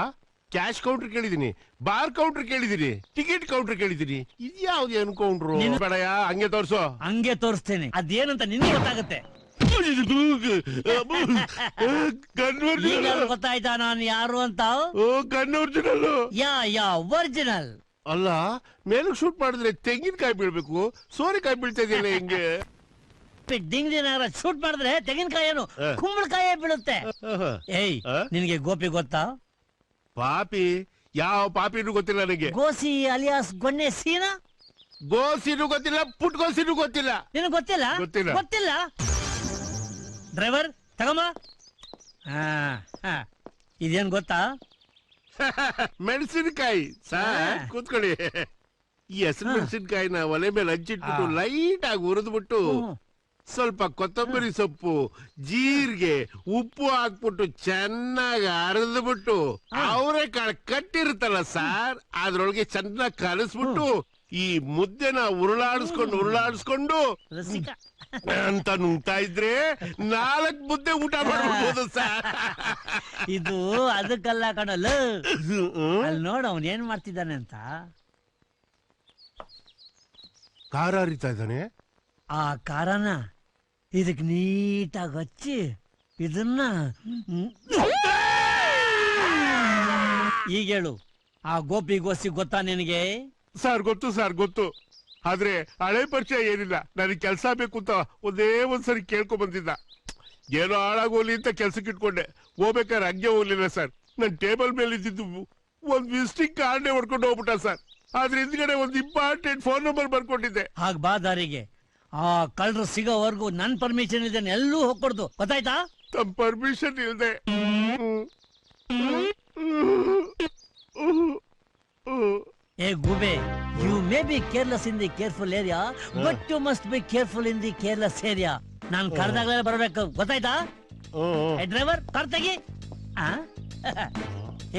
ಕ್ಯಾಶ್ ಕೌಂಟರ್ ಕೇಳಿದೀನಿ, ಬಾರ್ ಕೌಂಟರ್ ಕೇಳಿದೀನಿ, ಟಿಕೆಟ್ ಕೌಂಟರ್ ಕೇಳಿದೀನಿ. ಇದ್ಯಾವ್ದು ಅನ್ಕೌಂಟ್ರು? ಬೇಡಯ್ಯ, ಹಂಗೆ ತೋರ್ಸೋ. ಹಂಗೆ ತೋರಿಸ್ತೇನೆ, ಅದೇನಂತ ನಿನ್ಗೆ ಗೊತ್ತಾಗುತ್ತೆ. ಗೊತ್ತಾಯ್ತಾ ನಾನು ಯಾರು ಅಂತ? ಯಾ ಒರಿಜಿನಲ್. ಅಲ್ಲ, ಮೇಲಕ್ ಶೂಟ್ ಮಾಡಿದ್ರೆ ತೆಂಗಿನಕಾಯಿ ಬೀಳ್ಬೇಕು, ಸೋರೆಕಾಯಿ ಬೀಳ್ತಾ ಇದೆಯಲ್ಲ ಹೆಂಗೆ? ಡಿಂಗ್ದಿನಾರ ಶೂಟ್ ಮಾಡಿದ್ರೆ ತೆಂಗಿನಕಾಯಿ ಏನು ಕುಂಬಳಕಾಯಿ ಬೀಳುತ್ತೆ. ಏಯ್ ನಿನಗೆ ಗೋಪಿ ಗೊತ್ತಾ? ಪಾಪಿ? ಯಾವ ಪಾಪಿನೂ ಗೊತ್ತಿಲ್ಲ ನನಗೆ. ಗೋಸಿ ಅಲಿಯಾಸ್ ಗೊನ್ನೆ ಸೀನಾ? ಗೋಸಿನೂ ಗೊತ್ತಿಲ್ಲ, ಪುಟ್ಗೋಸಿನೂ ಗೊತ್ತಿಲ್ಲ. ನಿನಗೆ ಗೊತ್ತಿಲ್ಲ? ಗೊತ್ತಿಲ್ಲ. ಡ್ರೈವರ್ ತಗಮ್ಮ. ಇದೇನ್ ಗೊತ್ತಾ? ಮೆಣಸಿನಕಾಯಿ. ಸಾರ್ ಕೂತ್ಕೊಳ್ಳಿ. ಈ ಹೆಸರು ಮೆಣಸಿನಕಾಯಿನ ಒಲೆ ಮೇಲೆ ಹಂಚಿಟ್ಬಿಟ್ಟು ಲೈಟ್ ಆಗಿ ಹುರಿದ್ಬಿಟ್ಟು ಸ್ವಲ್ಪ ಕೊತ್ತಂಬರಿ ಸೊಪ್ಪು, ಜೀರಿಗೆ, ಉಪ್ಪು ಹಾಕ್ಬಿಟ್ಟು ಚೆನ್ನಾಗಿ ಅರೆದ್ಬಿಟ್ಟು ಅವರೆಕಾಳು ಕಟ್ಟಿರುತ್ತಲ್ಲ ಸಾರ್, ಅದ್ರೊಳಗೆ ಚೆನ್ನಾಗಿ ಕಲಸ್ಬಿಟ್ಟು ಈ ಮುದ್ದೆನ ಉರುಳಾಡಿಸ್ಕೊಂಡು ಅಂತ ನುಂಗ್ತಾ ಇದ್ರೆ 4 ಮುದ್ದೆ ಊಟ ಮಾಡ್ಬಿಡ್ಬೋದು ಸಾರ್. ಇದು ಅದಕ್ಕಲ್ಲ ಕಣಲ್ಲ. ಅಲ್ಲಿ ನೋಡ ಅವನ್ ಏನ್ ಮಾಡ್ತಿದ್ದಾನೆ ಅಂತ. ಖಾರ ಹರಿತಾ ಇದ್ದಾನೆ. ಆ ಖಾರನ ಇದಕ್ ನೀಟಾಗಿ ಹಚ್ಚಿ ಇದನ್ನ ಈಗ ಹೇಳು, ಆ ಗೋಸಿ ಗೊತ್ತಾ ನಿನಗೆ? ಸರ್ ಗೊತ್ತು ಸರ್ ಗೊತ್ತು. ಆದ್ರೆ ಹಳೆ ಪರಿಚಯ ಏನಿಲ್ಲ. ನನಗೆ ಕೆಲಸ ಬೇಕು ಅಂತ ಒಂದೇ ಒಂದ್ಸರಿ ಕೇಳ್ಕೊಂಡ್ ಬಂದಿದ್ದ. ಏನೋ ಹಾಳಾಗೋಲಿ ಅಂತ ಕೆಲ್ಸಕ್ಕೆ ಇಟ್ಕೊಂಡೆ. ಹೋಗ್ಬೇಕಾದ್ರೆ ಹಂಗೆ ಹೋಗ್ಲಿಲ್ಲ ಸರ್. ನನ್ ಟೇಬಲ್ ಮೇಲೆ ಇದ್ದಿದ್ದು ಒಂದ್ ವಿಸಿಟಿಂಗ್ ಕಾರ್ಡ್ ಹೊಡ್ಕೊಂಡು ಹೋಗ್ಬಿಟ್ಟ ಸರ್. ಆದ್ರೆ ಹಿಂದ್ಗಡೆ ಒಂದ್ ಇಂಪಾರ್ಟೆಂಟ್ ಫೋನ್ ನಂಬರ್ ಬರ್ಕೊಂಡಿದ್ದೆ. ಹಾಗ ಬಾ ದಾರಿಗೆ. ಆ ಕಳ್ರು ಸಿಗೋವರೆಗೂ ನನ್ ಪರ್ಮಿಷನ್ ಇದೆ ಎಲ್ಲೂ ಹೋಗ್ಕೊಡ್ದು, ಗೊತ್ತಾಯ್ತಾ? ತಮ್ಮ ಪರ್ಮಿಷನ್ ಇಲ್ದೆ ಏ ಗುಬೆ, you may be careless in the careful area, but you must be careful in the careless area. ನಾನ್ ಕರೆದಾಗಲೇ ಬರ್ಬೇಕು, ಗೊತ್ತಾಯ್ತಾ? ಡ್ರೈವರ್ ಕಾರ್ ತೆಗಿ.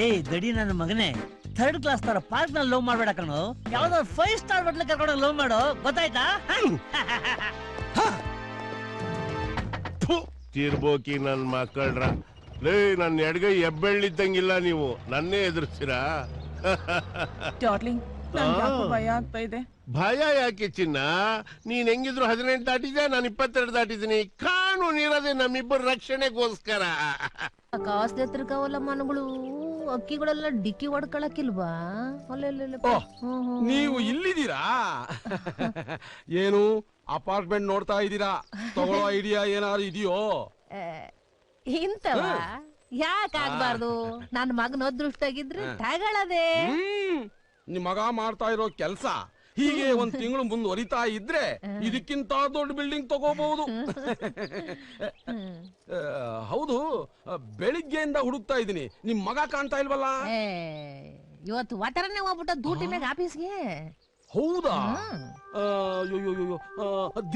ಏಯ್ ದಡಿ ನನ್ನ ಮಗನೇ, 3rd ಕ್ಲಾಸ್ ತರ ಪಾರ್ಕ್ ನಲ್ಲಿ ಲವ್ ಮಾಡ್ಬೇಡ ಕಣೋ. ಯಾವ್ದೋ 5 ಸ್ಟಾರ್ ಹೋಟ್ಲ್ ಕರ್ಕೊಂಡು ಲವ್ ಮಾಡು, ಗೊತ್ತಾಯ್ತಾ? ತಿರ್ಬೋಕಿ ನನ್ ಮಕ್ಕಳ್ರ ಲೇ ನನ್ನ ಎಡಗೈ ಹೆಬ್ಬೆಳ್ಳಿದ್ದಂಗಿಲ್ಲ ನೀವು ನನ್ನೇ ಎದುರಿಸ್ತೀರಾ ಡಾರ್ಲಿಂಗ್ ನನ್ಗೆ ಯಾಕೋ ಭಯ ಆಗ್ತಾ ಇದೆ. ಭಯ ಯಾಕೆ ಚಿನ್ನ? ನೀನ್ ಹೆಂಗಿದ್ರು 18 ದಾಟಿದೆ, ನಾನು 22 ದಾಟಿದ್ದೀನಿ. ಕಾನೂನು ಇರೋದೇ ನಮ್ಮಿಬ್ಬರ ರಕ್ಷಣೆಗೋಸ್ಕರ. ಕಾಸ್ದೆತ್ರಕವಲ್ಲ ಮನಗಳು ಅಕ್ಕಿಗಳೆಲ್ಲ ಡಿಕ್ಕಿ ಹೊಡ್ಕೊಳಕಿಲ್ವಾ? ನೀವು ಇಲ್ಲಿದ್ದೀರಾ? ಏನು ಅಪಾರ್ಟ್ಮೆಂಟ್ ನೋಡ್ತಾ ಇದ್ದೀರಾ? ತಗೊಳ್ಳೋ ಐಡಿಯಾ ಏನಾದ್ರು ಇದೆಯೋ? ಇಂತವ ಯಾಕಾಗ್ಬಾರ್ದು? ನನ್ನ ಮಗನ ಅದೃಷ್ಟಾಗಿದ್ರೆ ತಗೊಳ್ಳದೆ. ನಿಮ್ ಮಗ ಮಾಡ್ತಾ ಇರೋ ಕೆಲ್ಸ ಹೀಗೆ 1 ತಿಂಗಳು ಮುಂದುವರಿತಾ ಇದ್ರೆ ಇದಕ್ಕಿಂತ ದೊಡ್ಡ ಬಿಲ್ಡಿಂಗ್ ತಗೋಬಹುದು. ಹೌದು, ಬೆಳಿಗ್ಗೆಯಿಂದ ಹುಡುಕ್ತಾ ಇದ್ದೀನಿ, ನಿಮ್ ಮಗ ಕಾಣ್ತಾ ಇಲ್ವಲ್ಲ? ಇವತ್ತು ಒತ್ತರನೇ ಹೋಗ್ಬಿಟ್ಟ ಡ್ಯೂಟಿ ಮ್ಯಾಗ ಆಫೀಸ್ಗೆ. ಹೌದಾ?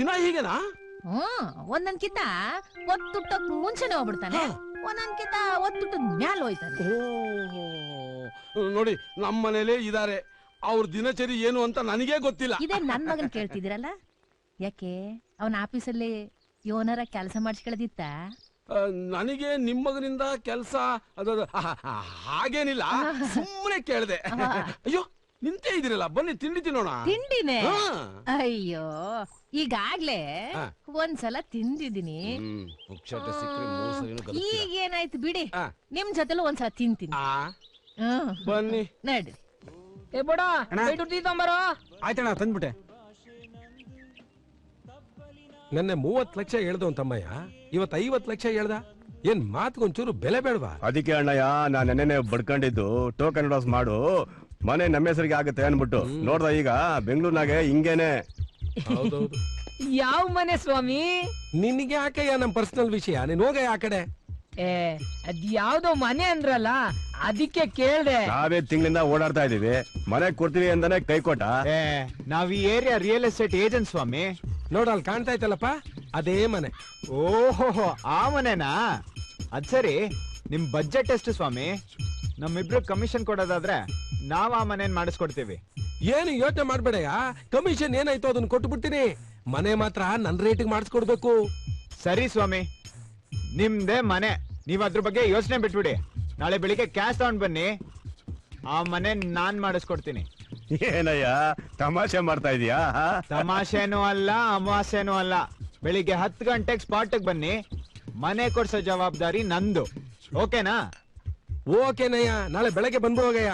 ದಿನ ಹೀಗೆನಾ? ಒಂದನ್ಕಿಂತ ಒತ್ತುಟ್ಟಕ್ ಮುಂಚೆನೆ ಹೋಗ್ಬಿಡ್ತಾನೆ, ಒಂದನ್ಕಿಂತ ಒತ್ತುಟ್ಟದ ಮ್ಯಾಲ ಹೋಯ್ತಾನೆ. ನೋಡಿ, ನಮ್ಮ ಮನೇಲೆ ಇದಾರೆ, ಅವ್ರ ದಿನಚರಿ ಏನು ಅಂತ ನನಗೇ ಗೊತ್ತಿಲ್ಲ. ಇದೇ ನನ್ ಮಗನ್ ಕೇಳ್ತಿದ್ದೀರಲ್ಲ, ಯಾಕೆ ಅವನ ಆಫೀಸಲ್ಲಿ ಯೋನರ ಕೆಲಸ ಮಾಡಿಸ್ಕೊಳ್ಳೋದಿತ್ತ? ನನಗೆ ನಿಮ್ಮ ಮಗನಿಂದ ಕೆಲಸ ಹಾಗೇನಿಲ್ಲ, ಸುಮ್ಮನೆ ಕೇಳ್ದೆ. ಅಯ್ಯೋ, ನಿಂತೇ ಇದಿರಲ್ಲ, ಬನ್ನಿ ತಿಂಡಿ ತಿನ್ನೋಣ. ತಿಂಡಿನೇ? ಅಯ್ಯೋ, ಈಗಾಗ್ಲೇ ಒಂದ್ಸಲ ತಿಂದಿದ್ದೀನಿ, ಈಗೇನಾಯ್ತು ಬಿಡಿ. ನಿಮ್ ಜೊತೆಲೂ ಒಂದ್ಸಲ ತಿಂತೀನಿ. ಬನ್ನಿ ನಡ್ರಿ. ಏ ಬೋಡ, ಟೀ ತಗೊಂಬರೋ. ಆಯ್ತಣ್ಣ, ತಂದ್ಬಿಟ್ಟೆ. ನೆನ್ನೆ 30 ಲಕ್ಷ ಹೇಳ್ದು ಅಂತಮ್ಮಯ್ಯ, ಇವತ್ತು 50 ಲಕ್ಷ ಹೇಳ್ದ. ಏನ್ ಮಾತ್ಗೊಂಚೂರು ಬೆಲೆ ಬೇಡವಾ? ಅದಕ್ಕೆ ಅಣ್ಣಯ್ಯ ನಾನು ನೆನ್ನೆ ಬಡ್ಕೊಂಡಿದ್ದು ಟೋಕನ್ ಅಡ್ವಾನ್ಸ್ ಮಾಡು, ಮನೆ ನಮ್ಮ ಹೆಸರಿಗೆ ಆಗುತ್ತೆ ಅನ್ಬಿಟ್ಟು. ನೋಡ್ದ ಈಗ ಬೆಂಗಳೂರಿನಾಗೆ ಹಿಂಗೇನೆ. ಹೌದೌದು. ಯಾವ ಮನೆ ಸ್ವಾಮಿ? ನಿನ್ಗೆ ಯಾಕಯ್ಯ ನಮ್ ಪರ್ಸನಲ್ ವಿಷಯ, ನೀನ್ ಹೋಗಯ್ಯ ಆ ಕಡೆ. ಅದ್ ಯಾವ್ದೋ ಮನೆ ಅಂದ್ರಲ್ಲ, ಅದಕ್ಕೆ ಕೇಳ್ದೆ. ನಾವೇ ತಿಂಗಳಿಂದ ಓಡಾಡ್ತಾ ಇದೀವಿ, ಮನೆ ಕೊಡ್ತೀವಿ ಅಂತಾನೆ ಕೈ ಕೊಟ್ಟ. ನಾವ್ ಈ ಏರಿಯಾ ರಿಯಲ್ ಎಸ್ಟೇಟ್ ಏಜೆಂಟ್ ಸ್ವಾಮಿ. ನೋಡಲ್ ಕಾಣ್ತಾ ಇತ್ತಲ್ಲಪ್ಪ, ಅದೇ ಮನೆ. ಓಹೋ, ಆ ಮನೆನಾ? ಅದ್ ಸರಿ, ನಿಮ್ ಬಜೆಟ್ ಎಷ್ಟು ಸ್ವಾಮಿ? ನಮ್ಮಿಬ್ರು ಕಮಿಷನ್ ಕೊಡೋದಾದ್ರೆ ನಾವ್ ಆ ಮನೇನ್ ಮಾಡಿಸ್ಕೊಡ್ತೀವಿ. ಏನು ಯೋಚನೆ ಮಾಡ್ಬೇಡಯ್ಯ, ಕಮಿಷನ್ ಏನಾಯ್ತು ಅದನ್ನ ಕೊಟ್ಟು ಬಿಡ್ತೀನಿ, ಮನೆ ಮಾತ್ರ ನನ್ ರೇಟಿಗೆ ಮಾಡಿಸ್ಕೊಡ್ಬೇಕು. ಸರಿ ಸ್ವಾಮಿ, ನಿಮ್ದೇ ಮನೆ, ನೀವ್ ಅದ್ರ ಬಗ್ಗೆ ಯೋಚನೆ ಬಿಟ್ಬಿಡಿ. ನಾಳೆ ಬೆಳಿಗ್ಗೆ ಕ್ಯಾಶ್ ತಗೊಂಡ್ ಬನ್ನಿ, ಆ ಮನೆ ನಾನ್ ಮಾಡಿಸ್ಕೊಡ್ತೀನಿ. ಏನಯ್ಯ ತಮಾಷೆ ಮಾಡ್ತಾ ಇದೀಯಾ? ತಮಾಷೆನೂ ಅಲ್ಲ, ಅಮಾವಾಸ್ಯನೂ ಅಲ್ಲ. ಬೆಳಿಗ್ಗೆ 10 ಗಂಟೆಗೆ ಸ್ಪಾಟ್ಗೆ ಬನ್ನಿ, ಮನೆ ಕೊಡ್ಸೋ ಜವಾಬ್ದಾರಿ ನಂದು. ಓಕೆನಾ? ಓಕೆನಯ್ಯ, ನಾಳೆ ಬೆಳಗ್ಗೆ ಬಂದು ಹೋಗಯ್ಯ.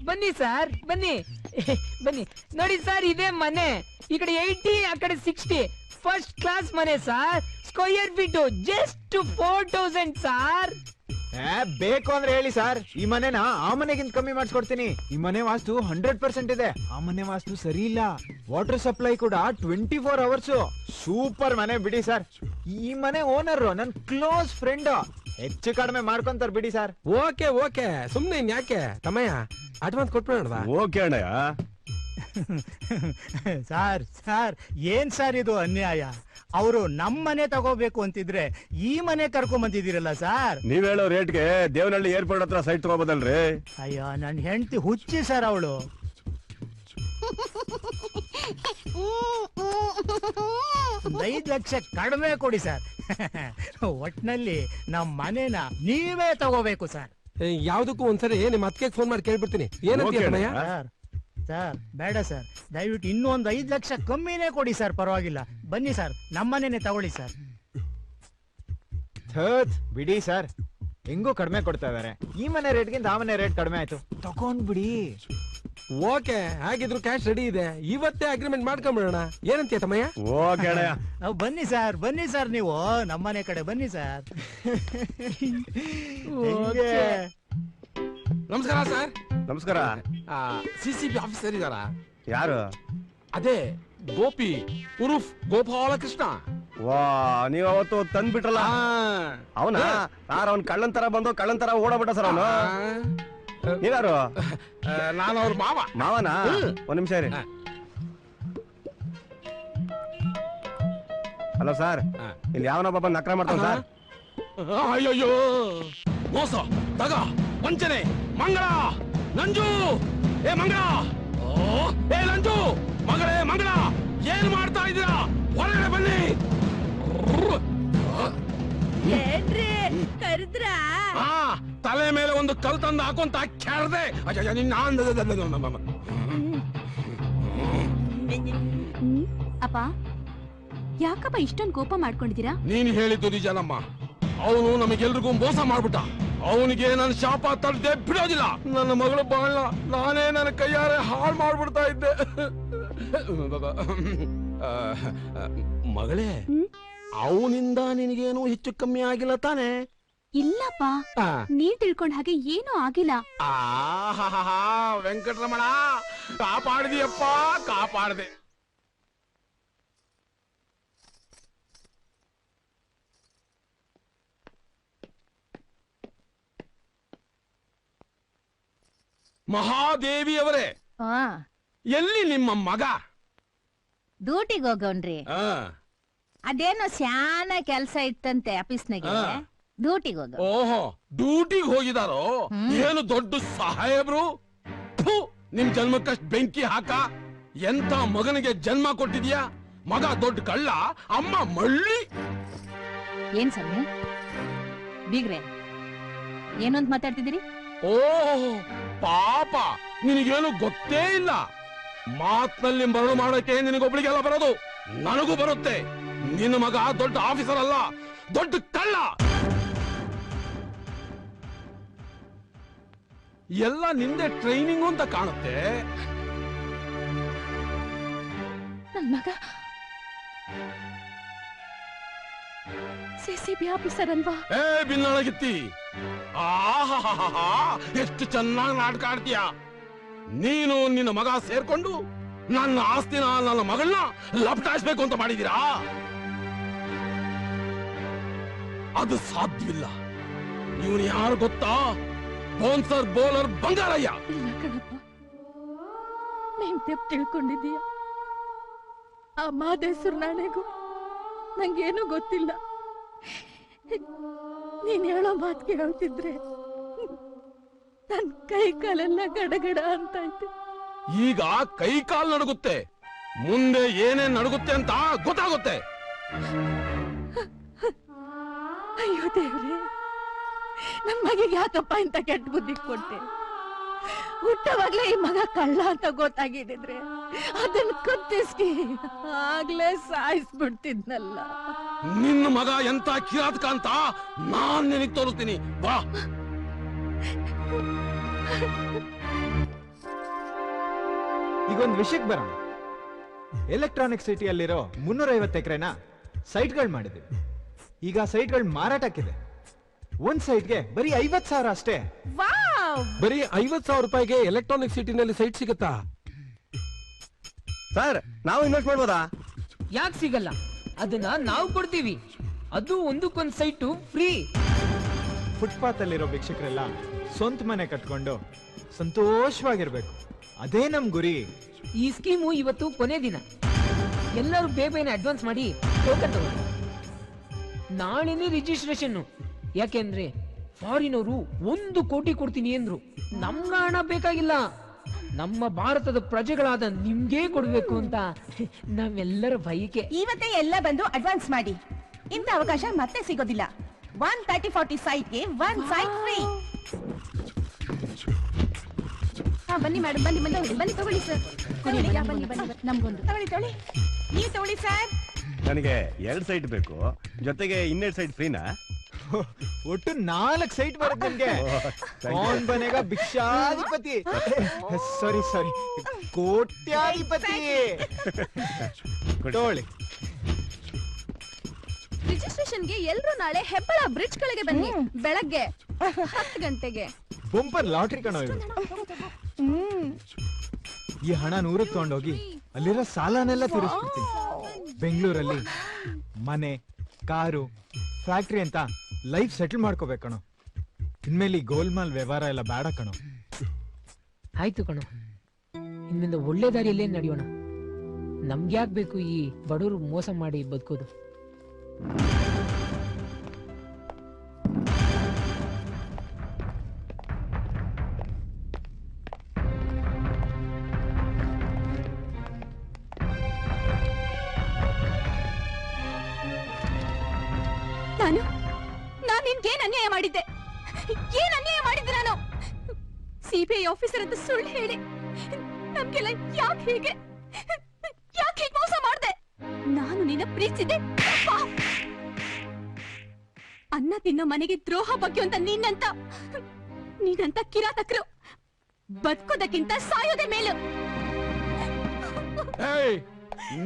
ಬನ್ನಿ ಸರ್, ಬನ್ನಿ ಬನ್ನಿ. ನೋಡಿ ಸರ್, ಇದೇ ಮನೆ. ಈ ಕಡೆ 80, ಆ ಕಡೆ 60. ಫಸ್ಟ್ ಕ್ಲಾಸ್ ಮನೆ sir. Square feet just 4000 sir. ಬೇಕು ಅಂದ್ರೆ ಹೇಳಿ ಸರ್, ಈ ಮನೆನ ಆ ಮನೆಗಿಂತ ಕಮ್ಮಿ ಮಾಡಿಸ್ಕೊಡ್ತೀನಿ. ಈ ಮನೆ ವಾಸ್ತು 100% ಇದೆ. ಆ ಮನೆ ವಾಸ್ತು ಸರಿ ಇಲ್ಲ. ವಾಟರ್ ಸಪ್ಲೈ ಕೂಡ 24 ಅವರ್ಸ್. ಸೂಪರ್ ಮನೆ ಬಿಡಿ ಸರ್. ಈ ಮನೆ ಓನರ್ ನನ್ ಕ್ಲೋಸ್ ಫ್ರೆಂಡ್, ಹೆಚ್ಚು ಕಡಿಮೆ ಮಾಡ್ಕೊಂತಾರ ಬಿಡಿ ಸರ್. ಓಕೆ ಓಕೆ, ಸುಮ್ನೆ ಯಾಕೆ ತಮ್ಮಯ್ಯ, ಅಡ್ವಾನ್ಸ್ ಕೊಟ್ಬಿಡೋಣ. ಓಕೆ ಅಣ್ಣಯ್ಯ. ಸರ್ ಸರ್, ಏನ್ ಸರ್ ಇದು ಅನ್ಯಾಯ? ಅವರು ನಮ್ಮನೆ ತಗೋಬೇಕು ಅಂತಿದ್ರೆ ಈ ಮನೆ ಕರ್ಕೊಂಡ್ ಬಂದಿದ್ದೀರಲ್ಲ ಸರ್. ನೀವ್ ಹೇಳೋ ರೇಟ್ಗೆ ದೇವನಹಳ್ಳಿ ಏರ್ಪೋರ್ಟ್ ಹತ್ರ ಸೈಟ್ ತಗೋಬೋದಲ್ರಿ? ಅಯ್ಯೋ, ನನ್ ಹೆಂಡತಿ ಹುಚ್ಚಿ ಸರ್ ಅವಳು. 5 ಲಕ್ಷ ಕಡಿಮೆ ಕೊಡಿ ಸರ್. ಒಟ್ನಲ್ಲಿ ನಮ್ ಮನೇನ ನೀವೇ ತಗೋಬೇಕು ಸರ್. ಯಾವ್ದಕ್ಕೂ ಒಂದ್ಸರಿ ನಿಮ್ ಅತ್ತಿಗೆ ಫೋನ್ ಮಾಡಿ ಕೇಳ್ಬಿಡ್ತೀನಿ. ಏನಂತೀಯ? ಸರ್ ಬೇಡ ಸರ್, ದಯವಿಟ್ಟು ಇನ್ನೂ ಒಂದು 5 ಲಕ್ಷ ಕಮ್ಮಿನೇ ಕೊಡಿ ಸರ್, ಪರವಾಗಿಲ್ಲ. ಬನ್ನಿ ಸರ್, ನಮ್ಮನೇನೆ ತಗೊಳ್ಳಿ ಸರ್. ಬಿಡಿ ಸರ್, ಹೆಂಗೂ ಕಡಿಮೆ ಕೊಡ್ತಾ ಇದಾರೆ. ಈ ಮನೆ ರೇಟ್ಗಿಂತ ಆ ಮನೆ ರೇಟ್ ಕಡಿಮೆ ಆಯ್ತು, ತಗೊಂಡ್ ಬಿಡಿ. ಓಕೆ, ಹಾಗಿದ್ರು ಕ್ಯಾಶ್ ರೆಡಿ ಇದೆ, ಇವತ್ತೇ ಅಗ್ರಿಮೆಂಟ್ ಮಾಡ್ಕೊಂಡ್ಬಿಡೋಣ. ಏನಂತೀಯ ತಮ್ಮಯ್ಯ? ಓಕೆ. ಬನ್ನಿ ಸರ್, ನೀವು ನಮ್ಮನೆ ಕಡೆ ಬನ್ನಿ ಸರ್. ನಮಸ್ಕಾರ ಸರ್. ನಮಸ್ಕಾರ. CCB ಆಫೀಸರ್ ಇದಾರ? ಯಾರು? ಅದೇ ಗೋಪಿ ಉರುಫ್ ಗೋಪಾಲಕೃಷ್ಣ. ವಾ, ನೀವ್ ಅವತ್ತು ತಂದ್ಬಿಟ್ರಲ್ಲ ಅವನ? ಯಾರು ಅವ್ನ್ ಕಳ್ಳನ್ ತರ ಬಂದು ಕಳ್ಳನ್ ತರ ಓಡಬಿಟ್ಟ ಸರ್ ಅವನು. ನೀವ್ಯಾರು? ನಾನು ಅವ್ರ ಮಾವ. ಮಾವನಾ? ಒಂದ್ ನಿಮಿಷ ಇರಿ. ಹಲೋ ಸರ್, ಇಲ್ಲಿ ಯಾವನೊಬ್ಬ ಬಂದು ನಕ್ರ ಮಾಡ್ತಾನ ಸರ್. ಅಯ್ಯಯ್ಯೋ, ಮೋಸ, ದಗ, ವಂಚನೆ, ಮಂಗಳ, ನಂಜು. ಏ ಮಂಗಳ, ಏ ನಂಜು, ಮಗಳೇ ಮಂಗಳ, ಏನ್ ಮಾಡ್ತಾ ಇದ್ದೀರಾ? ಹೊರಗಡೆ ಬನ್ನಿ. ಏನ್ರಿ ಕರೆದ್ರಾ? ತಲೆ ಮೇಲೆ ಒಂದು ಕಲ್ ತಂದು ಹಾಕೊಂತ ಕೆಳದೆ ಅಪ್ಪ ಯಾಕಪ್ಪ ಇಷ್ಟೊಂದು ಕೋಪ ಮಾಡ್ಕೊಂಡಿದ್ದೀರಾ? ನೀನು ಹೇಳಿದ್ದು ನಿಜನಮ್ಮ. ಅವನು ನಮಗೆಲ್ರಿಗೂ ಮೋಸ ಮಾಡ್ಬಿಟ್ಟ. ಅವನಿಗೆ ನನ್ನ ಶಾಪ ತಡೆದೇ ಬಿಡೋದಿಲ್ಲ. ನನ್ನ ಮಗಳು ಬಾಳ ನಾನೇ ನನ್ನ ಕೈಯಾರೆ ಹಾಳು ಮಾಡ್ಬಿಡ್ತಾ ಇದ್ದೆ. ಮಗಳೇ, ಅವನಿಂದ ನಿನಗೇನು ಹೆಚ್ಚು ಕಮ್ಮಿ ಆಗಿಲ್ಲ ತಾನೆ? ಇಲ್ಲಪ್ಪ, ನೀವ್ ತಿಳ್ಕೊಂಡ ಹಾಗೆ ಏನೂ ಆಗಿಲ್ಲ. ವೆಂಕಟರಮಣ, ಕಾಪಾಡಿದೆಯಪ್ಪ, ಕಾಪಾಡ್ದೆ. ಮಹಾದೇವಿಯವರೇ, ಎಲ್ಲಿ ನಿಮ್ಮ ಮಗ? ಡ್ಯೂಟಿಗೆ ಹೋಗವ್ನ್ರಿ. ಅದೇನೋ ಸ್ಯಾನ ಕೆಲ್ಸ ಇತ್ತಂತೆ ಆಫೀಸ್ನಾಗೆ, ಡ್ಯೂಟಿಗೆ ಹೋಗ. ಓಹೋ, ಡ್ಯೂಟಿಗೆ ಹೋಗಿದಾರೋ? ಏನು ದೊಡ್ಡ ಸಾಹೇಬ್ರು? ನಿಮ್ ಜನ್ಮಕ್ಕಷ್ಟು ಬೆಂಕಿ ಹಾಕ. ಎಂತ ಮಗನಿಗೆ ಜನ್ಮ ಕೊಟ್ಟಿದ್ಯಾ? ಮಗ ದೊಡ್ಡ ಕಳ್ಳ, ಅಮ್ಮ ಮಳ್ಳಿ. ಏನ್ ಸಮಯ ಬೀಗ್ರೆ, ಏನೊಂದ್ ಮಾತಾಡ್ತಿದ್ದೀರಿ? ಓಹ್ ಪಾಪ, ನಿನಗೇನು ಗೊತ್ತೇ ಇಲ್ಲ. ಮಾತ್ನಲ್ಲಿ ಮರಳು ಮಾಡೋಕೆ ನಿನಗೊಬ್ಳಿಗೆಲ್ಲ ಬರೋದು, ನನಗೂ ಬರುತ್ತೆ. ನಿನ್ನ ಮಗ ದೊಡ್ಡ ಆಫೀಸರ್ ಅಲ್ಲ, ದೊಡ್ಡ ಕಳ್ಳ. ಎಲ್ಲ ನಿಂದೆ ಟ್ರೈನಿಂಗ್ ಅಂತ ಕಾಣುತ್ತೆ. ನನ್ ಮಗ ಸಿಸಿಬಿ ಆಫೀಸರ್ ಅಲ್ವಾ? ಏ ಬಿನ್ನಳಗಿತ್ತಿ, ಆಹಾ ಎಷ್ಟು ಚೆನ್ನಾಗಿ ನಾಟಕ ಆಡ್ತೀಯ. ನೀನು ನಿನ್ನ ಮಗ ಸೇರ್ಕೊಂಡು ನನ್ನ ಆಸ್ತಿನ, ನನ್ನ ಮಗಳನ್ನ ಲಪಟಾಯಿಸ್ಬೇಕು ಅಂತ ಮಾಡಿದೀರಾ? ಅದು ಸಾಧ್ಯವಿಲ್ಲ. ಇವನು ಯಾರು ಗೊತ್ತಾ? Bouncer bowler Bangarayya. ಇಲ್ಲ ಕಣಪ್ಪ, ನೀನ್ ತೆಪ್ಪು ತಿಳ್ಕೊಂಡಿದೀಯ. ಆ ಮಾದೇಶ್ವರ ನಾಣೆಗೂ ನಂಗೇನು ಗೊತ್ತಿಲ್ಲ. ನೀನ್ ಹೇಳೋ ಮಾತಿಗೆ ಹೇಳ್ತಿದ್ರೆ ನನ್ ಕೈ ಕಾಲೆಲ್ಲ ಗಡಗಡ ಅಂತ ಐತೆ. ಈಗ ಕೈ ಕಾಲು ನಡುಗುತ್ತೆ, ಮುಂದೆ ಏನೇನ್ ನಡುಗುತ್ತೆ ಅಂತ ಗೊತ್ತಾಗುತ್ತೆ. ಅಯ್ಯೋ ದೇವ್ರೆ, ನನ್ ಮಗಿಗೆ ಯಾಕಪ್ಪ ಇಂತ ಕೆಟ್ಟ ಬುದ್ಧಿ ಕೊಟ್ಟೆ? ಹುಟ್ಟವಾಗ್ಲೇ ಈ ಮಗ ಕಳ್ಳ ಅಂತ ಗೊತ್ತಾಗಿದ್ರೆ ಅದನ್ನ ಕತ್ತಿಸ್ಕಿ ಆಗ್ಲೇ ಸಾಯಿಸ್ಬಿಡ್ತಿದ್ನಲ್ಲ. ನಿನ್ನ ಮಗ ಎಂತ ಕಿರಾತಕ ಅಂತ ನಾನ್ ನಿನಗೆ ತೋರಿಸ್ತೀನಿ, ಬಾ. ಈಗೊಂದು ವಿಷಯಕ್ಕೆ ಬರೋಣ. ಎಲೆಕ್ಟ್ರಾನಿಕ್ ಸಿಟಿಯಲ್ಲಿರೋ 350 ಎಕರೆನ ಸೈಟ್ಗಳು ಮಾಡಿದ್ವಿ. ಈಗ ಸೈಟ್ಗಳು ಮಾರಾಟಕ್ಕಿದೆ. ಒಂದ್ ಸೈಟ್ಗೆ ಬರೀ 50,000 ಅಷ್ಟೇ. ಬರೀ 50,000 ರೂಪಾಯಿಗೆ ಎಲೆಕ್ಟ್ರಾನಿಕ್ ಸಿಟಿನಲ್ಲಿ ಸೈಟ್ ಸಿಗುತ್ತಾ? ಸರ್, ನಾವು ಇನ್ವೆಸ್ಟ್ ಮಾಡ್ಬೋದಾ? ಯಾಕೆ ಸಿಗಲ್ಲ? ಅದನ್ನ ನಾವು ಕೊಡ್ತೀವಿ. ಅದು ಒಂದಕ್ಕೊಂದು ಸೈಟು ಫ್ರೀ. ಫುಟ್ಪಾತ್ ಅಲ್ಲಿರೋ ಭಿಕ್ಷಕರೆಲ್ಲ ಸ್ವಂತ ಮನೆ ಕಟ್ಕೊಂಡು ಸಂತೋಷವಾಗಿರ್ಬೇಕು. ಅದೇ ನಮ್ ಗುರಿ. ಈ ಸ್ಕೀಮು ಇವತ್ತು ಕೊನೆ ದಿನ. ಎಲ್ಲರೂ ಬೇಬೇನೆ ಅಡ್ವಾನ್ಸ್ ಮಾಡಿ ಟೋಕನ್ ತಗೊಳ್ಳಿ. ನಾಳೆನೇ ರಿಜಿಸ್ಟ್ರೇಷನ್. ಯಾಕೆಂದ್ರೆ ಫಾರಿನ್ ಅವರು 1 ಕೋಟಿ ಕೊಡ್ತೀನಿ ಅಂದ್ರು. ನಮ್ಗ ಹಣ ಬೇಕಾಗಿಲ್ಲ, ನಮ್ಮ ಭಾರತದ ಪ್ರಜೆಗಳಾದ ನಿಮ್ಗೆ ಕೊಡ್ಬೇಕು ಅಂತ ನಾವೆಲ್ಲರ ಬಯಕೆ. ಇವತ್ತೇ ಎಲ್ಲ ಬಂದು ಅಡ್ವಾನ್ಸ್ ಮಾಡಿ. ಇಂಥ ಅವಕಾಶ ಮತ್ತೆ ಸಿಗೋದಿಲ್ಲ. 130-40 ಸೈಟ್ಗೆ 1 ಸೈಟ್ ಫ್ರೀ. ಬನ್ನಿ ಮೇಡಮ್, ಬನ್ನಿ ಬನ್ನಿ ಬನ್ನಿ ತಗೊಳ್ಳಿ ಸರ್. ಬನ್ನಿ ನಮ್ಗೊಂದು ತಗೊಳ್ಳಿ. ನೀವು ತಗೊಳ್ಳಿ ಸರ್. ನನಗೆ 2 ಸೈಟ್ ಬೇಕು, ಜೊತೆಗೆ 2 ಸೈಟ್ ಫ್ರೀನಾ? ಒಟ್ಟು 4 ಸೈಟ್ ಬರುತ್ತೆ ನಿಮ್ಗೆ. ಕೌನ್ ಬನೇಗ ಭಿಕ್ಷಾಧಿಪತಿ, ಸಾರಿ ಕೋಟ್ಯಾಧಿಪತಿ. ತಗೊಳ್ಳಿ. ರಿಜಿಸ್ಟ್ರೇಷನ್ಗೆ ಎಲ್ರು ನಾಳೆ ಹೆಬ್ಬಳ ಬ್ರಿಡ್ಜ್ ಕೆಳಗೆ ಬನ್ನಿ, ಬೆಳಗ್ಗೆ 10 ಗಂಟೆಗೆ. ಬಂಪರ್ ಲಾಟ್ರಿ ಕಣೋ ಇವು. ಈ ಹಣ 100ಕ್ಕೆ ತಗೊಂಡೋಗಿ ಅಲ್ಲಿರೋ ಸಾಲನೆಲ್ಲ ತೀರಿಸ್ಬಿಡ್ತೀನಿ. ಬೆಂಗಳೂರಲ್ಲಿ ಮನೆ, ಕಾರು, ಫ್ಯಾಕ್ಟ್ರಿ ಅಂತ ಲೈಫ್ ಸೆಟಲ್ ಮಾಡ್ಕೋಬೇಕು ಕಣೋ. ಇನ್ಮೇಲೆ ಈ ಗೋಲ್ಮಾಲ್ ವ್ಯವಹಾರ ಎಲ್ಲ ಬೇಡ ಕಣೋ. ಆಯ್ತು ಕಣೋ, ಇನ್ಮಿಂದ ಒಳ್ಳೆ ದಾರಿಯಲ್ಲೇ ನಡೆಯೋಣ. ನಮ್ಗ್ಯಾಕ್ ಬೇಕು ಈ ಬಡವರು ಮೋಸ ಮಾಡಿ ಬದುಕೋದು? ನಾನು ನಿನ್ಗೇನ್ ಅನ್ಯಾಯ ಮಾಡಿದ್ದೆ? ಏನ್ ಅನ್ಯಾಯ ಮಾಡಿದ್ದೆ ನಾನು? ಸಿಬಿಐ ಆಫೀಸರ್ ಅಂತ ಸುಳ್ಳು ಹೇಳಿ ನಮ್ಗೆಲ್ಲ ಯಾಕೆ ಹೀಗೆ ಮೋಸ ಮಾಡ್ದೆ? ನಾನು ನಿನ್ನ ಪ್ರೀತಿಸಿದ್ದೆ ತಪ್ಪಾ? ಅನ್ನ ತಿನ್ನೋ ಮನೆಗೆ ದ್ರೋಹ ಬಗ್ಗೆ ಅಂತ ನೀನಂತ ಕಿರಾತಕರು ಬದುಕೋದಕ್ಕಿಂತ ಸಾಯೋದೇ ಮೇಲು.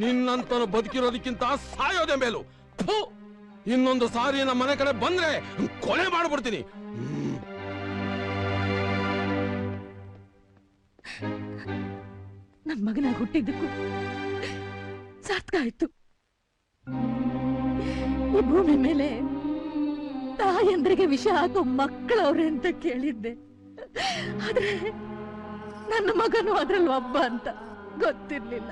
ನಿನ್ನಂತನು ಬದುಕಿರೋದಕ್ಕಿಂತ ಸಾಯೋದೇ ಮೇಲು. ಇನ್ನೊಂದು ಸಾರಿ ನಮ್ಮ ಮನೆ ಕಡೆ ಬಂದ್ರೆ ಕೊಲೆ ಮಾಡ್ಬಿಡ್ತೀನಿ. ನನ್ ಮಗನಾಗ ಹುಟ್ಟಿದ್ದಕ್ಕೂ ಸಾರ್ಥಕ ಆಯ್ತು. ಈ ಭೂಮಿ ಮೇಲೆ ತಾಯಂದ್ರಿಗೆ ವಿಷ ಹಾಕೋ ಮಕ್ಕಳವ್ರೆ ಅಂತ ಕೇಳಿದ್ದೆ. ಆದ್ರೆ ನನ್ನ ಮಗನು ಅದ್ರಲ್ಲಿ ಒಬ್ಬ ಅಂತ ಗೊತ್ತಿರ್ಲಿಲ್ಲ.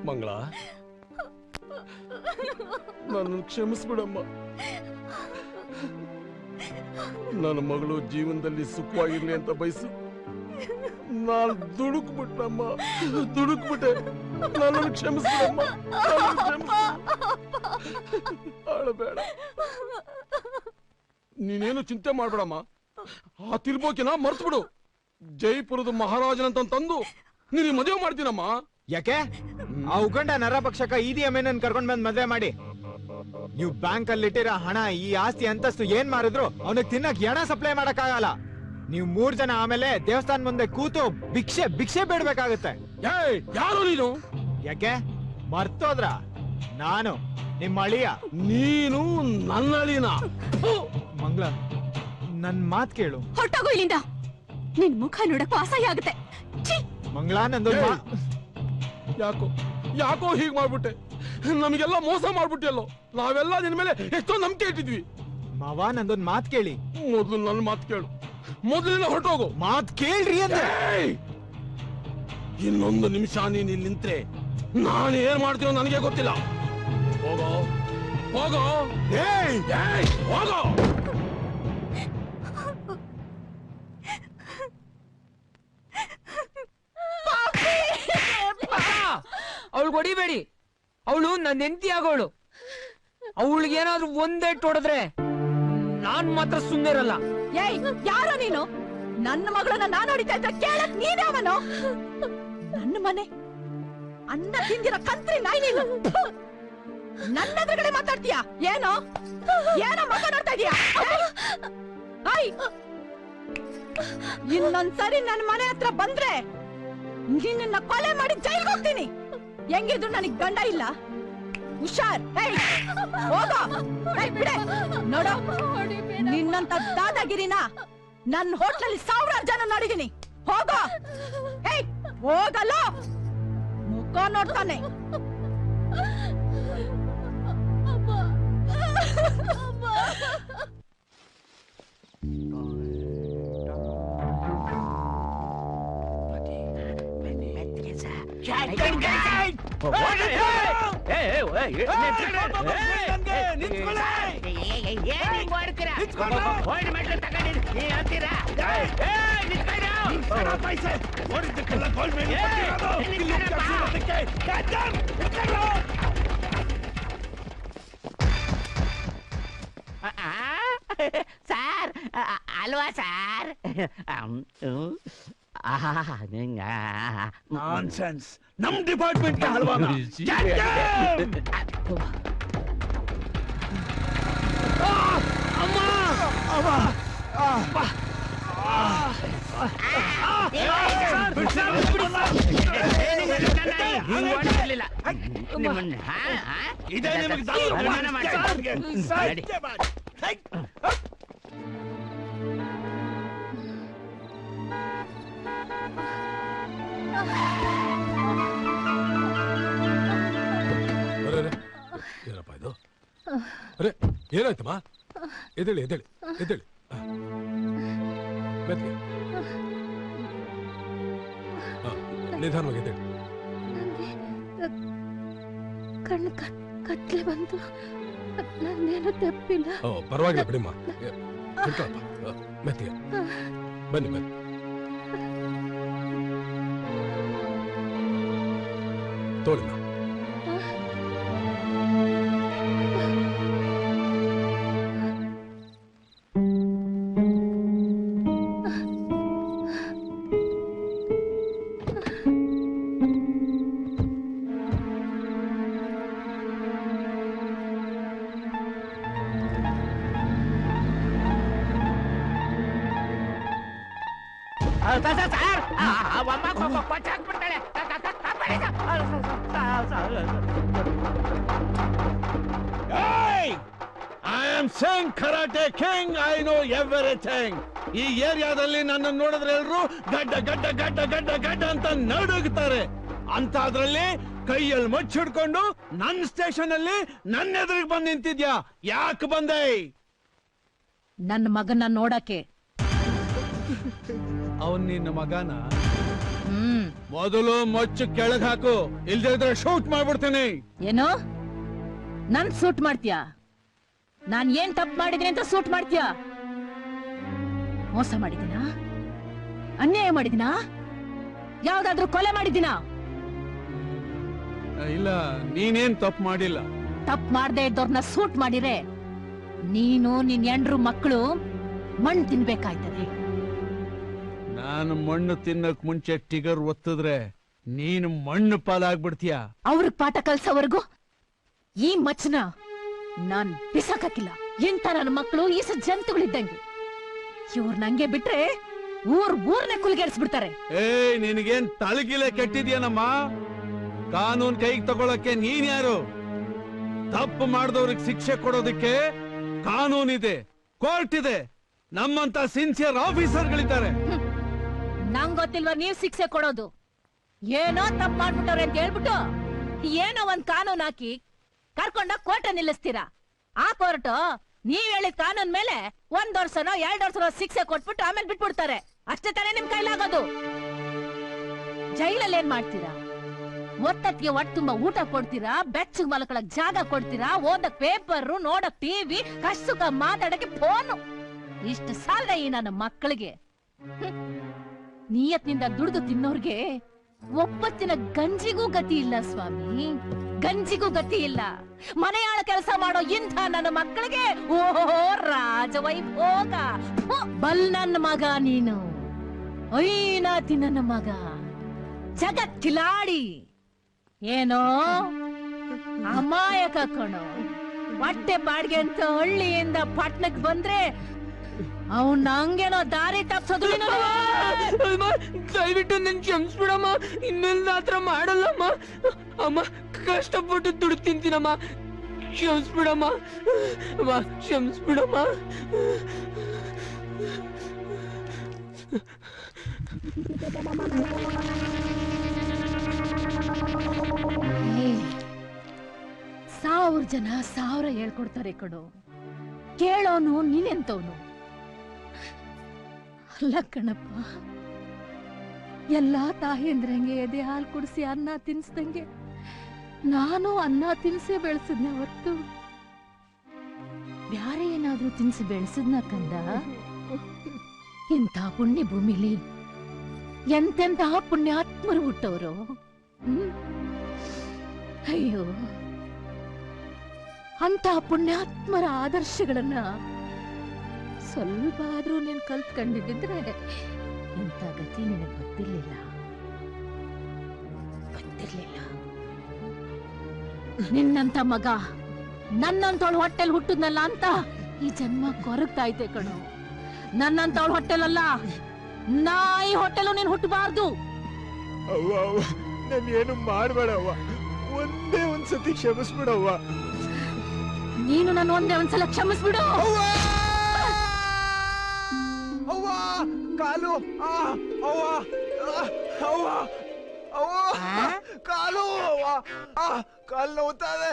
ಮಂಗಳ, ನನ್ನ ಕ್ಷಮಿಸ್ಬಿಡಮ್ಮ. ನನ್ನ ಮಗಳು ಜೀವನದಲ್ಲಿ ಸುಖವಾಗಿರ್ಲಿ ಅಂತ ಬಯಸಿ ನಾನು ದುಡುಕ್ಬಿಟ್ಟೆ. ನನ್ನನ್ನು ಕ್ಷಮಿಸ್ಬಿಡಮ್ಮ. ಅಳಬೇಡ, ನೀನೇನು ಚಿಂತೆ ಮಾಡ್ಬೇಡಮ್ಮ. ಆ ತಿರ್ಬೋಕಿನ ಮರ್ತು ಬಿಡು. ಜೈಪುರದ ಮಹಾರಾಜನಂತ ತಂದು ನೀನು ಮದುವೆ ಮಾಡ್ತೀನಮ್ಮ. ಯಾಕೆ ಆ ಉಗಂಡ ನರಪಕ್ಷಕ ಈದಿ ಅಮೀನನ್ ಕರ್ಕೊಂಡ್ ಬಂದ್ ಮದ್ವೆ ಮಾಡಿ. ನೀವು ಬ್ಯಾಂಕ್ ಅಲ್ಲಿ ಇಟ್ಟಿರೋ ಹಣ, ಈ ಆಸ್ತಿ ಅಂತಸ್ತು ಏನ್ ಮಾರಿದ್ರು ಅವನಿಗೆ ತಿನ್ನಕ್ ಹಣ ಸಪ್ಲೈ ಮಾಡಕ್ ಆಗಲ್ಲ. ನೀವು 3 ಜನ ಆಮೇಲೆ ದೇವಸ್ಥಾನ ಮುಂದೆ ಕೂತು ಭಿಕ್ಷೆ ಬೇಡ್ಬೇಕಾಗತ್ತೆ. ಯಾರು ನೀನು? ಯಾಕೆ ಮರ್ತೋದ್ರ? ನಾನು ನಿಮ್ಮ ಅಳಿಯ. ನೀನು ನನ್ನ ಅಳಿಯನ? ಮಂಗಳ, ನನ್ ಮಾತ್ ಕೇಳು. ಹೊರಟೋಗು ಇಲ್ಲಿಂದ. ನಿನ್ ಮುಖ ನೋಡಕ್ಕೂ ಅಸಹ್ಯ ಆಗುತ್ತೆ. ಮಂಗಳ, ನಂದು ಯಾಕೋ ಹೀಗ್ ಮಾಡ್ಬಿಟ್ಟೆ? ನಮಗೆಲ್ಲ ಮೋಸ ಮಾಡ್ಬಿಟ್ಟಿಯಲ್ಲೋ. ನಾವೆಲ್ಲ ನಿನ್ ಮೇಲೆ ಎಷ್ಟೋ ನಂಬಿಕೆ ಇಟ್ಟಿದ್ವಿ. ಮಾವ, ನಂದೊಂದ್ ಮಾತ್ ಕೇಳಿ. ಮೊದಲು ನನ್ನ ಮಾತು ಕೇಳು. ಮೊದಲಿನ ಹೊರಟೋಗು. ಮಾತ್ ಕೇಳ್ರಿ ಅಂದ್ರೆ. ಇನ್ನೊಂದು ನಿಮಿಷ ನೀನ್ ಇಲ್ಲಿ ನಿಂತ್ರೆ ನಾನು ಏನ್ ಮಾಡ್ತೀನೋ ನನಗೆ ಗೊತ್ತಿಲ್ಲ. ಹೋಗೋ ಹೋಗೋ ಹೋಗೋ. ಅವಳು ಹೊಡಿಬೇಡಿ. ಅವಳು ನನ್ನ ಹೆಂಡತಿ ಆಗೋಳು. ಅವಳಿಗೆ ಏನಾದ್ರೂ ಒಂದೇಟ್ ಹೊಡೆದ್ರೆ ನಾನ್ ಮಾತ್ರ ಸುಮ್ಮನೆ ಇರಲ್ಲ. ಏಯ್, ಯಾರೋ ನೀನು? ನನ್ನ ಮಗಳನ್ನ ನಾನು ಹೊಡಿತಾ ಇದ್ರೆ ಕೇಳಕ್ ನೀನವನು? ನನ್ನ ಮನೆ ಅನ್ನ ತಿಂದಿರೋ ಕಂತ್ರಿ ನಾಯಿ ನೀನು. ನನ್ನ ಎದುರುಗಡೆ ಮಾತಾಡ್ತೀಯಾ? ಏನೋ ಮಾತಾಡ್ತಾ ಇದೀಯಾ? ಇನ್ನೊಂದ್ಸರಿ ನನ್ನ ಮನೆ ಹತ್ರ ಬಂದ್ರೆ ನಿನ್ನ ಕೊಲೆ ಮಾಡಿ ಜೈಲ್ಗೆ ಹೋಗ್ತೀನಿ. ಹೆಂಗಿದ್ರು ನನಗ್ ಗಂಡ ಇಲ್ಲ. ಹುಷಾರ್. ಹೋಗೋ. ನೋಡು, ನಿನ್ನಂತ ದಾದಾಗಿರಿನ ನನ್ನ ಹೋಟ್ಲಲ್ಲಿ 1000 ಜನ ನೋಡಿದೀನಿ. ಹೋಗೋ. ಹೋಗಲ್ಲ. ಮುಖ ನೋಡ್ತಾನೆ. ಸಾರ್ ಅಲ್ವಾ ಸಾರ್? ನಾನ್ಸೆನ್ಸ್. ನಮ್ ಡಿಪಾರ್ಟ್ಮೆಂಟ್ ಹಲ್ವಾ? ಇದೇ ನಿಮಗೆ ಅವಮಾನ ಮಾಡ್ತಾರೆ. ಏನಪ್ಪ ಇದು? ಅರೆ, ಏನಾಯ್ತಮ್ಮ? ಎದ್ದೇಳಿ ಎದ್ದೇಳಿ ಎದ್ದೇಳಿ. ನಿಧಾನವಾಗಿದೆ. ಕಣ್ಣು ಕತ್ಲೆ ಬಂತು. ನಂದೇನು ತಪ್ಪಿಲ್ಲ. ಪರವಾಗಿಲ್ಲ ಬಿಡಿಮ್ಮ. ಮೆತ್ತಿಗೆ ಬನ್ನಿ ಬನ್ನಿ. ತೋಳಿಮ್ಮ. I am saying karate king, I know everything. ಈ ಏರಿಯಾದಲ್ಲಿ ನನ್ನ ನೋಡಿದ್ರೆ ಎಲ್ರು ಗಡ್ಡ ಗಡ್ಡ ಗಡ್ಡ ಗಡ್ಡ ಗಡ್ಡ ಅಂತ ನಡುಗುತ್ತಾರೆ. ಅಂತ ಅದ್ರಲ್ಲಿ ಕೈಯಲ್ಲಿ ಮಚ್ಚಿಡ್ಕೊಂಡು ನನ್ನ ಸ್ಟೇಷನ್ ಅಲ್ಲಿ ನನ್ನ ಎದುರಿಗೆ ಬಂದು ನಿಂತಿದ್ಯಾ? ಯಾಕೆ ಬಂದೆ? ನನ್ನ ಮಗನ ನೋಡಕ್ಕೆ. ಅವನ್ ನಿನ್ನ ಮಗನ? ಮೊದಲು ಮಚ್ಚು ಕೆಳಗ್ ಹಾಕು, ಇಲ್ದಿದ್ರೆ ಶೂಟ್ ಮಾಡ್ಬಿಡ್ತೀನಿ. ಏನೋ ನನ್ ಸೂಟ್ ಮಾಡ್ತೀಯಾ? ನಾನ್ ಏನ್ ತಪ್ಪು ಮಾಡಿದೀನಿ ಅಂತ ಸೂಟ್ ಮಾಡ್ತೀಯಾ? ಮೋಸ ಮಾಡಿದಿನಾ? ಅನ್ಯಾಯ ಮಾಡಿದಿನಾ? ಯಾವ್ದಾದ್ರೂ ಕೊಲೆ ಮಾಡಿದಿನಾ? ಇಲ್ಲ, ನೀನೇನ್ ತಪ್ಪು ಮಾಡಿಲ್ಲ. ತಪ್ಪು ಮಾಡದೆ ಇದ್ದವ್ರನ್ನ ಸೂಟ್ ಮಾಡಿರೆ ನೀನು ನಿನ್ ಎಂಡ್ರು ಮಕ್ಕಳು ಮಣ್ಣು ತಿನ್ಬೇಕಾಯ್ತದೆ. ನಾನು ಮಣ್ಣು ತಿನ್ನಕ್ ಮುಂಚೆ ಟಿಗರ್ ಒತ್ತಿದ್ರೆ ನೀನು ಮಣ್ಣು ಪಾಲಾಗ್ಬಿಡ್ತೀಯ. ಅವ್ರಿಗೆ ಪಾಠ ಕಲ್ಸೋವರೆಗೂ ಈ ಮಚ್ಚನ ನಾನ್ ಬಿಸಾಕಿಲ್ಲ. ಎಂತ ನನ್ನ ಮಕ್ಕಳು ಈಸ ಜಂತುಗಳಿದ್ದಂಗೆ. ಇವ್ರು ನಂಗೆ ಬಿಟ್ರೆ ಊರ್ನೇ ಕುಲ್ಗೇರಿಸ್ಬಿಡ್ತಾರೆ. ನಿನಗೇನ್ ತಳಗಿಲೆ ಕೆಟ್ಟಿದ್ಯಾನಮ್ಮ? ಕಾನೂನ್ ಕೈಗೆ ತಗೊಳಕ್ಕೆ ನೀನ್ ಯಾರು? ತಪ್ಪು ಮಾಡಿದವ್ರಿಗೆ ಶಿಕ್ಷೆ ಕೊಡೋದಕ್ಕೆ ಕಾನೂನಿದೆ, ಕೋರ್ಟ್ ಇದೆ, ನಮ್ಮಂತ ಸಿನ್ಸಿಯರ್ ಆಫೀಸರ್ಗಳಿದ್ದಾರೆ. ನಂಗ್ ಗೊತ್ತಿಲ್ವಾ ನೀವ್ ಶಿಕ್ಷೆ ಕೊಡೋದು? ಏನೋ ತಪ್ಪು ಮಾಡ್ಬಿಟ್ಟವ್ರೆ ಅಂತ ಹೇಳ್ಬಿಟ್ಟು ಏನೋ ಒಂದ್ ಕಾನೂನ್ ಹಾಕಿ ಕರ್ಕೊಂಡ ಕೋರ್ಟ್ ನಿಲ್ಲಿಸ್ತೀರಾ. ಆ ಕೋರ್ಟ್ ನೀವ್ ಹೇಳಿದ ಕಾನೂನ್ ಮೇಲೆ 1 ವರ್ಷನೋ 2 ವರ್ಷನೋ ಶಿಕ್ಷೆ ಕೊಟ್ಬಿಟ್ಟು ಆಮೇಲೆ ಬಿಟ್ಬಿಡ್ತಾರೆ. ಅಷ್ಟೇ ತಾನೇ ನಿಮ್ ಕೈಲಾಗೋದು. ಜೈಲಲ್ಲಿ ಏನ್ ಮಾಡ್ತೀರಾ? ಒತ್ತತ್ತಿಗೆ ಒಟ್ಟು ತುಂಬಾ ಊಟ ಕೊಡ್ತೀರಾ, ಬೆಚ್ಚಗ್ ಮಲ್ಕೊಳಕ್ ಜಾಗ ಕೊಡ್ತೀರಾ, ಓದಕ್ ಪೇಪರ್, ನೋಡಕ್ ಟಿವಿ, ಕಷ್ಟುಕ ಮಾತಾಡಕ್ಕೆ ಫೋನು. ಇಷ್ಟು ಸಾಲ ಈ ನನ್ನ ಮಕ್ಕಳಿಗೆ. ನಿಯತ್ನಿಂದ ದುಡಿದು ತಿನ್ನೋರ್ಗೆ ಒಪ್ಪತ್ತಿನ ಗಂಜಿಗೂ ಗತಿ ಇಲ್ಲ ಸ್ವಾಮಿ, ಗಂಜಿಗೂ ಗತಿ ಇಲ್ಲ. ಮನೆಯಾಳ ಕೆಲಸ ಮಾಡೋ ಇಂಥ ನನ್ನ ಮಕ್ಕಳಿಗೆ ಓಹೋ ರಾಜವೈಭೋಗ. ಬಲ್ ನನ್ನ ಮಗ ನೀನು, ಐನಾತಿ ನನ್ನ ಮಗ, ಜಗತ್ ಕಿಲಾಡಿ. ಏನೋ ಅಮಾಯಕ ಕಣೋ. ಹೊಟ್ಟೆ ಬಾಡ್ಗೆ ಅಂತ ಹಳ್ಳಿಯಿಂದ ಪಟ್ಟಣಕ್ಕೆ ಬಂದ್ರೆ ಅವ್ನ ಹಂಗೇನೋ ದಾರಿ ತಪ್ಸೋದು. ದಯವಿಟ್ಟು ನನ್ ಕ್ಷಮಿಸ್ಬಿಡಮ್ಮ, ಇನ್ಮೇಲೆ ಹತ್ರ ಮಾಡಲ್ಲಮ್ಮ. ಅಮ್ಮ ಕಷ್ಟಪಟ್ಟು ದುಡ್ಡು ತಿಂತೀನಮ್ಮ, ಕ್ಷಮಿಸ್ಬಿಡಮ್ಮ. ಅಮ್ಮ ಕ್ಷಮಿಸ್ಬಿಡಮ್ಮ. ಸಾವಿರ ಜನ ಸಾವಿರ ಹೇಳ್ಕೊಡ್ತಾರೆ ಕಣೋ. ಕೇಳೋನು ನೀನೆಂತವನು ಅಲ್ಲ ಕಣಪ್ಪ. ಎಲ್ಲಾ ತಾಯಂದ್ರಂಗೆ ಎದೆ ಹಾಲು ಕುಡಿಸಿ ಅನ್ನ ತಿನ್ಸ್ದಂಗೆ ನಾನು ಅನ್ನ ತಿನ್ಸಿ ಬೆಳೆಸಿದ್ನೆ ಹೊರತು ಬ್ಯಾರೆ ಏನಾದ್ರೂ ತಿನ್ಸಿ ಬೆಳೆಸಿದ್ನ ಕಂದ? ಇಂಥ ಪುಣ್ಯ ಭೂಮಿಲಿ ಎಂತೆಂಥ ಪುಣ್ಯಾತ್ಮರು ಹುಟ್ಟವರು. ಅಯ್ಯೋ, ಅಂತ ಪುಣ್ಯಾತ್ಮರ ಆದರ್ಶಗಳನ್ನ ಸ್ವಲ್ಪ ಆದ್ರೂ ನೀನ್ ಕಲ್ತ್ಕೊಂಡಿದ್ದಿದ್ರೆ ಇಂಥ ಗತಿ ನಿನಗೆ ಗೊತ್ತಿರ್ಲಿಲ್ಲ. ನಿನ್ನಂತ ಮಗ ನನ್ನಂತವಳು ಹೊಟ್ಟೆಲ್ ಹುಟ್ಟದ್ನಲ್ಲ ಅಂತ ಈ ಜನ್ಮ ಕೊರಗ್ತಾ ಐತೆ ಕಣು. ನನ್ನಂತವಳು ಹೊಟ್ಟೆಲಲ್ಲ, ನಾಯಿ ಹೊಟ್ಟೆಲು ನೀನ್ ಹುಟ್ಟಬಾರ್ದು. ಅವ್ವ, ನಾನು ಏನು ಮಾಡ್ಬೇಡವ್ವ, ಒಂದೇ ಒಂದ್ಸತಿ ಕ್ಷಮಿಸ್ಬಿಡವ್ವ. ನೀನು ನನ್ನ ಒಂದೇ ಒಂದ್ಸಲ ಕ್ಷಮಿಸ್ಬಿಡು. ಅವ್ವ ಕಾಲು, ಅವ್ವ ಅವ್ವ ಅವ್ವ ಕಾಲು, ಅವ್ವ ಕಾಲು ನೋವ್ತಾವೆ.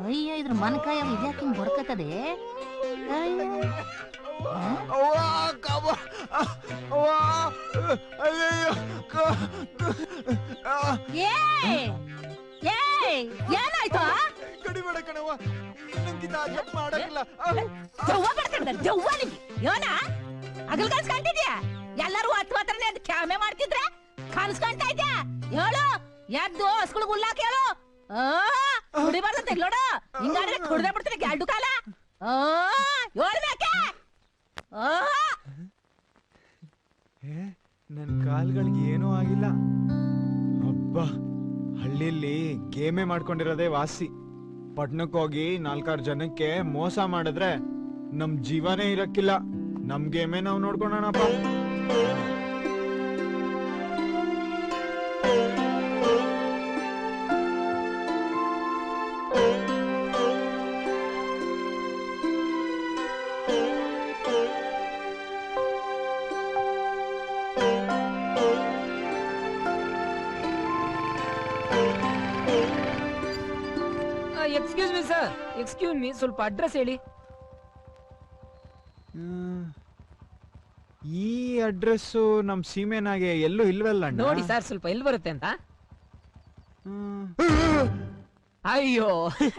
ಅಯ್ಯೋ, ಇದ್ರ ಮನಕಾಯ ಇದ್ಯಾಕೆ ಹಿಂಗ್ ಬಡ್ಕತ್ತದೆ? ಅವ್ವ ಅಯ್ಯಯ್ಯೋ ಏನಾಯ್ತು ಕಡಿಬೇಡ ಕಣವ್ವ ನಂಗಿದ ಜಪ್ ಮಾಡಕ್ಕಿಲ್ಲ ದೆವ್ವ ಬಡ್ಕಂಡ ದೆವ್ವ ನಿಂಗೆ ಯೋನ ಅಗಲ್ ಕನ್ಸ್ ಕಾಣ್ತಿದ್ಯಾ ಎಲ್ಲರೂ ಹತ್ತು ಹತ್ರನೇ ಅದು ಕ್ಯಾಮೆ ಮಾಡ್ತಿದ್ರೆ ಕನ್ಸ್ ಕಾಣ್ತಾ ಇದ್ಯಾ ಹೇಳು ಎದ್ದು ಹಸ್ಗಳು ಹುಲ್ಲಾಕ ಹೇಳು ಕುಡಿಬಾರ್ದಂತ ನೋಡು ಹಿಂಗಾದ್ರೆ ಕುಡ್ದೆ ಬಿಡ್ತೀನಿ ಗ್ಯಾಲ್ಡು ಕಾಲ ಹೇಳ್ಬೇಕೆ ನನ್ ಕಾಲ್ಗಳಿಗೆ ಏನೂ ಆಗಿಲ್ಲ ಅಬ್ಬಾ ಹಳ್ಳಿಲಿ ಗೇಮೆ ಮಾಡ್ಕೊಂಡಿರೋದೇ ವಾಸಿ ಪಟ್ನಕ್ ಹೋಗಿ 4-6 ಜನಕ್ಕೆ ಮೋಸ ಮಾಡಿದ್ರೆ ನಮ್ ಜೀವನೇ ಇರಕ್ಕಿಲ್ಲ ನಮ್ ಗೇಮೆ ನಾವ್ ನೋಡ್ಕೊಳೋಣಪ್ಪ excuse me sir excuse me ಸ್ವಲ್ಪ ಅಡ್ರೆಸ್ ಹೇಳಿ ಈ ಅಡ್ರೆಸ್ಸು ನಮ್ ಸೀಮೆನಾಗೆ ಎಲ್ಲೂ ಇಲ್ವಲ್ಲ ಅಣ್ಣ? ನೋಡಿ ಸರ್ ಸ್ವಲ್ಪ ಎಲ್ಲಿ ಬರುತ್ತೆ ಅಂತ ಅಯ್ಯೋ